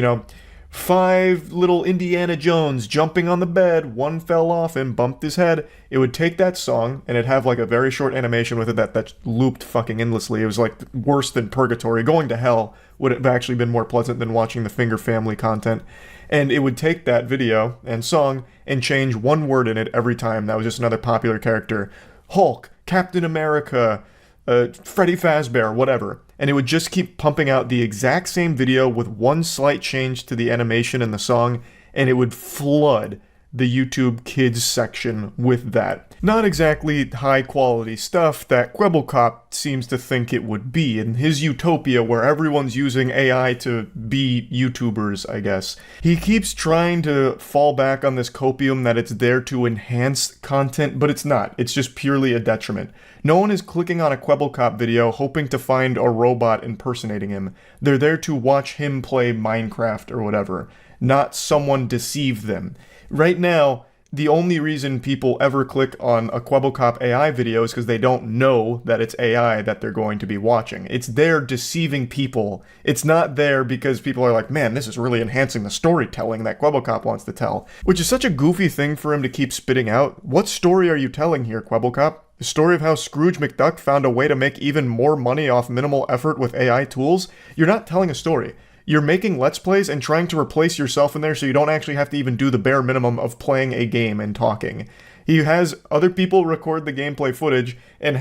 5 little Indiana Jones jumping on the bed, one fell off and bumped his head. It would take that song, and it'd have like a very short animation with it that looped fucking endlessly. It was like worse than purgatory. Going to hell would have actually been more pleasant than watching the Finger Family content. And it would take that video and song and change one word in it every time. That was just another popular character. Hulk, Captain America, Freddy Fazbear, whatever. And it would just keep pumping out the exact same video with one slight change to the animation and the song, and it would flood the YouTube Kids section with that. Not exactly high quality stuff that Kwebbelkop seems to think it would be in his utopia where everyone's using AI to be YouTubers, I guess. He keeps trying to fall back on this copium that it's there to enhance content, but it's not. It's just purely a detriment. No one is clicking on a Kwebbelkop video hoping to find a robot impersonating him. They're there to watch him play Minecraft or whatever, not someone deceive them. Right now, the only reason people ever click on a Kwebbelkop AI video is because they don't know that it's AI that they're going to be watching. It's there deceiving people. It's not there because people are like, man, this is really enhancing the storytelling that Kwebbelkop wants to tell. Which is such a goofy thing for him to keep spitting out. What story are you telling here, Kwebbelkop? The story of how Scrooge McDuck found a way to make even more money off minimal effort with AI tools? You're not telling a story. You're making Let's Plays and trying to replace yourself in there so you don't actually have to even do the bare minimum of playing a game and talking. He has other people record the gameplay footage and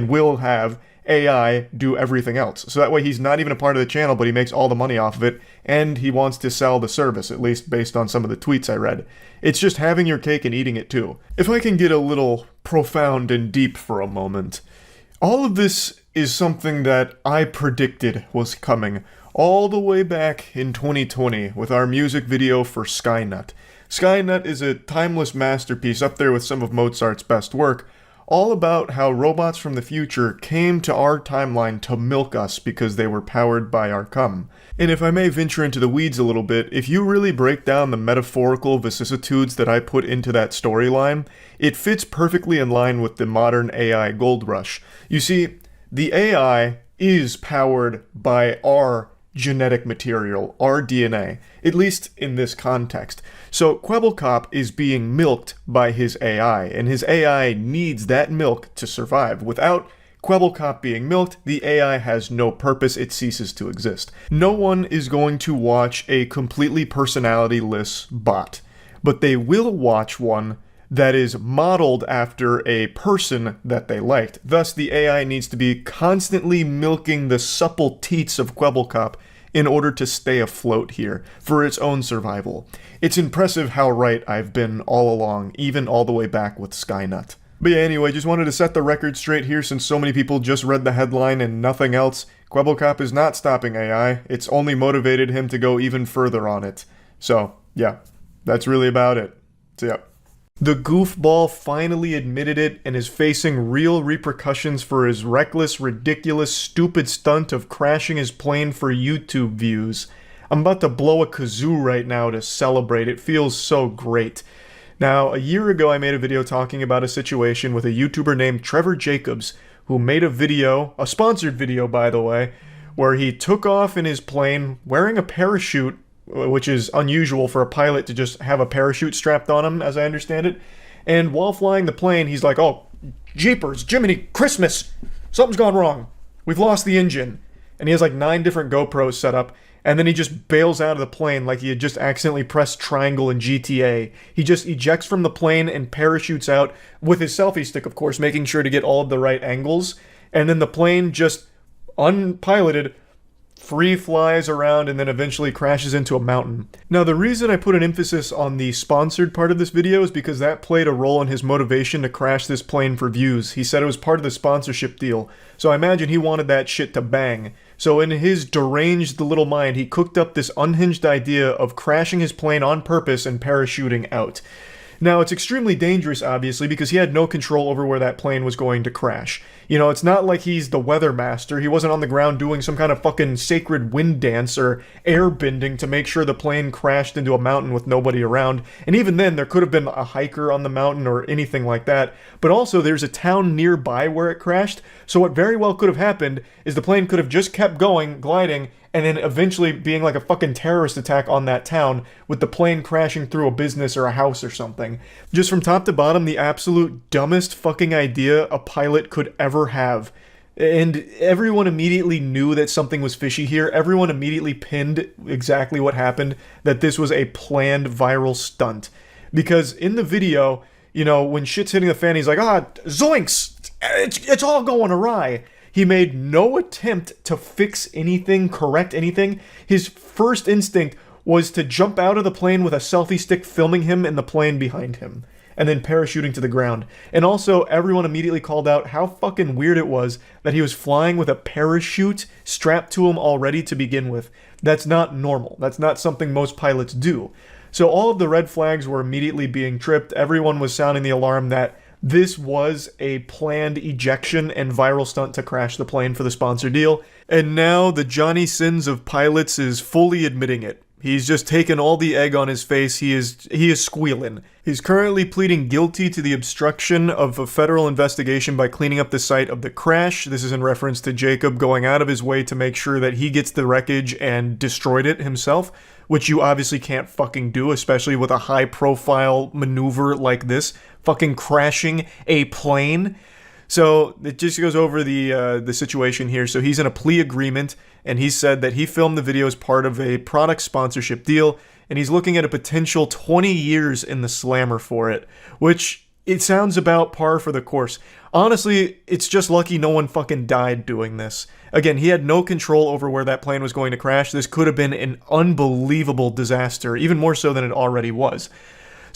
will have AI do everything else. So that way he's not even a part of the channel, but he makes all the money off of it, and he wants to sell the service, at least based on some of the tweets I read. It's just having your cake and eating it too. If I can get a little profound and deep for a moment, all of this is something that I predicted was coming all the way back in 2020 with our music video for Skynut. Skynut is a timeless masterpiece up there with some of Mozart's best work, all about how robots from the future came to our timeline to milk us because they were powered by our cum. And if I may venture into the weeds a little bit, if you really break down the metaphorical vicissitudes that I put into that storyline, it fits perfectly in line with the modern AI gold rush. You see, the AI is powered by our genetic material, our DNA, at least in this context. So Kwebbelkop is being milked by his AI, and his AI needs that milk to survive. Without Kwebbelkop being milked, the AI has no purpose, it ceases to exist. No one is going to watch a completely personality-less bot, but they will watch one that is modeled after a person that they liked. Thus, the AI needs to be constantly milking the supple teats of Kwebbelkop in order to stay afloat here, for its own survival. It's impressive how right I've been all along, even all the way back with Skynet. But yeah, anyway, just wanted to set the record straight here since so many people just read the headline and nothing else. Kwebbelkop is not stopping AI, it's only motivated him to go even further on it. So, yeah, that's really about it. So yeah. The goofball finally admitted it and is facing real repercussions for his reckless, ridiculous, stupid stunt of crashing his plane for YouTube views. I'm about to blow a kazoo right now to celebrate. It feels so great. Now, a year ago I made a video talking about a situation with a YouTuber named Trevor Jacobs, who made a video, a sponsored video by the way, where he took off in his plane wearing a parachute, which is unusual for a pilot to just have a parachute strapped on him, as I understand it. And while flying the plane, he's like, oh, jeepers, Jiminy Christmas, something's gone wrong. We've lost the engine. And he has like 9 different GoPros set up, and then he just bails out of the plane like he had just accidentally pressed triangle in GTA. He just ejects from the plane and parachutes out with his selfie stick, of course, making sure to get all of the right angles. And then the plane just unpiloted free flies around and then eventually crashes into a mountain. Now, the reason I put an emphasis on the sponsored part of this video is because that played a role in his motivation to crash this plane for views. He said it was part of the sponsorship deal, so I imagine he wanted that shit to bang. So in his deranged little mind, he cooked up this unhinged idea of crashing his plane on purpose and parachuting out. Now, it's extremely dangerous, obviously, because he had no control over where that plane was going to crash. You know, it's not like he's the weather master. He wasn't on the ground doing some kind of fucking sacred wind dance or air bending to make sure the plane crashed into a mountain with nobody around. And even then, there could have been a hiker on the mountain or anything like that. But also, there's a town nearby where it crashed, so what very well could have happened is the plane could have just kept going, gliding, and then eventually being like a fucking terrorist attack on that town with the plane crashing through a business or a house or something. Just from top to bottom, the absolute dumbest fucking idea a pilot could ever have. And everyone immediately knew that something was fishy here. Everyone immediately pinned exactly what happened, that this was a planned viral stunt. Because in the video, you know, when shit's hitting the fan, he's like, zoinks! It's all going awry. He made no attempt to fix anything, correct anything. His first instinct was to jump out of the plane with a selfie stick filming him in the plane behind him, and then parachuting to the ground. And also, everyone immediately called out how fucking weird it was that he was flying with a parachute strapped to him already to begin with. That's not normal. That's not something most pilots do. So all of the red flags were immediately being tripped. Everyone was sounding the alarm that this was a planned ejection and viral stunt to crash the plane for the sponsor deal. And now the Johnny Sins of pilots is fully admitting it. He's just taken all the egg on his face. He is squealing. He's currently pleading guilty to the obstruction of a federal investigation by cleaning up the site of the crash. This is in reference to Jacob going out of his way to make sure that he gets the wreckage and destroyed it himself, which you obviously can't fucking do, especially with a high-profile maneuver like this, fucking crashing a plane. So it just goes over the situation here. So he's in a plea agreement, and he said that he filmed the video as part of a product sponsorship deal, and he's looking at a potential 20 years in the slammer for it, which it sounds about par for the course. Honestly, it's just lucky no one fucking died doing this. Again, he had no control over where that plane was going to crash. This could have been an unbelievable disaster, even more so than it already was.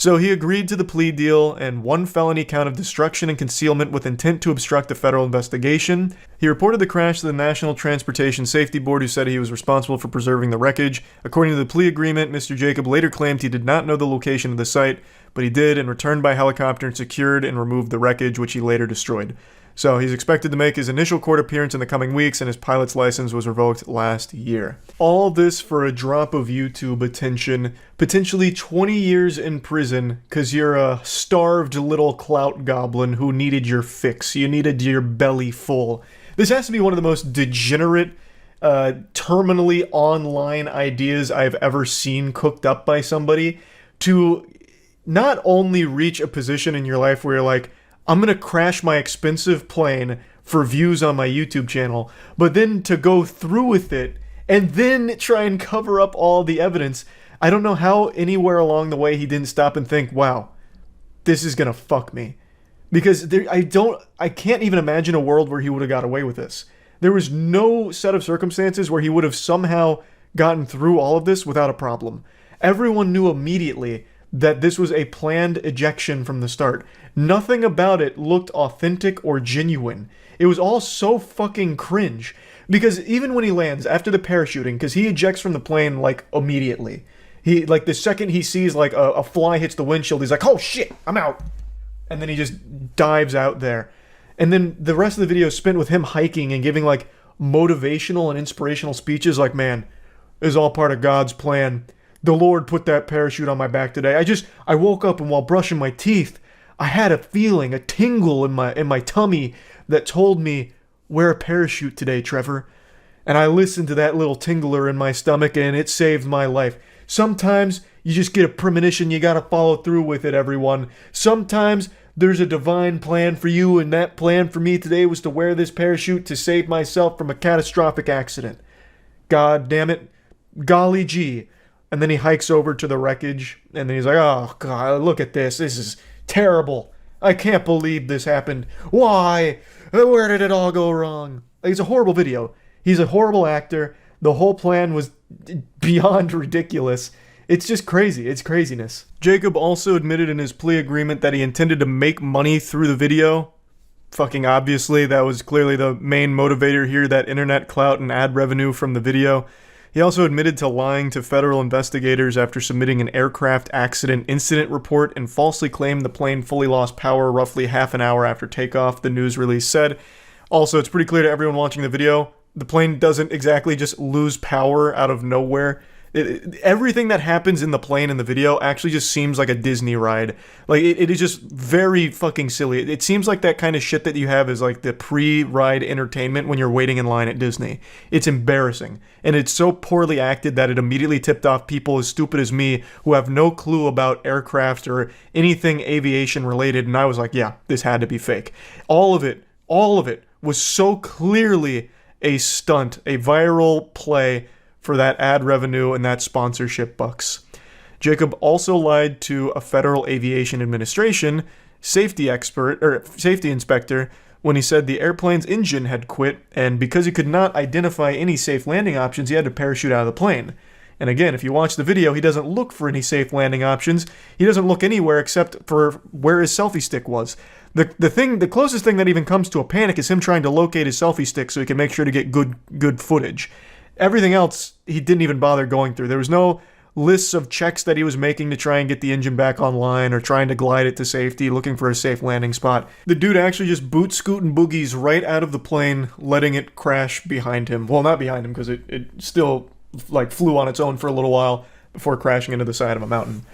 So he agreed to the plea deal and one felony count of destruction and concealment with intent to obstruct a federal investigation. He reported the crash to the National Transportation Safety Board, who said he was responsible for preserving the wreckage. According to the plea agreement, Mr. Jacob later claimed he did not know the location of the site, but he did, and returned by helicopter and secured and removed the wreckage, which he later destroyed. So he's expected to make his initial court appearance in the coming weeks, and his pilot's license was revoked last year. All this for a drop of YouTube attention, potentially 20 years in prison, because you're a starved little clout goblin who needed your fix. You needed your belly full. This has to be one of the most degenerate, terminally online ideas I've ever seen cooked up by somebody, to not only reach a position in your life where you're like, I'm gonna crash my expensive plane for views on my YouTube channel, but then to go through with it and then try and cover up all the evidence. I don't know how anywhere along the way he didn't stop and think, wow, this is gonna fuck me. Because I can't even imagine a world where he would have got away with this. There was no set of circumstances where he would have somehow gotten through all of this without a problem. Everyone knew immediately that this was a planned ejection from the start. Nothing about it looked authentic or genuine. It was all so fucking cringe. Because even when he lands, after the parachuting, because he ejects from the plane, like, immediately. He, like, the second he sees, like, a fly hits the windshield, he's like, oh shit, I'm out. And then he just dives out there. And then the rest of the video is spent with him hiking and giving, like, motivational and inspirational speeches like, man, this is all part of God's plan. The Lord put that parachute on my back today. I woke up and while brushing my teeth, I had a feeling, a tingle in my tummy that told me, wear a parachute today, Trevor. And I listened to that little tingler in my stomach and it saved my life. Sometimes you just get a premonition, you gotta follow through with it, everyone. Sometimes there's a divine plan for you, and that plan for me today was to wear this parachute to save myself from a catastrophic accident. God damn it. Golly gee. And then he hikes over to the wreckage, and then he's like, oh, God, look at this. This is terrible. I can't believe this happened. Why? Where did it all go wrong? It's a horrible video. He's a horrible actor. The whole plan was beyond ridiculous. It's just crazy. It's craziness. Jacob also admitted in his plea agreement that he intended to make money through the video. Fucking obviously, that was clearly the main motivator here, that internet clout and ad revenue from the video. He also admitted to lying to federal investigators after submitting an aircraft accident incident report and falsely claimed the plane fully lost power roughly half an hour after takeoff, the news release said. Also, it's pretty clear to everyone watching the video, the plane doesn't exactly just lose power out of nowhere. Everything that happens in the plane in the video actually just seems like a Disney ride. Like, it is just very fucking silly. It seems like that kind of shit that you have is like the pre-ride entertainment when you're waiting in line at Disney. It's embarrassing. And it's so poorly acted that it immediately tipped off people as stupid as me who have no clue about aircraft or anything aviation related. And I was like, yeah, this had to be fake. All of it was so clearly a stunt, a viral play for that ad revenue and that sponsorship bucks. Jacob also lied to a Federal Aviation Administration safety inspector when he said the airplane's engine had quit, and because he could not identify any safe landing options, he had to parachute out of the plane. And again, if you watch the video, he doesn't look for any safe landing options. He doesn't look anywhere except for where his selfie stick was. The closest thing that even comes to a panic is him trying to locate his selfie stick so he can make sure to get good footage. Everything else, he didn't even bother going through. There was no lists of checks that he was making to try and get the engine back online or trying to glide it to safety, looking for a safe landing spot. The dude actually just boot scooting boogies right out of the plane, letting it crash behind him. Well, not behind him, because it still like flew on its own for a little while before crashing into the side of a mountain.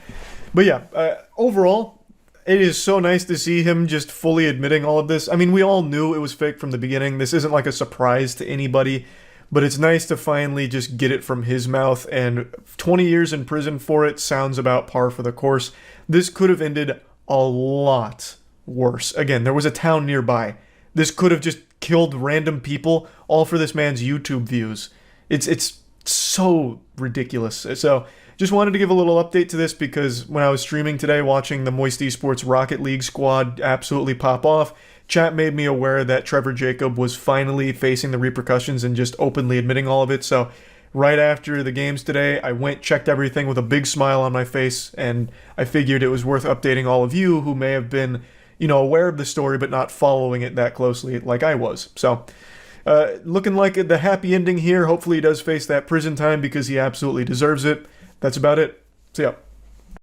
But yeah, overall, it is so nice to see him just fully admitting all of this. I mean, we all knew it was fake from the beginning. This isn't like a surprise to anybody. But it's nice to finally just get it from his mouth, and 20 years in prison for it sounds about par for the course. This could have ended a lot worse. Again, there was a town nearby. This could have just killed random people, all for this man's YouTube views. It's so ridiculous. So, just wanted to give a little update to this because when I was streaming today, watching the Moist Esports Rocket League squad absolutely pop off, chat made me aware that Trevor Jacob was finally facing the repercussions and just openly admitting all of it. So right after the games today, I went, checked everything with a big smile on my face, and I figured it was worth updating all of you who may have been, you know, aware of the story but not following it that closely like I was. So, looking like the happy ending here. Hopefully he does face that prison time because he absolutely deserves it. That's about it. See ya.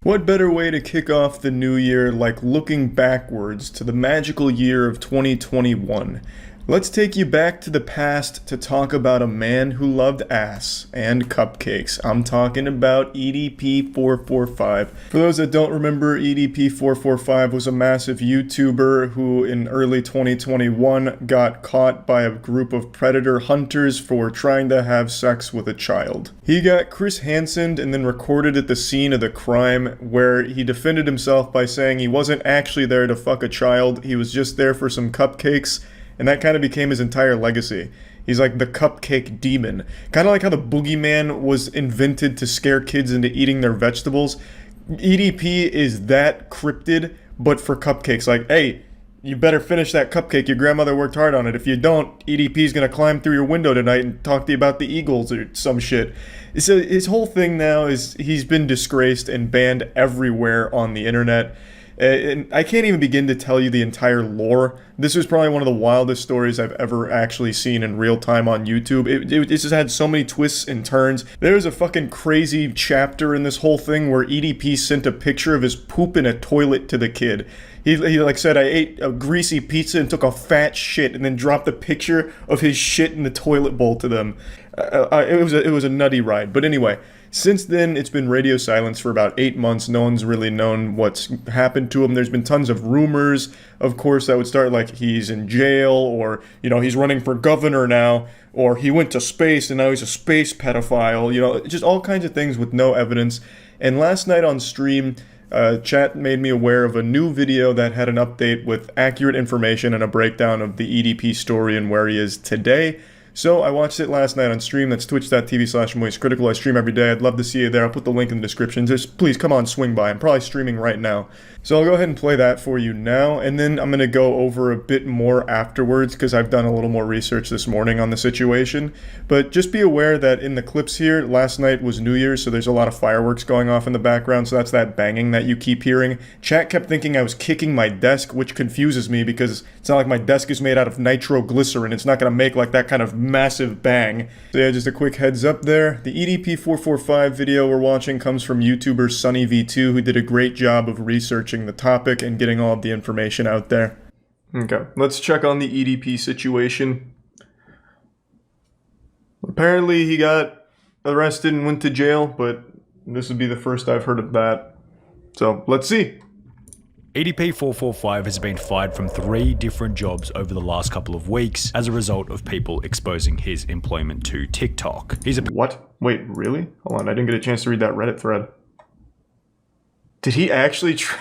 What better way to kick off the new year like looking backwards to the magical year of 2021? Let's take you back to the past to talk about a man who loved ass and cupcakes. I'm talking about EDP445. For those that don't remember, EDP445 was a massive YouTuber who in early 2021 got caught by a group of predator hunters for trying to have sex with a child. He got Chris Hansened and then recorded at the scene of the crime where he defended himself by saying he wasn't actually there to fuck a child, he was just there for some cupcakes. And that kind of became his entire legacy. He's like the cupcake demon. Kind of like how the boogeyman was invented to scare kids into eating their vegetables. EDP is that cryptid, but for cupcakes. Like, hey, you better finish that cupcake. Your grandmother worked hard on it. If you don't, EDP's gonna climb through your window tonight and talk to you about the Eagles or some shit. So his whole thing now is he's been disgraced and banned everywhere on the internet. And I can't even begin to tell you the entire lore. This was probably one of the wildest stories I've ever actually seen in real time on YouTube. It just had so many twists and turns. There was a fucking crazy chapter in this whole thing where EDP sent a picture of his poop in a toilet to the kid. He like said, I ate a greasy pizza and took a fat shit and then dropped a picture of his shit in the toilet bowl to them. It was a nutty ride. But anyway, since then, it's been radio silence for about 8 months. No one's really known what's happened to him. There's been tons of rumors, of course, that would start like he's in jail or, you know, he's running for governor now, or he went to space and now he's a space pedophile, you know, just all kinds of things with no evidence. And last night on stream, chat made me aware of a new video that had an update with accurate information and a breakdown of the EDP story and where he is today. So I watched it last night on stream. That's twitch.tv/moistcritical. I stream every day. I'd love to see you there. I'll put the link in the description. Just please come on, swing by. I'm probably streaming right now. So I'll go ahead and play that for you now, and then I'm going to go over a bit more afterwards because I've done a little more research this morning on the situation. But just be aware that in the clips here, last night was New Year's, so there's a lot of fireworks going off in the background, so that's that banging that you keep hearing. Chat kept thinking I was kicking my desk, which confuses me because it's not like my desk is made out of nitroglycerin. It's not going to make like that kind of massive bang. So yeah, just a quick heads up there. The EDP445 video we're watching comes from YouTuber SunnyV2, who did a great job of researching the topic and getting all of the information out there. Okay, let's check on the EDP situation. Apparently he got arrested and went to jail, but this would be the first I've heard of that. So, let's see. EDP445 has been fired from 3 different jobs over the last couple of weeks as a result of people exposing his employment to TikTok. He's a— What? Wait, really? Hold on, I didn't get a chance to read that Reddit thread. Did he actually try...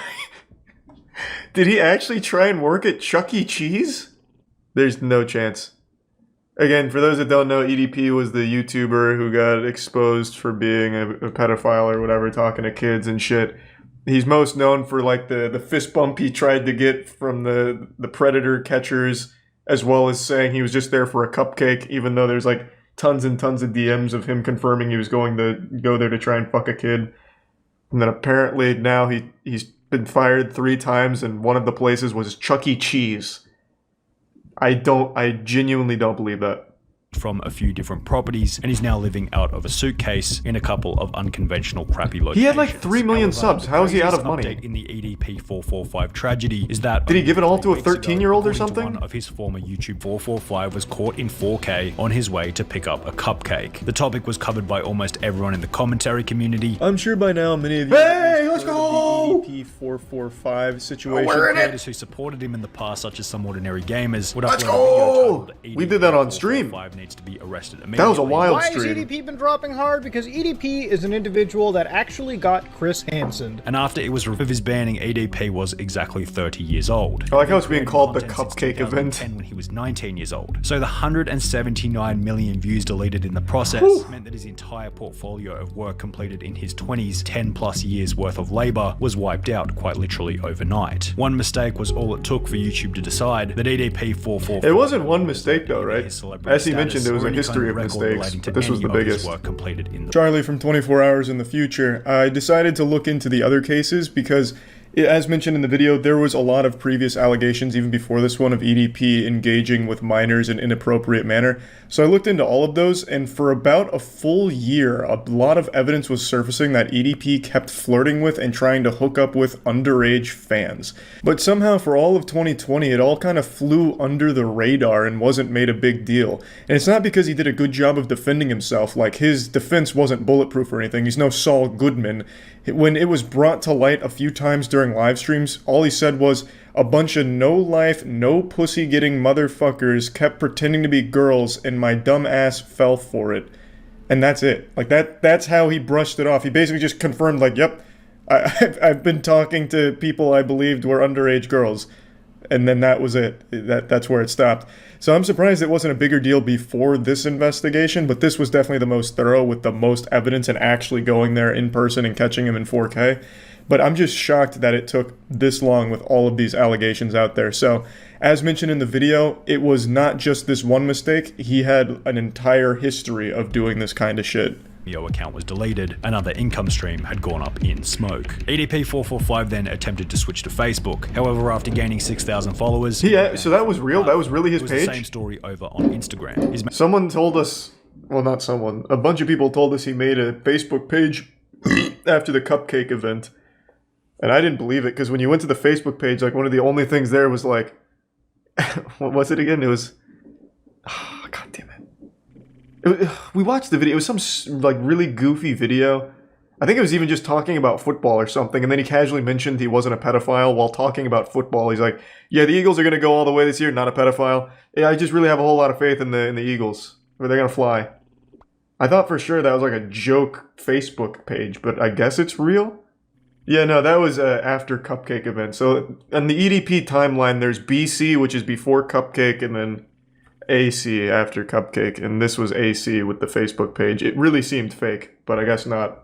Did he actually try and work at Chuck E. Cheese? There's no chance. Again, for those that don't know, EDP was the YouTuber who got exposed for being a pedophile or whatever, talking to kids and shit. He's most known for like the fist bump he tried to get from the predator catchers, as well as saying he was just there for a cupcake, even though there's like tons and tons of DMs of him confirming he was going to go there to try and fuck a kid. And then apparently now he's been fired 3 times, and one of the places was Chuck E. Cheese. I genuinely don't believe that. From a few different properties, and he's now living out of a suitcase in a couple of unconventional crappy locations. He had like 3 million subs. How is he out of money? Update in the EDP445 tragedy is that did he give it all to a 13-year-old or something? One of his former YouTube 445 was caught in 4K on his way to pick up a cupcake. The topic was covered by almost everyone in the commentary community. I'm sure by now many of you. Hey, let's go! EDP445 situation. Creators who supported him in the past, such as Some Ordinary Gamers, would let's go! We did that on stream. Needs to be arrested immediately. That was a wild stream. Why has EDP been dropping hard? Because EDP is an individual that actually got Chris Hansen. And after it was revealed of his banning, EDP was exactly 30 years old. I like how it's being called the cupcake event. When he was 19 years old. So the 179 million views deleted in the process meant that his entire portfolio of work completed in his 20s, 10 plus years worth of labor, was wiped wiped out quite literally overnight. One mistake was all it took for YouTube to decide that EDP445... It wasn't one mistake though, right? As he mentioned, there was a history of mistakes, but this was the biggest. Charlie from 24 Hours in the Future, I decided to look into the other cases because, as mentioned in the video, there was a lot of previous allegations even before this one of EDP engaging with minors in inappropriate manner. So I looked into all of those, and for about a full year, a lot of evidence was surfacing that EDP kept flirting with and trying to hook up with underage fans. But somehow for all of 2020, it all kind of flew under the radar and wasn't made a big deal. And it's not because he did a good job of defending himself, like his defense wasn't bulletproof or anything, he's no Saul Goodman. When it was brought to light a few times during live streams, all he said was, a bunch of no-life, no-pussy-getting motherfuckers kept pretending to be girls and my dumb ass fell for it. And that's it. Like, that's how he brushed it off. He basically just confirmed, like, yep, I've been talking to people I believed were underage girls. And then that was it. That's where it stopped. So I'm surprised it wasn't a bigger deal before this investigation, but this was definitely the most thorough with the most evidence and actually going there in person and catching him in 4K. But I'm just shocked that it took this long with all of these allegations out there. So, as mentioned in the video, it was not just this one mistake. He had an entire history of doing this kind of shit. Account was deleted, another income stream had gone up in smoke. EDP445 then attempted to switch to Facebook. However, after gaining 6,000 followers... Yeah, so that was real? That was really his page? The same story over on Instagram. Someone told us... Well, not someone. A bunch of people told us he made a Facebook page after the cupcake event. And I didn't believe it, because when you went to the Facebook page, like, one of the only things there was, like... what was it again? It was... Oh, God damn it. We watched the video. It was some, like, really goofy video. I think it was even just talking about football or something, and then he casually mentioned he wasn't a pedophile while talking about football. He's like, yeah, the Eagles are going to go all the way this year, not a pedophile. Yeah, I just really have a whole lot of faith in the Eagles. Or they're going to fly. I thought for sure that was, like, a joke Facebook page, but I guess it's real? Yeah, no, that was after Cupcake event. So, on the EDP timeline, there's BC, which is before Cupcake, and then AC after Cupcake, and this was AC with the Facebook page. It really seemed fake, but I guess not.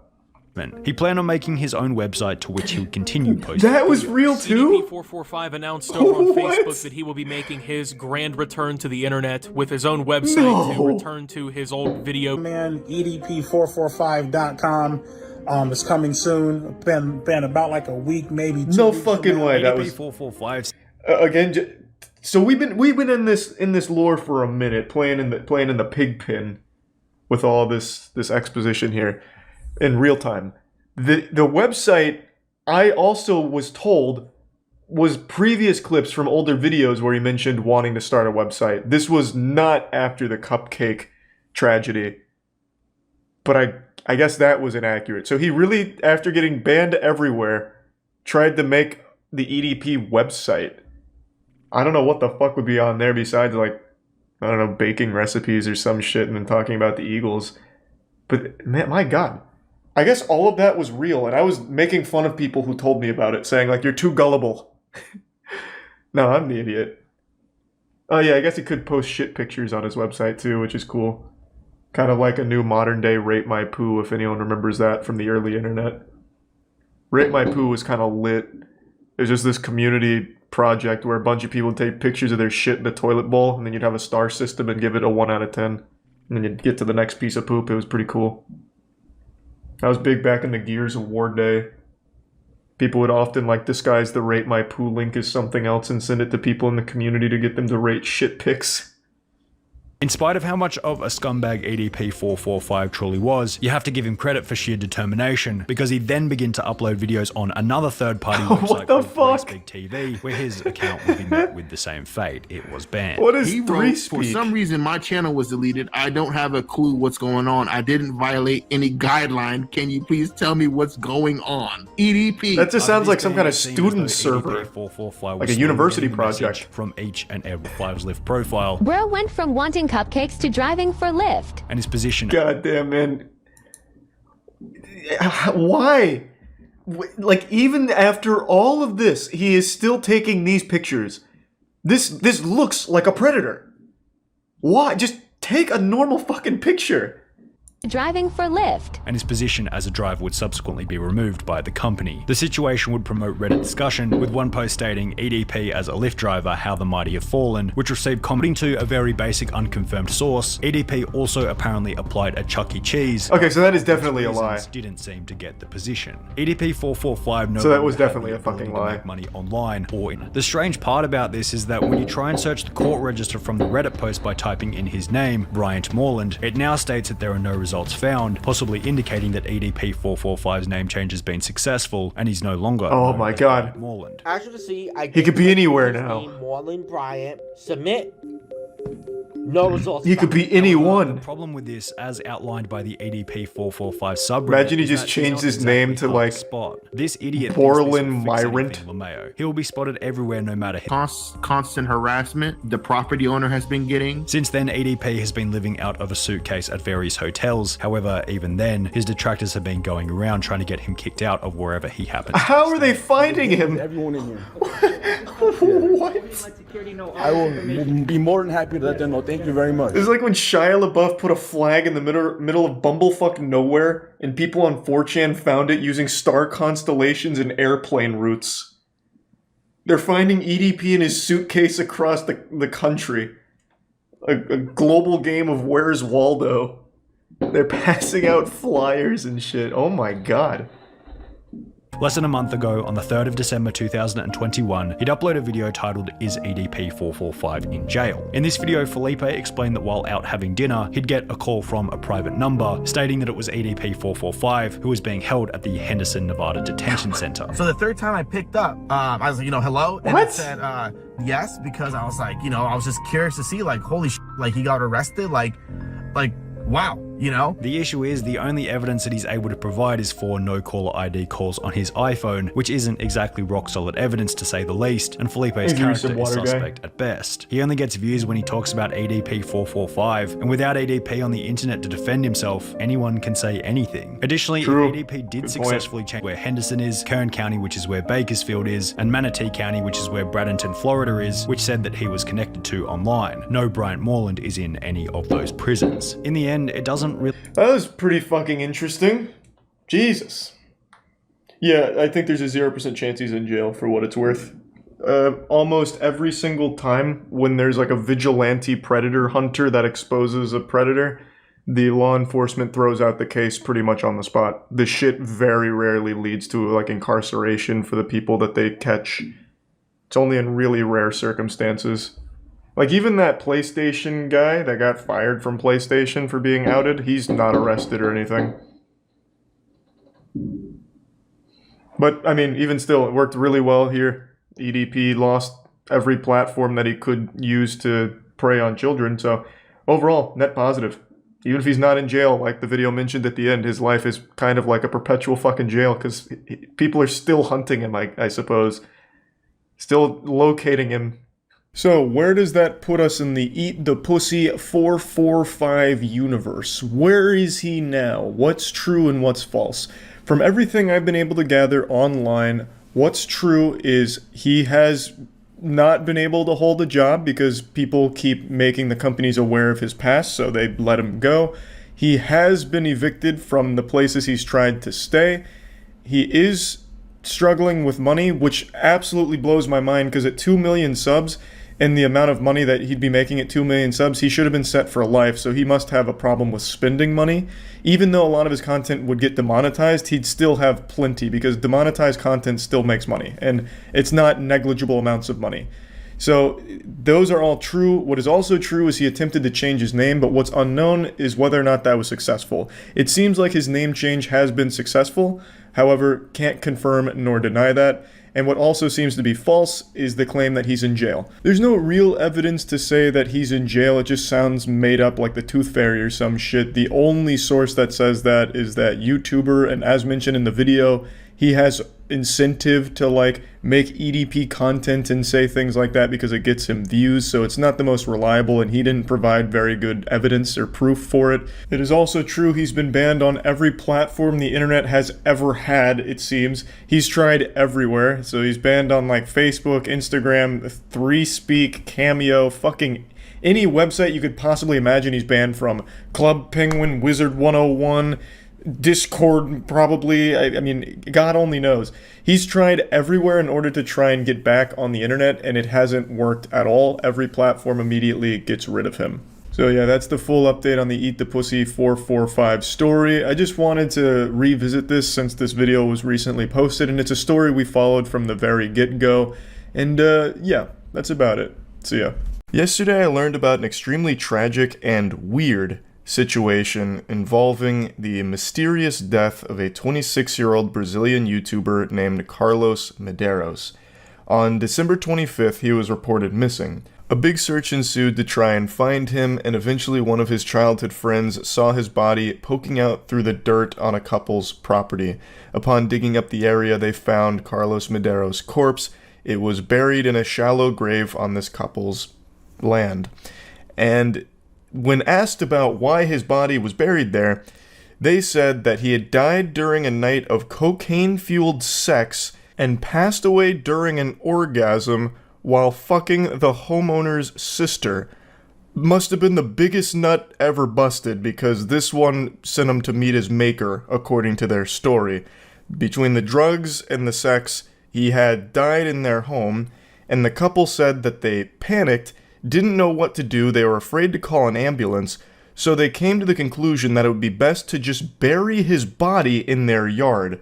He planned on making his own website to which he would continue posting. That was real too? EDP445 announced over on Facebook that he will be making his grand return to the internet with his own website to return to his old video. Man, EDP445.com. It's coming soon. Been about like a week, maybe 2 No weeks fucking way. That was EDP445. Again. So we've been in this lore for a minute, playing in the pig pen, with all this exposition here, in real time. The website, I also was told, was previous clips from older videos where he mentioned wanting to start a website. This was not after the Cupcake tragedy, but I guess that was inaccurate. So he really, after getting banned everywhere, tried to make the EDP website. I don't know what the fuck would be on there besides, like, I don't know, baking recipes or some shit and then talking about the Eagles. But, man, my God. I guess all of that was real, and I was making fun of people who told me about it, saying, like, you're too gullible. No, I'm the idiot. Oh, yeah, I guess he could post shit pictures on his website, too, which is cool. Kind of like a new modern-day Rate My Poo, if anyone remembers that from the early internet. Rate My Poo was kind of lit. It was just this community project where a bunch of people would take pictures of their shit in the toilet bowl, and then you'd have a star system and give it a 1 out of 10. And then you'd get to the next piece of poop. It was pretty cool. That was big back in the Gears of War day. People would often, like, disguise the Rate My Poo link as something else and send it to people in the community to get them to rate shit pics. In spite of how much of a scumbag EDP445 truly was, you have to give him credit for sheer determination, because he then began to upload videos on another third-party website called 3Speak TV, where his account would be met with the same fate. It was banned. What is He wrote, for some reason, my channel was deleted. I don't have a clue what's going on. I didn't violate any guideline. Can you please tell me what's going on? EDP. That just sounds like some kind of student server. Like a university project. From each and every 5's profile. Bro went from wanting cupcakes to driving for Lyft. And his position. God damn, man. Why? Like, even after all of this, he is still taking these pictures. This looks like a predator. Why? Just take a normal fucking picture. Driving for Lyft. and his position as a driver would subsequently be removed by the company. The situation would promote Reddit discussion, with one post stating EDP as a Lyft driver, how the mighty have fallen, which received commenting to a very basic unconfirmed source. EDP also apparently applied at Chuck E. Cheese. Okay, so that is definitely a lie. Didn't seem to get the position. EDP445 no So that was longer had definitely the a fucking ability to lie. make money online or in. The strange part about this is that when you try and search the court register from the Reddit post by typing in his name, Bryant Moreland, it now states that there are no results found, possibly indicating that EDP445's name change has been successful and he's no longer Oh my god. Moreland. As you can see, I He could be anywhere now. Moreland Bryant. Submit. No results. He could be anyone. The problem with this, as outlined by the EDP445 subreddit, Imagine he is just that he's changed not his name exactly to hard like spot. This idiot Borland Myrant. He will be spotted everywhere no matter Constant harassment the property owner has been getting. Since then, EDP has been living out of a suitcase at various hotels. However, even then, his detractors have been going around trying to get him kicked out of wherever he happens. How are they finding him? Everyone in here. What? I will be more than happy to let them know. Thank you very much. It's like when Shia LaBeouf put a flag in the middle of bumblefuck nowhere, and people on 4chan found it using star constellations and airplane routes. They're finding EDP in his suitcase across the country. A global game of Where's Waldo. They're passing out flyers and shit. Oh my god. Less than a month ago, on the 3rd of December 2021, he'd uploaded a video titled, Is EDP445 in Jail? In this video, Felipe explained that while out having dinner, he'd get a call from a private number, stating that it was EDP445, who was being held at the Henderson, Nevada Detention Center. So the third time I picked up, I was like, hello? And it said, yes, because I was like, I was just curious to see, like, holy shit, like, he got arrested, like, wow, The issue is the only evidence that he's able to provide is 4 no-caller ID calls on his iPhone, which isn't exactly rock-solid evidence to say the least, and Felipe's character is suspect at best. He only gets views when he talks about EDP445, and without EDP on the internet to defend himself, anyone can say anything. Additionally, if EDP did successfully change where Henderson is, Kern County, which is where Bakersfield is, and Manatee County, which is where Bradenton, Florida is, which said that he was connected to online, no Bryant Moreland is in any of those prisons. In the end, it doesn't really... That was pretty fucking interesting. Jesus. Yeah, I think there's a 0% chance he's in jail for what it's worth. Almost every single time when there's like a vigilante predator hunter that exposes a predator, the law enforcement throws out the case pretty much on the spot. The shit very rarely leads to like incarceration for the people that they catch. It's only in really rare circumstances. Like, even that PlayStation guy that got fired from PlayStation for being outed, he's not arrested or anything. But, I mean, even still, it worked really well here. EDP lost every platform that he could use to prey on children, so overall, net positive. Even if he's not in jail, like the video mentioned at the end, his life is kind of like a perpetual fucking jail, because people are still hunting him, I suppose. Still locating him. So, where does that put us in the Eat the Pussy 445 universe? Where is he now? What's true and what's false? From everything I've been able to gather online, what's true is he has not been able to hold a job because people keep making the companies aware of his past, so they let him go. He has been evicted from the places he's tried to stay. He is struggling with money, which absolutely blows my mind, because at 2 million subs, and the amount of money that he'd be making at 2 million subs, he should have been set for life, so he must have a problem with spending money. Even though a lot of his content would get demonetized, he'd still have plenty, because demonetized content still makes money, and it's not negligible amounts of money. So those are all true. What is also true is he attempted to change his name, but what's unknown is whether or not that was successful. It seems like his name change has been successful, however, can't confirm nor deny that. And what also seems to be false is the claim that he's in jail. There's no real evidence to say that he's in jail, it just sounds made up like the Tooth Fairy or some shit. The only source that says that is that YouTuber, and as mentioned in the video, he has incentive to like make EDP content and say things like that because it gets him views, so it's not the most reliable, and he didn't provide very good evidence or proof for it. It is also true he's been banned on every platform the internet has ever had, it seems. He's tried everywhere, so he's banned on like Facebook, Instagram, 3Speak, Cameo, fucking any website you could possibly imagine he's banned from. Club Penguin, Wizard 101, Discord probably. I mean, God only knows. He's tried everywhere in order to try and get back on the internet, and it hasn't worked at all. Every platform immediately gets rid of him. So yeah, that's the full update on the Eat the Pussy 445 story. I just wanted to revisit this since this video was recently posted, and it's a story we followed from the very get-go. And yeah, that's about it. So yeah. Yesterday I learned about an extremely tragic and weird situation involving the mysterious death of a 26-year-old Brazilian YouTuber named Carlos Medeiros. On December 25th, he was reported missing. A big search ensued to try and find him, and eventually one of his childhood friends saw his body poking out through the dirt on a couple's property. Upon digging up the area, they found Carlos Medeiros' corpse. It was buried in a shallow grave on this couple's land. And when asked about why his body was buried there, they said that he had died during a night of cocaine-fueled sex and passed away during an orgasm while fucking the homeowner's sister. Must have been the biggest nut ever busted, because this one sent him to meet his maker, according to their story. Between the drugs and the sex, he had died in their home, and the couple said that they panicked, didn't know what to do, they were afraid to call an ambulance, so they came to the conclusion that it would be best to just bury his body in their yard,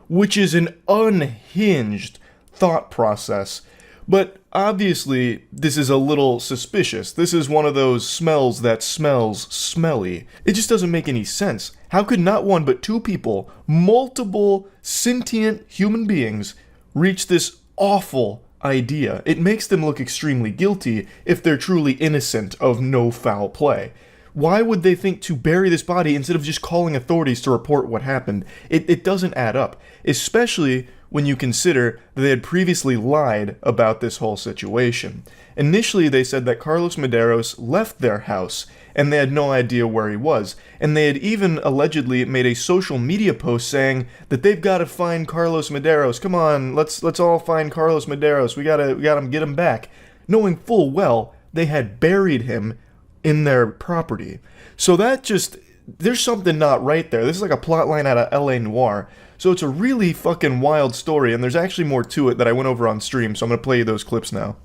which is an unhinged thought process. But obviously, this is a little suspicious. This is one of those smells that smells smelly. It just doesn't make any sense. How could not one but two people, multiple sentient human beings, reach this awful idea? It makes them look extremely guilty if they're truly innocent of no foul play. Why would they think to bury this body instead of just calling authorities to report what happened? It doesn't add up, especially when you consider that they had previously lied about this whole situation. Initially, they said that Carlos Medeiros left their house, and they had no idea where he was, and they had even allegedly made a social media post saying that they've got to find Carlos Medeiros. Come on, let's all find Carlos Medeiros. We gotta get him back, knowing full well they had buried him in their property. So that just, there's something not right there. This is like a plot line out of LA Noire. So it's a really fucking wild story, and there's actually more to it that I went over on stream, so I'm going to play you those clips now.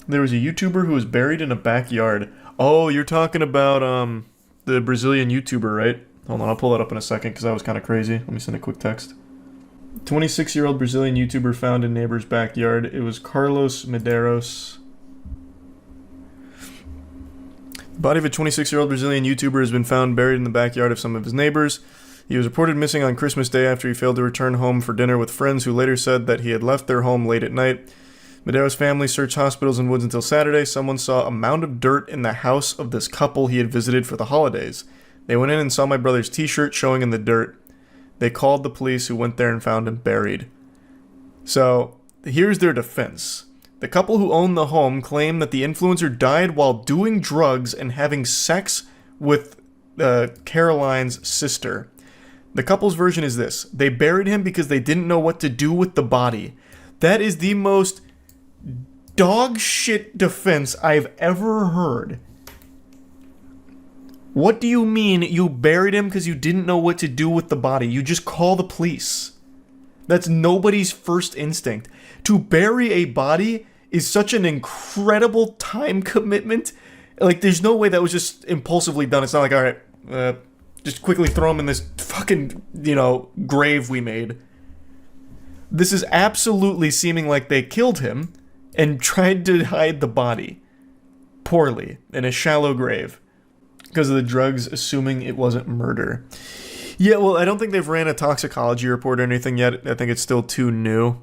There was a YouTuber who was buried in a backyard. Oh, you're talking about the Brazilian YouTuber, right? Hold on, I'll pull that up in a second because that was kind of crazy. Let me send a quick text. 26-year-old Brazilian YouTuber found in neighbor's backyard. It was Carlos Medeiros. The body of a 26-year-old Brazilian YouTuber has been found buried in the backyard of some of his neighbors. He was reported missing on Christmas Day after he failed to return home for dinner with friends who later said that he had left their home late at night. Medeiros' family searched hospitals and woods until Saturday. Someone saw a mound of dirt in the house of this couple he had visited for the holidays. They went in and saw my brother's t-shirt showing in the dirt. They called the police, who went there and found him buried. So, here's their defense. The couple who owned the home claimed that the influencer died while doing drugs and having sex with Caroline's sister. The couple's version is this. They buried him because they didn't know what to do with the body. That is the most dog shit defense I've ever heard. What do you mean you buried him because you didn't know what to do with the body? You just call the police. That's nobody's first instinct. To bury a body is such an incredible time commitment. Like, there's no way that was just impulsively done. It's not like, all right, just quickly throw him in this fucking, grave we made. This is absolutely seeming like they killed him and tried to hide the body poorly in a shallow grave because of the drugs, assuming it wasn't murder. Yeah, well, I don't think they've ran a toxicology report or anything yet. I think it's still too new.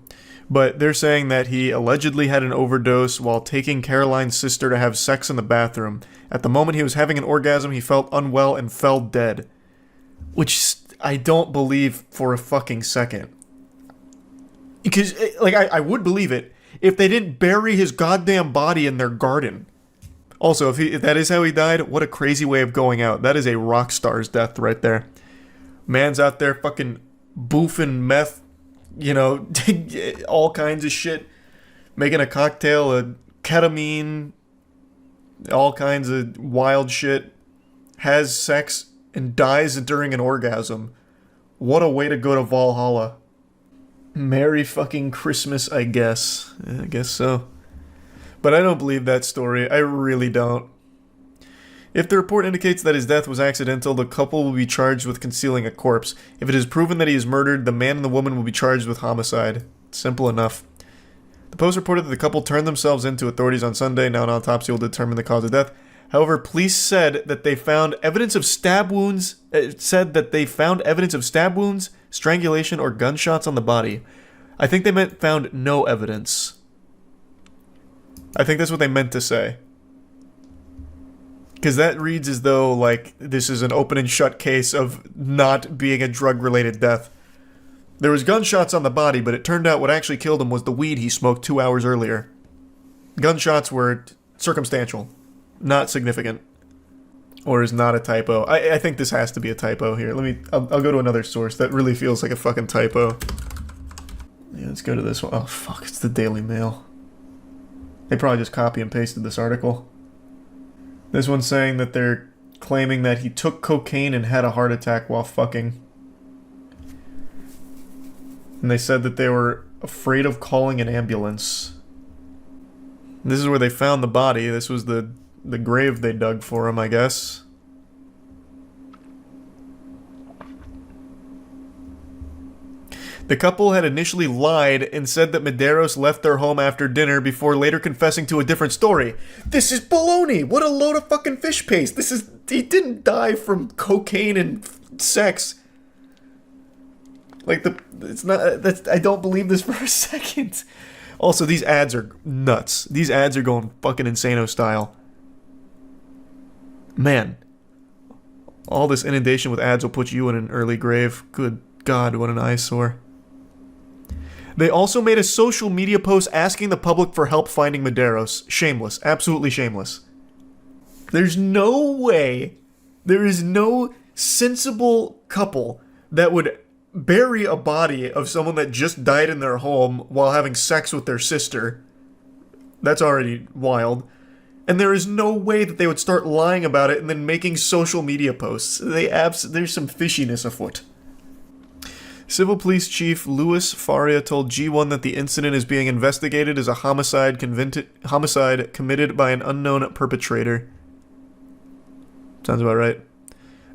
But they're saying that he allegedly had an overdose while taking Caroline's sister to have sex in the bathroom. At the moment he was having an orgasm, he felt unwell and fell dead. Which I don't believe for a fucking second. Because, I would believe it if they didn't bury his goddamn body in their garden. Also, if that is how he died, what a crazy way of going out. That is a rock star's death right there. Man's out there fucking boofing meth, all kinds of shit. Making a cocktail of ketamine, all kinds of wild shit, has sex, and dies during an orgasm. What a way to go to Valhalla. Merry fucking Christmas, I guess. I guess so. But I don't believe that story. I really don't. If the report indicates that his death was accidental, the couple will be charged with concealing a corpse. If it is proven that he is murdered, the man and the woman will be charged with homicide. Simple enough. The Post reported that the couple turned themselves in to authorities on Sunday. Now an autopsy will determine the cause of death. However, police said that they found evidence of stab wounds. Strangulation, or gunshots on the body. I think they meant found no evidence. I think that's what they meant to say. Because that reads as though, like, this is an open and shut case of not being a drug-related death. There was gunshots on the body, but it turned out what actually killed him was the weed he smoked 2 hours earlier. Gunshots were circumstantial, not significant, or is not a typo. I think this has to be a typo here. I'll go to another source that really feels like a fucking typo. Yeah, let's go to this one. Oh fuck, it's the Daily Mail. They probably just copy and pasted this article. This one's saying that they're claiming that he took cocaine and had a heart attack while fucking. And they said that they were afraid of calling an ambulance. This is where they found the body. This was the grave they dug for him, I guess. The couple had initially lied and said that Medeiros left their home after dinner before later confessing to a different story. This is baloney! What a load of fucking fish paste! He didn't die from cocaine and sex. Like, I don't believe this for a second. Also, these ads are nuts. These ads are going fucking insano style. Man. All this inundation with ads will put you in an early grave. Good God, what an eyesore. They also made a social media post asking the public for help finding Medeiros. Shameless. Absolutely shameless. There's no way, there is no sensible couple that would bury a body of someone that just died in their home while having sex with their sister. That's already wild. And there is no way that they would start lying about it and then making social media posts. There's some fishiness afoot. Civil Police Chief Louis Faria told G1 that the incident is being investigated as a homicide committed by an unknown perpetrator. Sounds about right.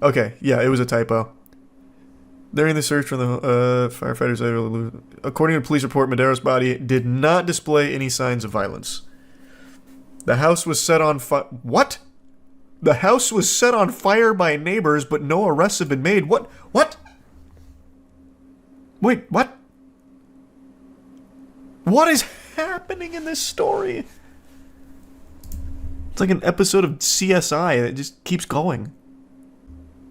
Okay, yeah, it was a typo. During the search for the firefighters, according to a police report, Medeiros' body did not display any signs of violence. The house was set on fire. What? The house was set on fire by neighbors, but no arrests have been made. What? Wait, what? What is happening in this story? It's like an episode of CSI that just keeps going.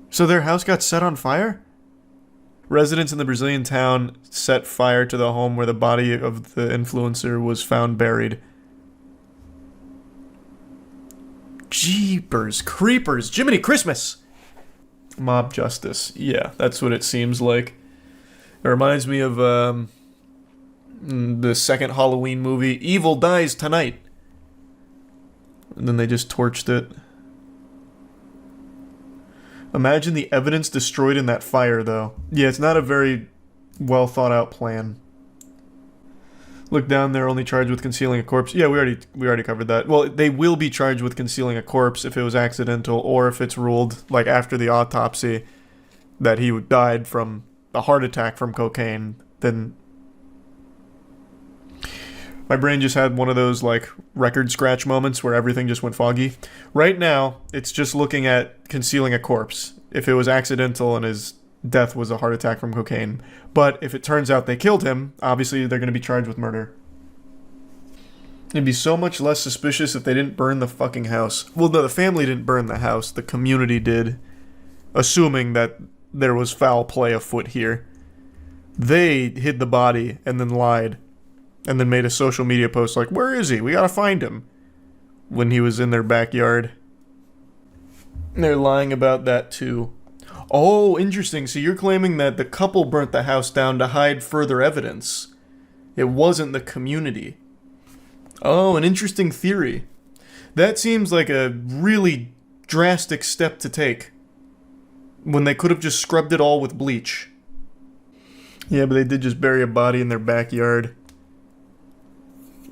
So their house got set on fire? Residents in the Brazilian town set fire to the home where the body of the influencer was found buried. Jeepers creepers, Jiminy Christmas! Mob justice. Yeah, that's what it seems like. It reminds me of the second Halloween movie, Evil Dies Tonight. And then they just torched it. Imagine the evidence destroyed in that fire, though. Yeah, it's not a very well thought out plan. Look down there, only charged with concealing a corpse. Yeah, we already covered that. Well, they will be charged with concealing a corpse if it was accidental, or if it's ruled, like after the autopsy, that he died from a heart attack from cocaine. Then my brain just had one of those like record scratch moments where everything just went foggy. Right now, it's just looking at concealing a corpse. If it was accidental and his death was a heart attack from cocaine. But if it turns out they killed him, obviously they're going to be charged with murder. It'd be so much less suspicious if they didn't burn the fucking house. Well, no, the family didn't burn the house. The community did. Assuming that there was foul play afoot here. They hid the body and then lied. And then made a social media post like, where is he? We gotta find him. When he was in their backyard. And they're lying about that too. Oh, interesting. So you're claiming that the couple burnt the house down to hide further evidence. It wasn't the community. Oh, an interesting theory. That seems like a really drastic step to take, when they could have just scrubbed it all with bleach. Yeah, but they did just bury a body in their backyard.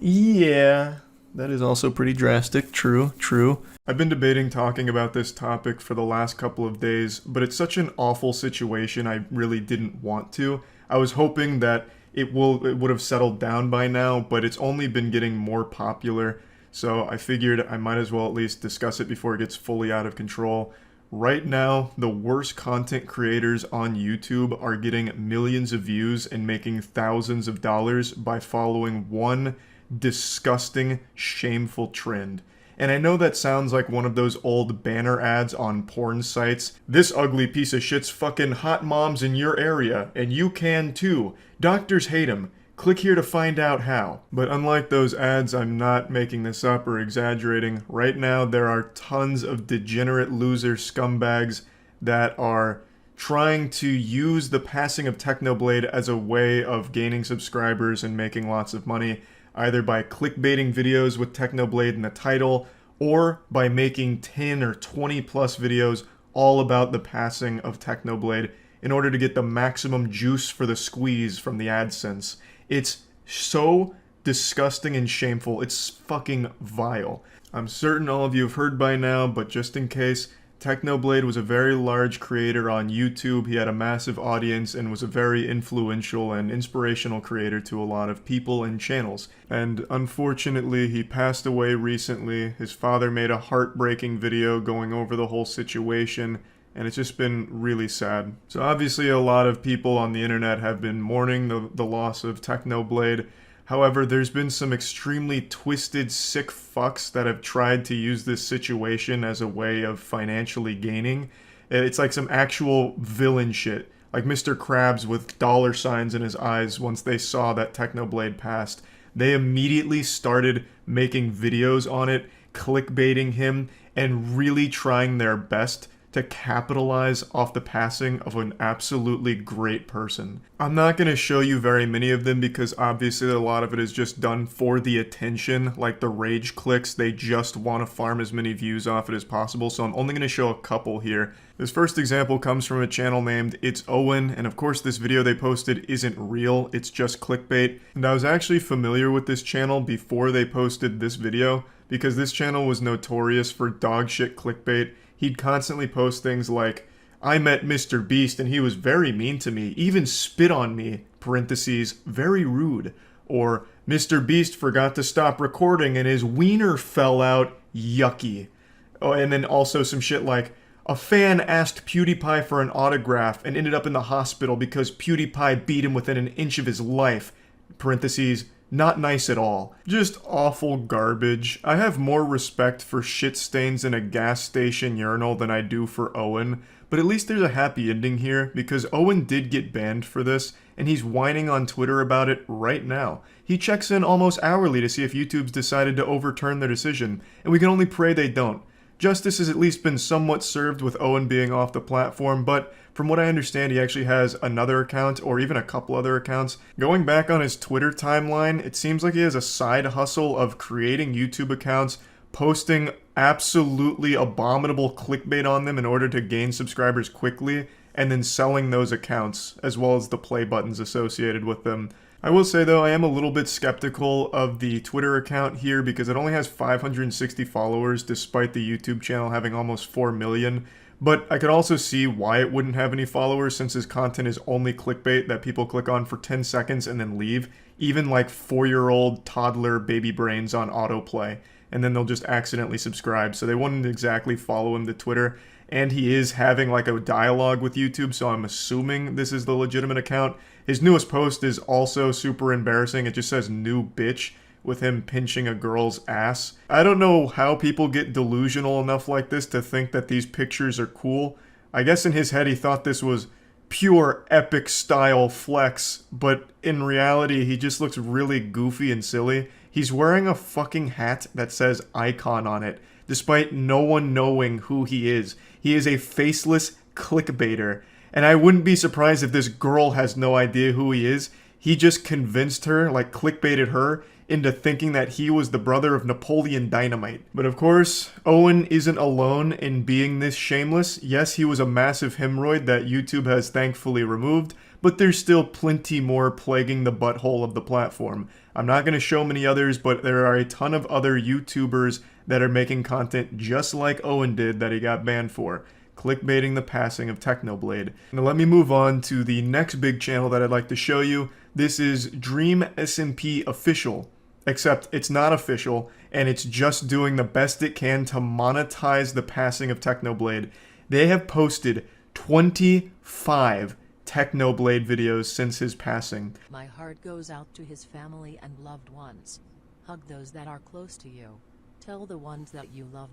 Yeah, that is also pretty drastic. True, true. I've been debating talking about this topic for the last couple of days, but it's such an awful situation I really didn't want to. I was hoping that it would have settled down by now, but it's only been getting more popular, so I figured I might as well at least discuss it before it gets fully out of control. Right now, the worst content creators on YouTube are getting millions of views and making thousands of dollars by following one disgusting, shameful trend. And I know that sounds like one of those old banner ads on porn sites. This ugly piece of shit's fucking hot moms in your area, and you can too. Doctors hate him. Click here to find out how. But unlike those ads, I'm not making this up or exaggerating. Right now, there are tons of degenerate loser scumbags that are trying to use the passing of Technoblade as a way of gaining subscribers and making lots of money, either by clickbaiting videos with Technoblade in the title, or by making 10 or 20 plus videos all about the passing of Technoblade in order to get the maximum juice for the squeeze from the AdSense. It's so disgusting and shameful. It's fucking vile. I'm certain all of you have heard by now, but just in case, Technoblade was a very large creator on YouTube. He had a massive audience and was a very influential and inspirational creator to a lot of people and channels. And unfortunately, he passed away recently. His father made a heartbreaking video going over the whole situation, and it's just been really sad. So obviously a lot of people on the internet have been mourning the loss of Technoblade. However, there's been some extremely twisted, sick fucks that have tried to use this situation as a way of financially gaining. It's like some actual villain shit. Like Mr. Krabs with dollar signs in his eyes once they saw that Technoblade passed. They immediately started making videos on it, clickbaiting him, and really trying their best to capitalize off the passing of an absolutely great person. I'm not going to show you very many of them because obviously a lot of it is just done for the attention, like the rage clicks. They just want to farm as many views off it as possible, so I'm only going to show a couple here. This first example comes from a channel named It's Owen, and of course this video they posted isn't real, it's just clickbait. And I was actually familiar with this channel before they posted this video, because this channel was notorious for dog shit clickbait. He'd constantly post things like, I met Mr. Beast and he was very mean to me, even spit on me, parentheses, very rude. Or, Mr. Beast forgot to stop recording and his wiener fell out, yucky. Oh, and then also some shit like, a fan asked PewDiePie for an autograph and ended up in the hospital because PewDiePie beat him within an inch of his life, parentheses, not nice at all. Just awful garbage. I have more respect for shit stains in a gas station urinal than I do for Owen, but at least there's a happy ending here, because Owen did get banned for this, and he's whining on Twitter about it right now. He checks in almost hourly to see if YouTube's decided to overturn their decision, and we can only pray they don't. Justice has at least been somewhat served with Owen being off the platform, but from what I understand, he actually has another account, or even a couple other accounts. Going back on his Twitter timeline, it seems like he has a side hustle of creating YouTube accounts, posting absolutely abominable clickbait on them in order to gain subscribers quickly, and then selling those accounts, as well as the play buttons associated with them. I will say though, I am a little bit skeptical of the Twitter account here because it only has 560 followers despite the YouTube channel having almost 4 million. But I could also see why it wouldn't have any followers since his content is only clickbait that people click on for 10 seconds and then leave. Even like 4-year-old toddler baby brains on autoplay. And then they'll just accidentally subscribe. So they wouldn't exactly follow him to Twitter. And he is having like a dialogue with YouTube, so I'm assuming this is the legitimate account. His newest post is also super embarrassing. It just says new bitch with him pinching a girl's ass. I don't know how people get delusional enough like this to think that these pictures are cool. I guess in his head he thought this was pure epic style flex, but in reality he just looks really goofy and silly. He's wearing a fucking hat that says icon on it, despite no one knowing who he is. He is a faceless clickbaiter, and I wouldn't be surprised if this girl has no idea who he is. He just convinced her, like clickbaited her, into thinking that he was the brother of Napoleon Dynamite. But of course, Owen isn't alone in being this shameless. Yes, he was a massive hemorrhoid that YouTube has thankfully removed, but there's still plenty more plaguing the butthole of the platform. I'm not going to show many others, but there are a ton of other YouTubers that are making content just like Owen did that he got banned for, clickbaiting the passing of Technoblade. Now let me move on to the next big channel that I'd like to show you. This is Dream SMP Official, except it's not official, and it's just doing the best it can to monetize the passing of Technoblade. They have posted 25 Technoblade videos since his passing. My heart goes out to his family and loved ones. Hug those that are close to you. Tell the ones that you love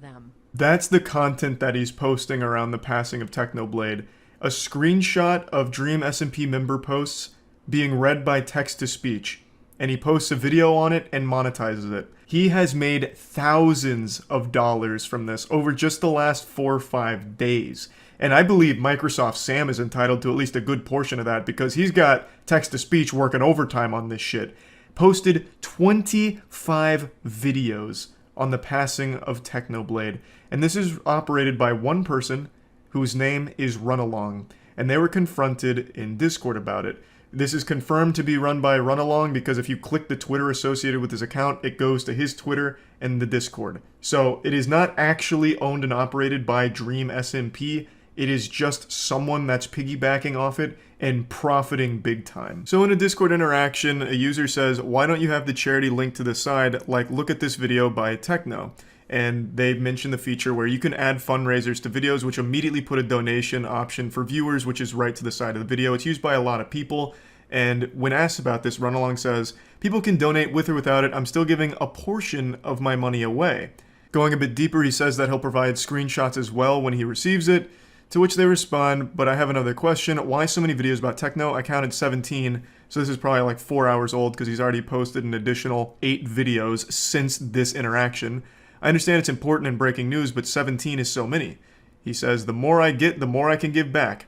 them. That's the content that he's posting around the passing of Technoblade. A screenshot of Dream SMP member posts being read by text-to-speech, and he posts a video on it and monetizes it. He has made thousands of dollars from this over just the last 4 or 5 days. And I believe Microsoft Sam is entitled to at least a good portion of that because he's got text-to-speech working overtime on this shit. Posted 25 videos on the passing of Technoblade. And this is operated by one person whose name is Runalong. And they were confronted in Discord about it. This is confirmed to be run by Runalong because if you click the Twitter associated with his account, it goes to his Twitter and the Discord. So it is not actually owned and operated by Dream SMP. It is just someone that's piggybacking off it and profiting big time. So in a Discord interaction, a user says, why don't you have the charity link to the side, like look at this video by Techno? And they mentioned the feature where you can add fundraisers to videos, which immediately put a donation option for viewers, which is right to the side of the video. It's used by a lot of people. And when asked about this, Runalong says, people can donate with or without it. I'm still giving a portion of my money away. Going a bit deeper, he says that he'll provide screenshots as well when he receives it. To which they respond, but I have another question. Why so many videos about Techno? I counted 17, so this is probably like 4 hours old because he's already posted an additional 8 videos since this interaction. I understand it's important in breaking news, but 17 is so many. He says, the more I get, the more I can give back.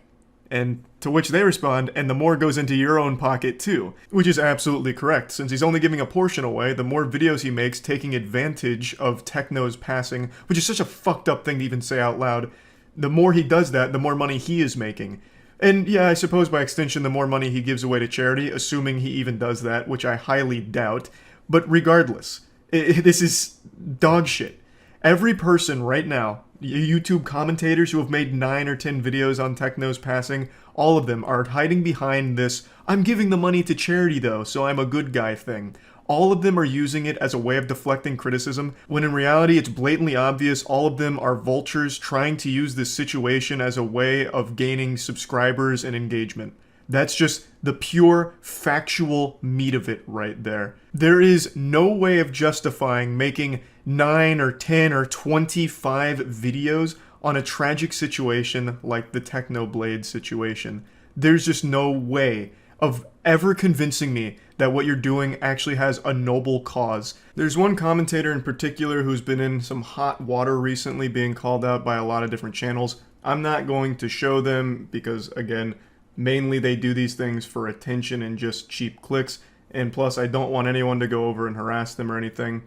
And to which they respond, and the more goes into your own pocket too. Which is absolutely correct. Since he's only giving a portion away, the more videos he makes taking advantage of Techno's passing, which is such a fucked up thing to even say out loud, the more he does that, the more money he is making. And yeah, I suppose by extension, the more money he gives away to charity, assuming he even does that, which I highly doubt. But regardless, this is dog shit. Every person right now, YouTube commentators who have made 9 or 10 videos on Techno's passing, all of them are hiding behind this, I'm giving the money to charity though, so I'm a good guy thing. All of them are using it as a way of deflecting criticism, when in reality it's blatantly obvious all of them are vultures trying to use this situation as a way of gaining subscribers and engagement. That's just the pure factual meat of it right there. There is no way of justifying making 9 or 10 or 25 videos on a tragic situation like the Technoblade situation. There's just no way of ever convincing me that what you're doing actually has a noble cause. There's one commentator in particular who's been in some hot water recently, being called out by a lot of different channels. I'm not going to show them because, again, mainly they do these things for attention and just cheap clicks, and plus I don't want anyone to go over and harass them or anything.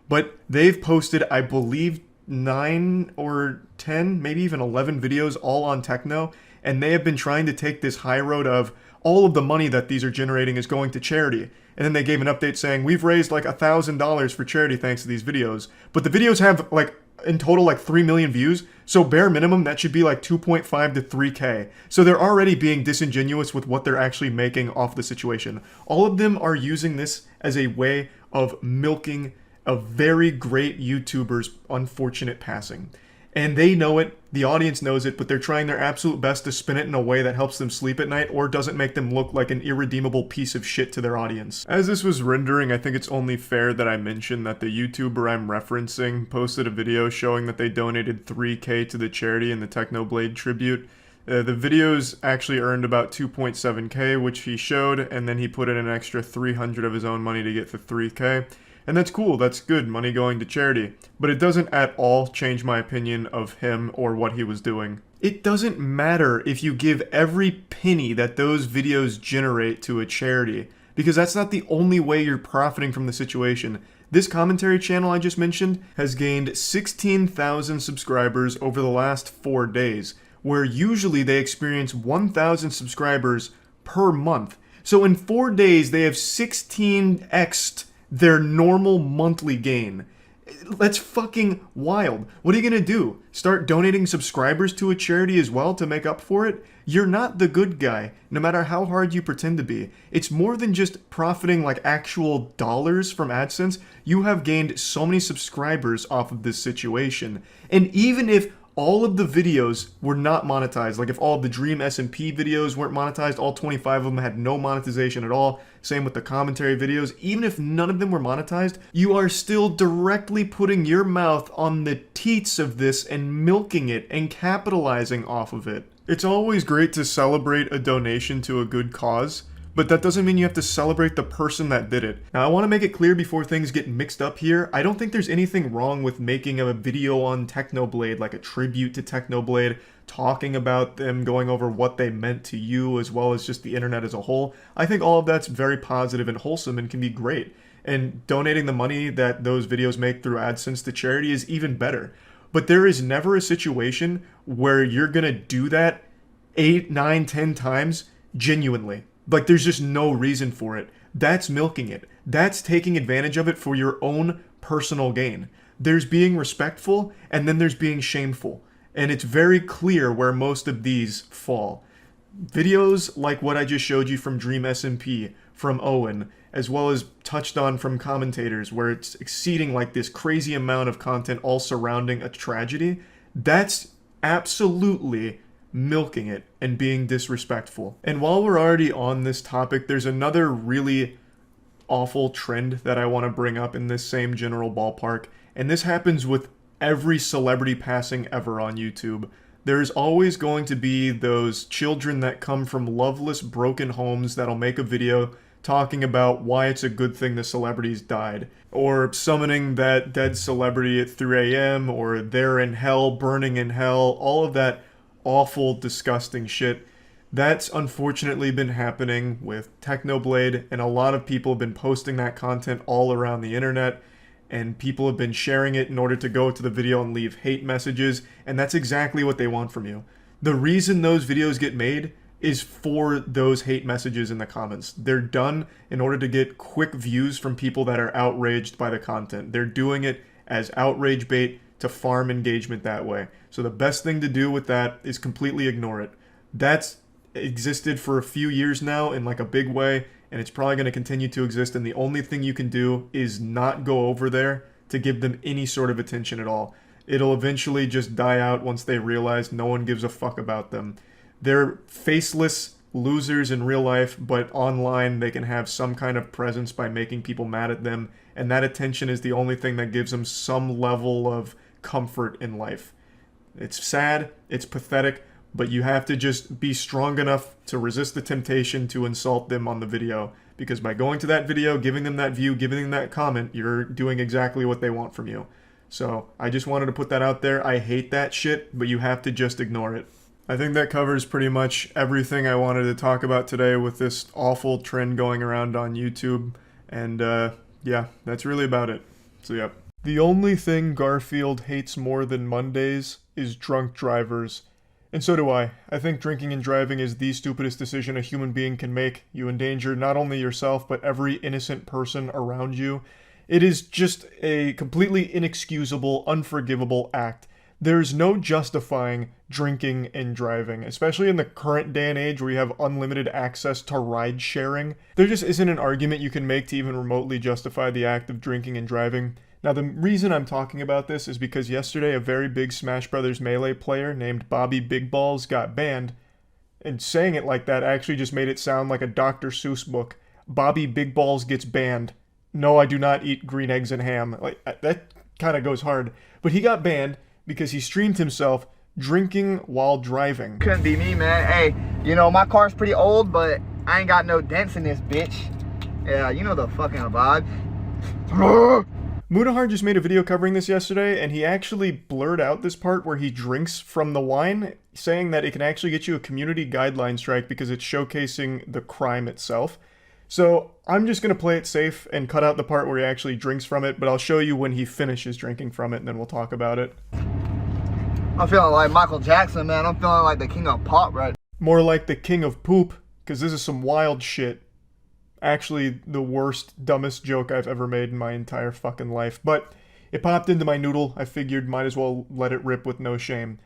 But they've posted, I believe, 9 or 10, maybe even 11 videos all on Techno, and they have been trying to take this high road of all of the money that these are generating is going to charity. And then they gave an update saying, we've raised like $1,000 for charity thanks to these videos. But the videos have like, in total, like 3 million views. So bare minimum, that should be like 2.5 to 3K. So they're already being disingenuous with what they're actually making off the situation. All of them are using this as a way of milking a very great YouTuber's unfortunate passing. And they know it, the audience knows it, but they're trying their absolute best to spin it in a way that helps them sleep at night or doesn't make them look like an irredeemable piece of shit to their audience. As this was rendering, I think it's only fair that I mention that the YouTuber I'm referencing posted a video showing that they donated 3K to the charity in the Technoblade tribute. The videos actually earned about 2.7K, which he showed, and then he put in an extra 300 of his own money to get to 3K. And that's cool, that's good, money going to charity. But it doesn't at all change my opinion of him or what he was doing. It doesn't matter if you give every penny that those videos generate to a charity. because that's not the only way you're profiting from the situation. This commentary channel I just mentioned has gained 16,000 subscribers over the last 4 days, where usually they experience 1,000 subscribers per month. So in 4 days, they have 16x'd their normal monthly gain. That's fucking wild. What are you gonna do? Start donating subscribers to a charity as well to make up for it? You're not the good guy, no matter how hard you pretend to be. It's more than just profiting like actual dollars from AdSense. You have gained so many subscribers off of this situation. And even if all of the videos were not monetized, like if all of the Dream SMP videos weren't monetized, all 25 of them had no monetization at all, same with the commentary videos, even if none of them were monetized, you are still directly putting your mouth on the teats of this and milking it and capitalizing off of it. It's always great to celebrate a donation to a good cause, but that doesn't mean you have to celebrate the person that did it. Now, I want to make it clear before things get mixed up here, I don't think there's anything wrong with making a video on Technoblade, like a tribute to Technoblade, talking about them, going over what they meant to you, as well as just the internet as a whole. I think all of that's very positive and wholesome and can be great. And donating the money that those videos make through AdSense to charity is even better. But there is never a situation where you're gonna do that 8, 9, 10 times genuinely. Like, there's just no reason for it. That's milking it. That's taking advantage of it for your own personal gain. There's being respectful, and then there's being shameful. And it's very clear where most of these fall. Videos like what I just showed you from Dream SMP, from Owen, as well as touched on from commentators, where it's exceeding like this crazy amount of content all surrounding a tragedy, that's absolutely milking it and being disrespectful. And while we're already on this topic, there's another really awful trend that I want to bring up in this same general ballpark, and this happens with every celebrity passing ever on YouTube. There's always going to be those children that come from loveless, broken homes that'll make a video talking about why it's a good thing the celebrities died, or summoning that dead celebrity at 3 a.m., or they're in hell, burning in hell, all of that awful, disgusting shit. That's unfortunately been happening with Technoblade, and a lot of people have been posting that content all around the internet, and people have been sharing it in order to go to the video and leave hate messages, and that's exactly what they want from you. The reason those videos get made is for those hate messages in the comments. They're done in order to get quick views from people that are outraged by the content. They're doing it as outrage bait to farm engagement that way. So the best thing to do with that is completely ignore it. That's existed for a few years now in like a big way, and it's probably going to continue to exist, and the only thing you can do is not go over there to give them any sort of attention at all. It'll eventually just die out once they realize no one gives a fuck about them. They're faceless losers in real life, but online they can have some kind of presence by making people mad at them, and that attention is the only thing that gives them some level of comfort in life. It's sad, it's pathetic, but you have to just be strong enough to resist the temptation to insult them on the video, because by going to that video, giving them that view, giving them that comment, you're doing exactly what they want from you. So I just wanted to put that out there. I hate that shit, but you have to just ignore it. I think that covers pretty much everything I wanted to talk about today with this awful trend going around on YouTube. And yeah, that's really about it. So yep. The only thing Garfield hates more than Mondays is drunk drivers. And so do I. I think drinking and driving is the stupidest decision a human being can make. You endanger not only yourself, but every innocent person around you. It is just a completely inexcusable, unforgivable act. There's no justifying drinking and driving, especially in the current day and age where you have unlimited access to ride sharing. There just isn't an argument you can make to even remotely justify the act of drinking and driving. Now, the reason I'm talking about this is because yesterday a very big Smash Bros. Melee player named Bobby Big Balls got banned, and saying it like that actually just made it sound like a Dr. Seuss book. Bobby Big Balls gets banned. No, I do not eat green eggs and ham. Like, that kind of goes hard. But he got banned because he streamed himself drinking while driving. Couldn't be me, man. Hey, you know, my car's pretty old, but I ain't got no dents in this bitch. Yeah, you know the fucking vibe. Mudahar just made a video covering this yesterday, and he actually blurred out this part where he drinks from the wine, saying that it can actually get you a community guideline strike because it's showcasing the crime itself. So I'm just going to play it safe and cut out the part where he actually drinks from it, but I'll show you when he finishes drinking from it, and then we'll talk about it. I'm feeling like Michael Jackson, man. I'm feeling like the king of pop right now. More like the king of poop, because this is some wild shit. Actually, the worst, dumbest joke I've ever made in my entire fucking life. But it popped into my noodle. I figured might as well let it rip with no shame.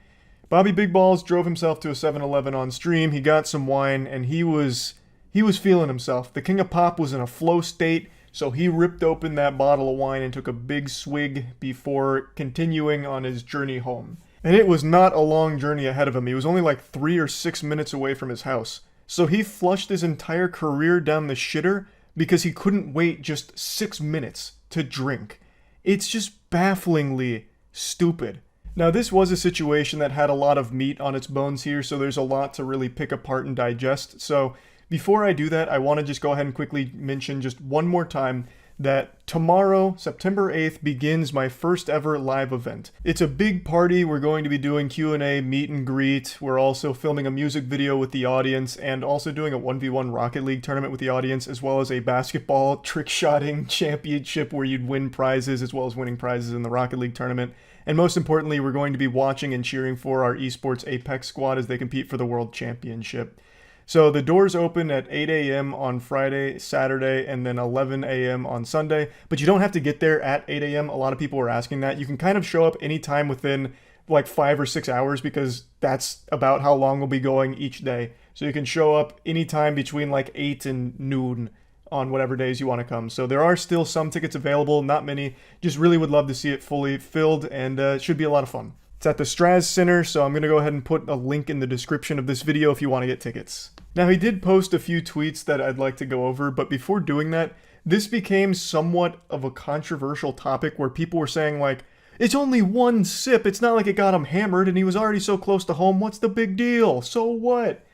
Bobby Big Balls drove himself to a 7-Eleven on stream. He got some wine, and he was feeling himself. The king of pop was in a flow state, so he ripped open that bottle of wine and took a big swig before continuing on his journey home. And it was not a long journey ahead of him. He was only like 3 or 6 minutes away from his house. So he flushed his entire career down the shitter because he couldn't wait just 6 minutes to drink. It's just bafflingly stupid. Now, this was a situation that had a lot of meat on its bones here, so there's a lot to really pick apart and digest. So before I do that, I want to just go ahead and quickly mention just one more time that tomorrow, September 8th, begins my first ever live event. It's a big party. We're going to be doing Q&A, meet and greet. We're also filming a music video with the audience and also doing a 1v1 Rocket League tournament with the audience, as well as a basketball trick-shotting championship where you'd win prizes as well as winning prizes in the Rocket League tournament. And most importantly, we're going to be watching and cheering for our esports Apex squad as they compete for the World Championship. So the doors open at 8 a.m. on Friday, Saturday, and then 11 a.m. on Sunday. But you don't have to get there at 8 a.m. A lot of people are asking that. You can kind of show up anytime within like 5 or 6 hours because that's about how long we'll be going each day. So you can show up anytime between like 8 and noon on whatever days you want to come. So there are still some tickets available, not many. Just really would love to see it fully filled, and it should be a lot of fun. It's at the Straz Center, so I'm going to go ahead and put a link in the description of this video if you want to get tickets. Now, he did post a few tweets that I'd like to go over, but before doing that, this became somewhat of a controversial topic where people were saying, like, it's only one sip, it's not like it got him hammered and he was already so close to home, what's the big deal? So what?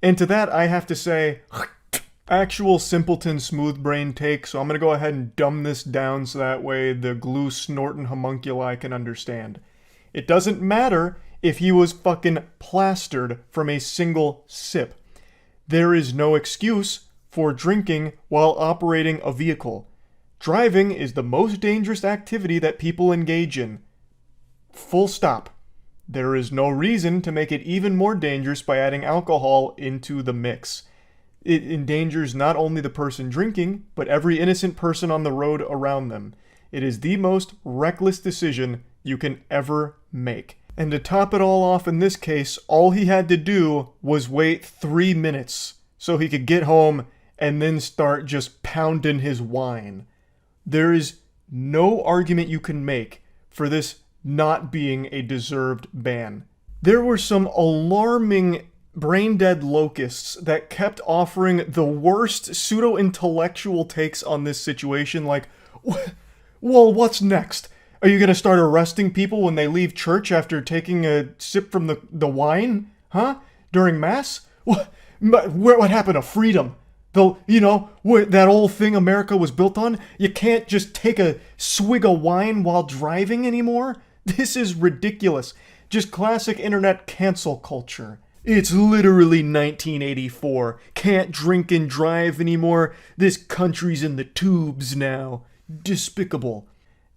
And to that, I have to say, actual simpleton smooth brain take, so I'm going to go ahead and dumb this down so that way the glue snorting homunculi can understand. It doesn't matter if he was fucking plastered from a single sip. There is no excuse for drinking while operating a vehicle. Driving is the most dangerous activity that people engage in. Full stop. There is no reason to make it even more dangerous by adding alcohol into the mix. It endangers not only the person drinking, but every innocent person on the road around them. It is the most reckless decision you can ever make. And to top it all off in this case, all he had to do was wait 3 minutes so he could get home and then start just pounding his wine. There is no argument you can make for this not being a deserved ban. There were some alarming brain-dead locusts that kept offering the worst pseudo-intellectual takes on this situation, like, well, what's next? Are you going to start arresting people when they leave church after taking a sip from the wine? Huh? During Mass? What happened to freedom? That old thing America was built on? You can't just take a swig of wine while driving anymore? This is ridiculous. Just classic internet cancel culture. It's literally 1984. Can't drink and drive anymore. This country's in the tubes now. Despicable.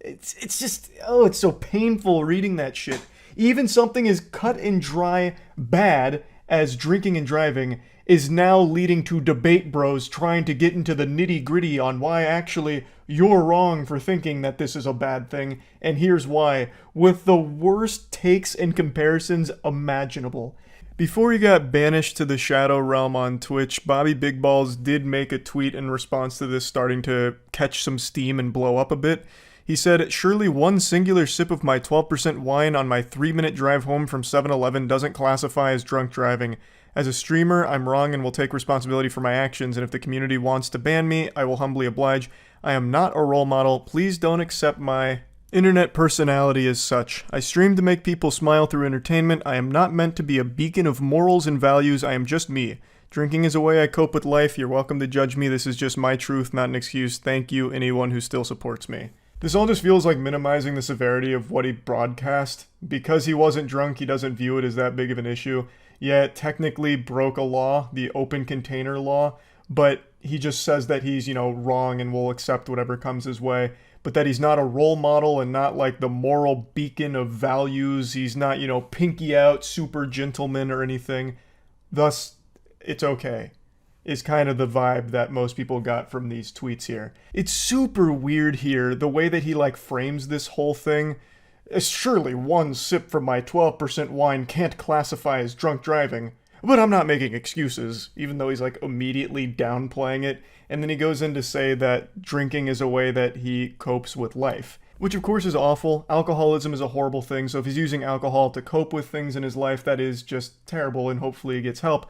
It's just, it's so painful reading that shit. Even something as cut and dry bad as drinking and driving is now leading to debate bros trying to get into the nitty-gritty on why actually you're wrong for thinking that this is a bad thing, and here's why, with the worst takes and comparisons imaginable. Before he got banished to the Shadow Realm on Twitch, Bobby Big Balls did make a tweet in response to this starting to catch some steam and blow up a bit. He said, surely one singular sip of my 12% wine on my 3-minute drive home from 7-Eleven doesn't classify as drunk driving. As a streamer, I'm wrong and will take responsibility for my actions, and if the community wants to ban me, I will humbly oblige. I am not a role model. Please don't accept my internet personality as such. I stream to make people smile through entertainment. I am not meant to be a beacon of morals and values. I am just me. Drinking is a way I cope with life. You're welcome to judge me. This is just my truth, not an excuse. Thank you, anyone who still supports me. This all just feels like minimizing the severity of what he broadcast. Because he wasn't drunk, he doesn't view it as that big of an issue. Yeah, it technically broke a law, the open container law, but he just says that he's, you know, wrong and will accept whatever comes his way, but that he's not a role model and not like the moral beacon of values. He's not, you know, pinky out, super gentleman or anything. Thus, it's okay, is kind of the vibe that most people got from these tweets here. It's super weird here, the way that he like frames this whole thing. Surely one sip from my 12% wine can't classify as drunk driving. But I'm not making excuses, even though he's like immediately downplaying it. And then he goes in to say that drinking is a way that he copes with life. Which of course is awful. Alcoholism is a horrible thing, so if he's using alcohol to cope with things in his life, that is just terrible, and hopefully he gets help.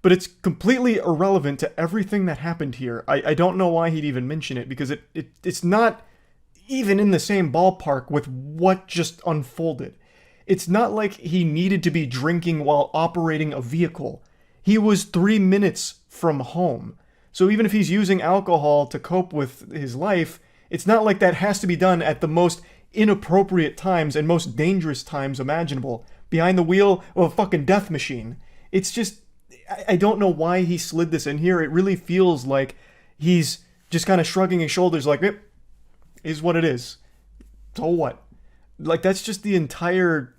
But it's completely irrelevant to everything that happened here. I don't know why he'd even mention it, because it's not even in the same ballpark with what just unfolded. It's not like he needed to be drinking while operating a vehicle. He was 3 minutes from home. So even if he's using alcohol to cope with his life, it's not like that has to be done at the most inappropriate times and most dangerous times imaginable, behind the wheel of a fucking death machine. It's just, I don't know why he slid this in here. It really feels like he's just kind of shrugging his shoulders like, it is what it is. So what? Like, that's just the entire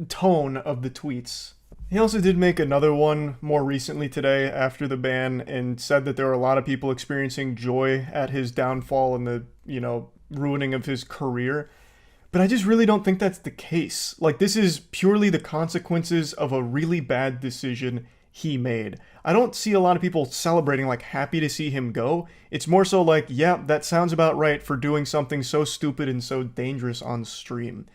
tone of the tweets. He also did make another one more recently today after the ban and said that there were a lot of people experiencing joy at his downfall and the, you know, ruining of his career. But I just really don't think that's the case. Like, this is purely the consequences of a really bad decision he made. I don't see a lot of people celebrating, like, happy to see him go. It's more so like, yeah, that sounds about right for doing something so stupid and so dangerous on stream.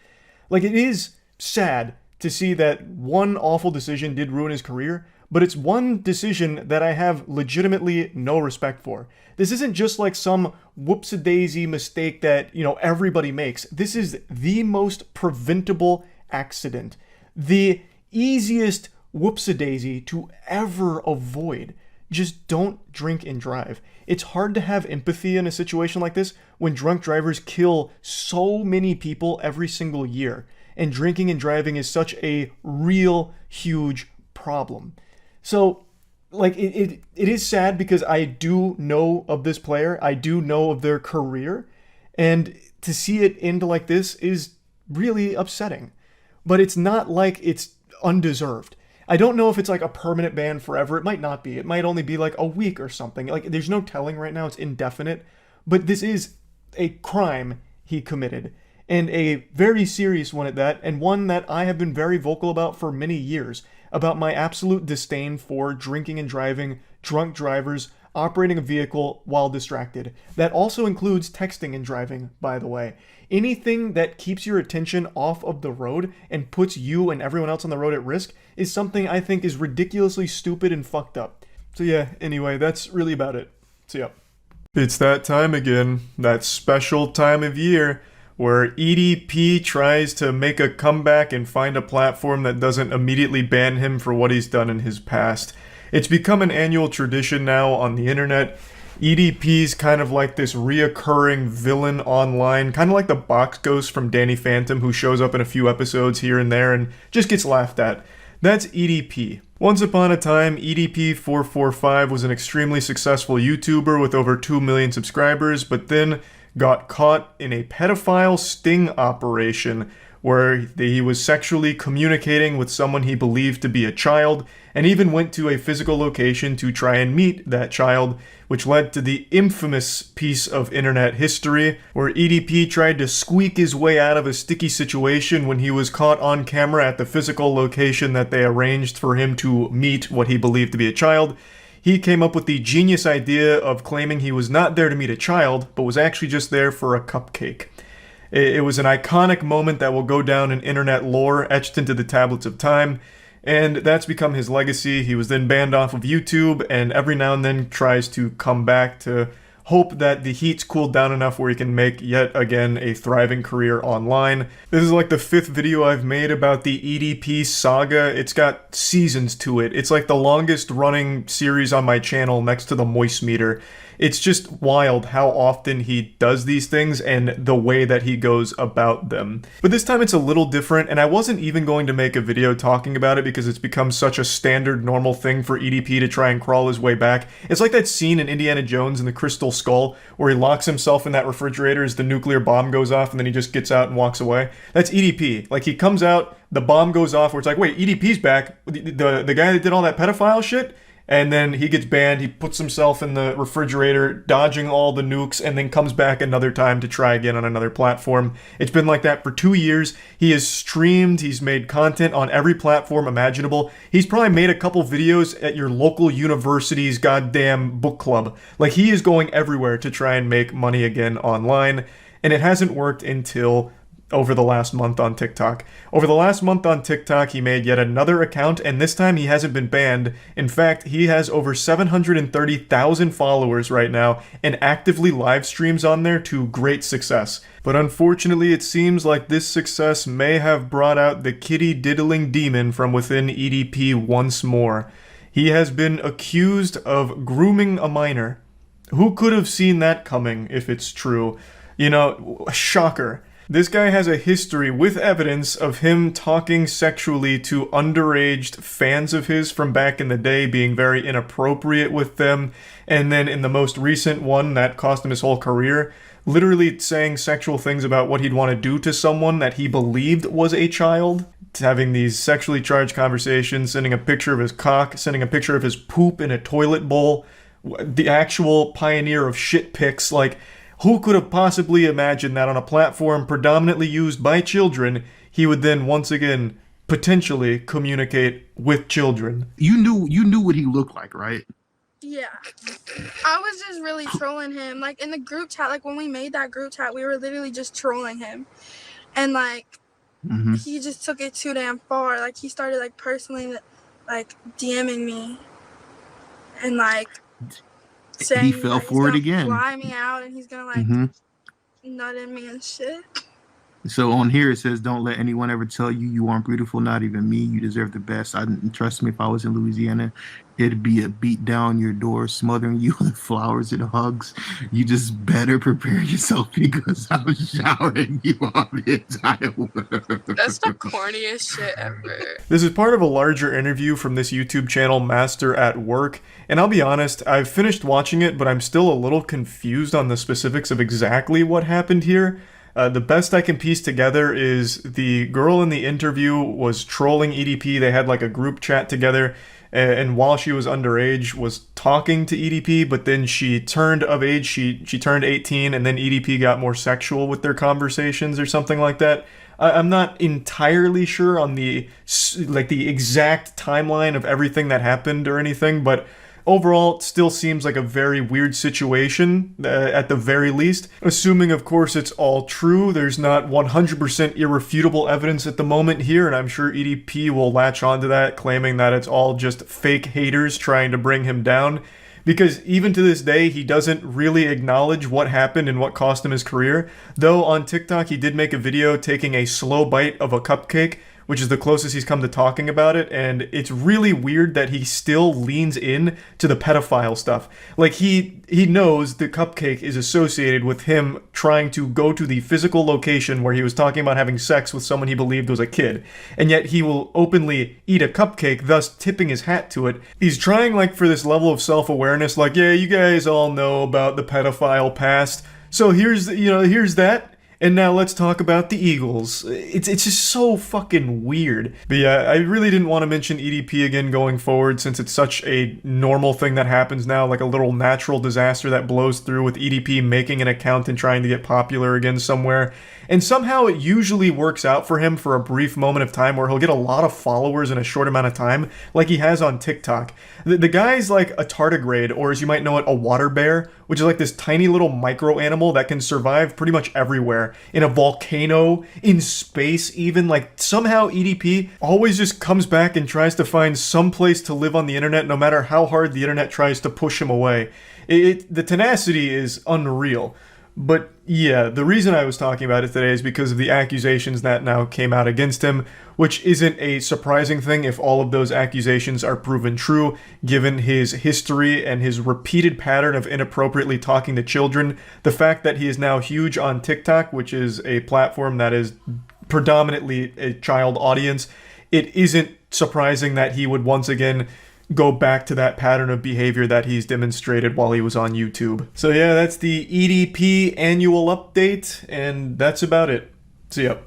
Like, it is sad to see that one awful decision did ruin his career, but it's one decision that I have legitimately no respect for. This isn't just like some whoops-a-daisy mistake that, you know, everybody makes. This is the most preventable accident. The easiest whoops-a-daisy to ever avoid. Just don't drink and drive. It's hard to have empathy in a situation like this when drunk drivers kill so many people every single year. And drinking and driving is such a real, huge problem. So, like, it is sad because I do know of this player. I do know of their career. And to see it end like this is really upsetting. But it's not like it's undeserved. I don't know if it's like a permanent ban forever. It might not be. It might only be like a week or something. Like, there's no telling right now. It's indefinite. But this is a crime he committed. And a very serious one at that, and one that I have been very vocal about for many years, about my absolute disdain for drinking and driving, drunk drivers, operating a vehicle while distracted. That also includes texting and driving, by the way. Anything that keeps your attention off of the road and puts you and everyone else on the road at risk is something I think is ridiculously stupid and fucked up. So yeah, anyway, that's really about it. So yeah. It's that time again, that special time of year where EDP tries to make a comeback and find a platform that doesn't immediately ban him for what he's done in his past. It's become an annual tradition now on the internet. EDP's kind of like this reoccurring villain online, kind of like the box ghost from Danny Phantom who shows up in a few episodes here and there and just gets laughed at. That's EDP. Once upon a time, EDP445 was an extremely successful YouTuber with over 2 million subscribers, but then got caught in a pedophile sting operation where he was sexually communicating with someone he believed to be a child, and even went to a physical location to try and meet that child, which led to the infamous piece of internet history where EDP tried to squeak his way out of a sticky situation when he was caught on camera at the physical location that they arranged for him to meet what he believed to be a child. He came up with the genius idea of claiming he was not there to meet a child, but was actually just there for a cupcake. It was an iconic moment that will go down in internet lore, etched into the tablets of time, and that's become his legacy. He was then banned off of YouTube, and every now and then tries to come back to hope that the heat's cooled down enough where he can make yet again a thriving career online. This is like the 5th video I've made about the EDP saga. It's got seasons to it. It's like the longest running series on my channel next to the Moist Meter. It's just wild how often he does these things and the way that he goes about them. But this time it's a little different, and I wasn't even going to make a video talking about it because it's become such a standard normal thing for EDP to try and crawl his way back. It's like that scene in Indiana Jones and the Crystal Skull where he locks himself in that refrigerator as the nuclear bomb goes off and then he just gets out and walks away. That's EDP. Like, he comes out, the bomb goes off, where it's like, wait, EDP's back? The guy that did all that pedophile shit? And then he gets banned, he puts himself in the refrigerator, dodging all the nukes, and then comes back another time to try again on another platform. It's been like that for 2 years. He has streamed, he's made content on every platform imaginable. He's probably made a couple videos at your local university's goddamn book club. Like, he is going everywhere to try and make money again online, and it hasn't worked until over the last month on TikTok. Over the last month on TikTok, he made yet another account, and this time he hasn't been banned. In fact, he has over 730,000 followers right now and actively live streams on there to great success. But unfortunately, it seems like this success may have brought out the kitty diddling demon from within EDP once more. He has been accused of grooming a minor. Who could have seen that coming if it's true? You know, shocker. This guy has a history with evidence of him talking sexually to underage fans of his from back in the day, being very inappropriate with them, and then in the most recent one that cost him his whole career, literally saying sexual things about what he'd want to do to someone that he believed was a child. Having these sexually charged conversations, sending a picture of his cock, sending a picture of his poop in a toilet bowl, the actual pioneer of shit pics. Like, who could have possibly imagined that on a platform predominantly used by children, he would then once again potentially communicate with children? You knew what he looked like, right? Yeah. I was just really trolling him. Like, in the group chat, like when we made that group chat, we were literally just trolling him. And like he just took it too damn far. Like, he started like personally like DMing me and like saying he fell for it again. Fly me out, and he's gonna like nut in me and shit. So on here it says, "Don't let anyone ever tell you you aren't beautiful. Not even me. You deserve the best. Trust me. If I was in Louisiana, it'd be a beat down your door, smothering you with flowers and hugs. You just better prepare yourself because I'm showering you on the entire world." That's the corniest shit ever. This is part of a larger interview from this YouTube channel, Master at Work, and I'll be honest, I've finished watching it, but I'm still a little confused on the specifics of exactly what happened here. The best I can piece together is the girl in the interview was trolling EDP. They had like a group chat together, and while she was underage was talking to EDP, but then she turned of age, she turned 18, and then EDP got more sexual with their conversations or something like that. I'm not entirely sure on the exact timeline of everything that happened or anything, but overall, it still seems like a very weird situation, at the very least. Assuming, of course, it's all true. There's not 100% irrefutable evidence at the moment here, and I'm sure EDP will latch onto that, claiming that it's all just fake haters trying to bring him down. Because even to this day, he doesn't really acknowledge what happened and what cost him his career. Though on TikTok, he did make a video taking a slow bite of a cupcake, which is the closest he's come to talking about it, and it's really weird that he still leans in to the pedophile stuff. Like, he knows the cupcake is associated with him trying to go to the physical location where he was talking about having sex with someone he believed was a kid, and yet he will openly eat a cupcake, thus tipping his hat to it. He's trying, like, for this level of self-awareness, like, yeah, you guys all know about the pedophile past, so here's that. And now let's talk about the Eagles. It's just so fucking weird. But yeah, I really didn't want to mention EDP again going forward since it's such a normal thing that happens now, like a little natural disaster that blows through with EDP making an account and trying to get popular again somewhere. And somehow it usually works out for him for a brief moment of time where he'll get a lot of followers in a short amount of time, like he has on TikTok. The guy's like a tardigrade, or as you might know it, a water bear, which is like this tiny little micro animal that can survive pretty much everywhere. In a volcano, in space even. Like, somehow EDP always just comes back and tries to find some place to live on the internet no matter how hard the internet tries to push him away. The tenacity is unreal. But yeah, the reason I was talking about it today is because of the accusations that now came out against him, which isn't a surprising thing if all of those accusations are proven true, given his history and his repeated pattern of inappropriately talking to children. The fact that he is now huge on TikTok, which is a platform that is predominantly a child audience, it isn't surprising that he would once again go back to that pattern of behavior that he's demonstrated while he was on YouTube. So yeah, that's the EDP annual update, and that's about it. See ya.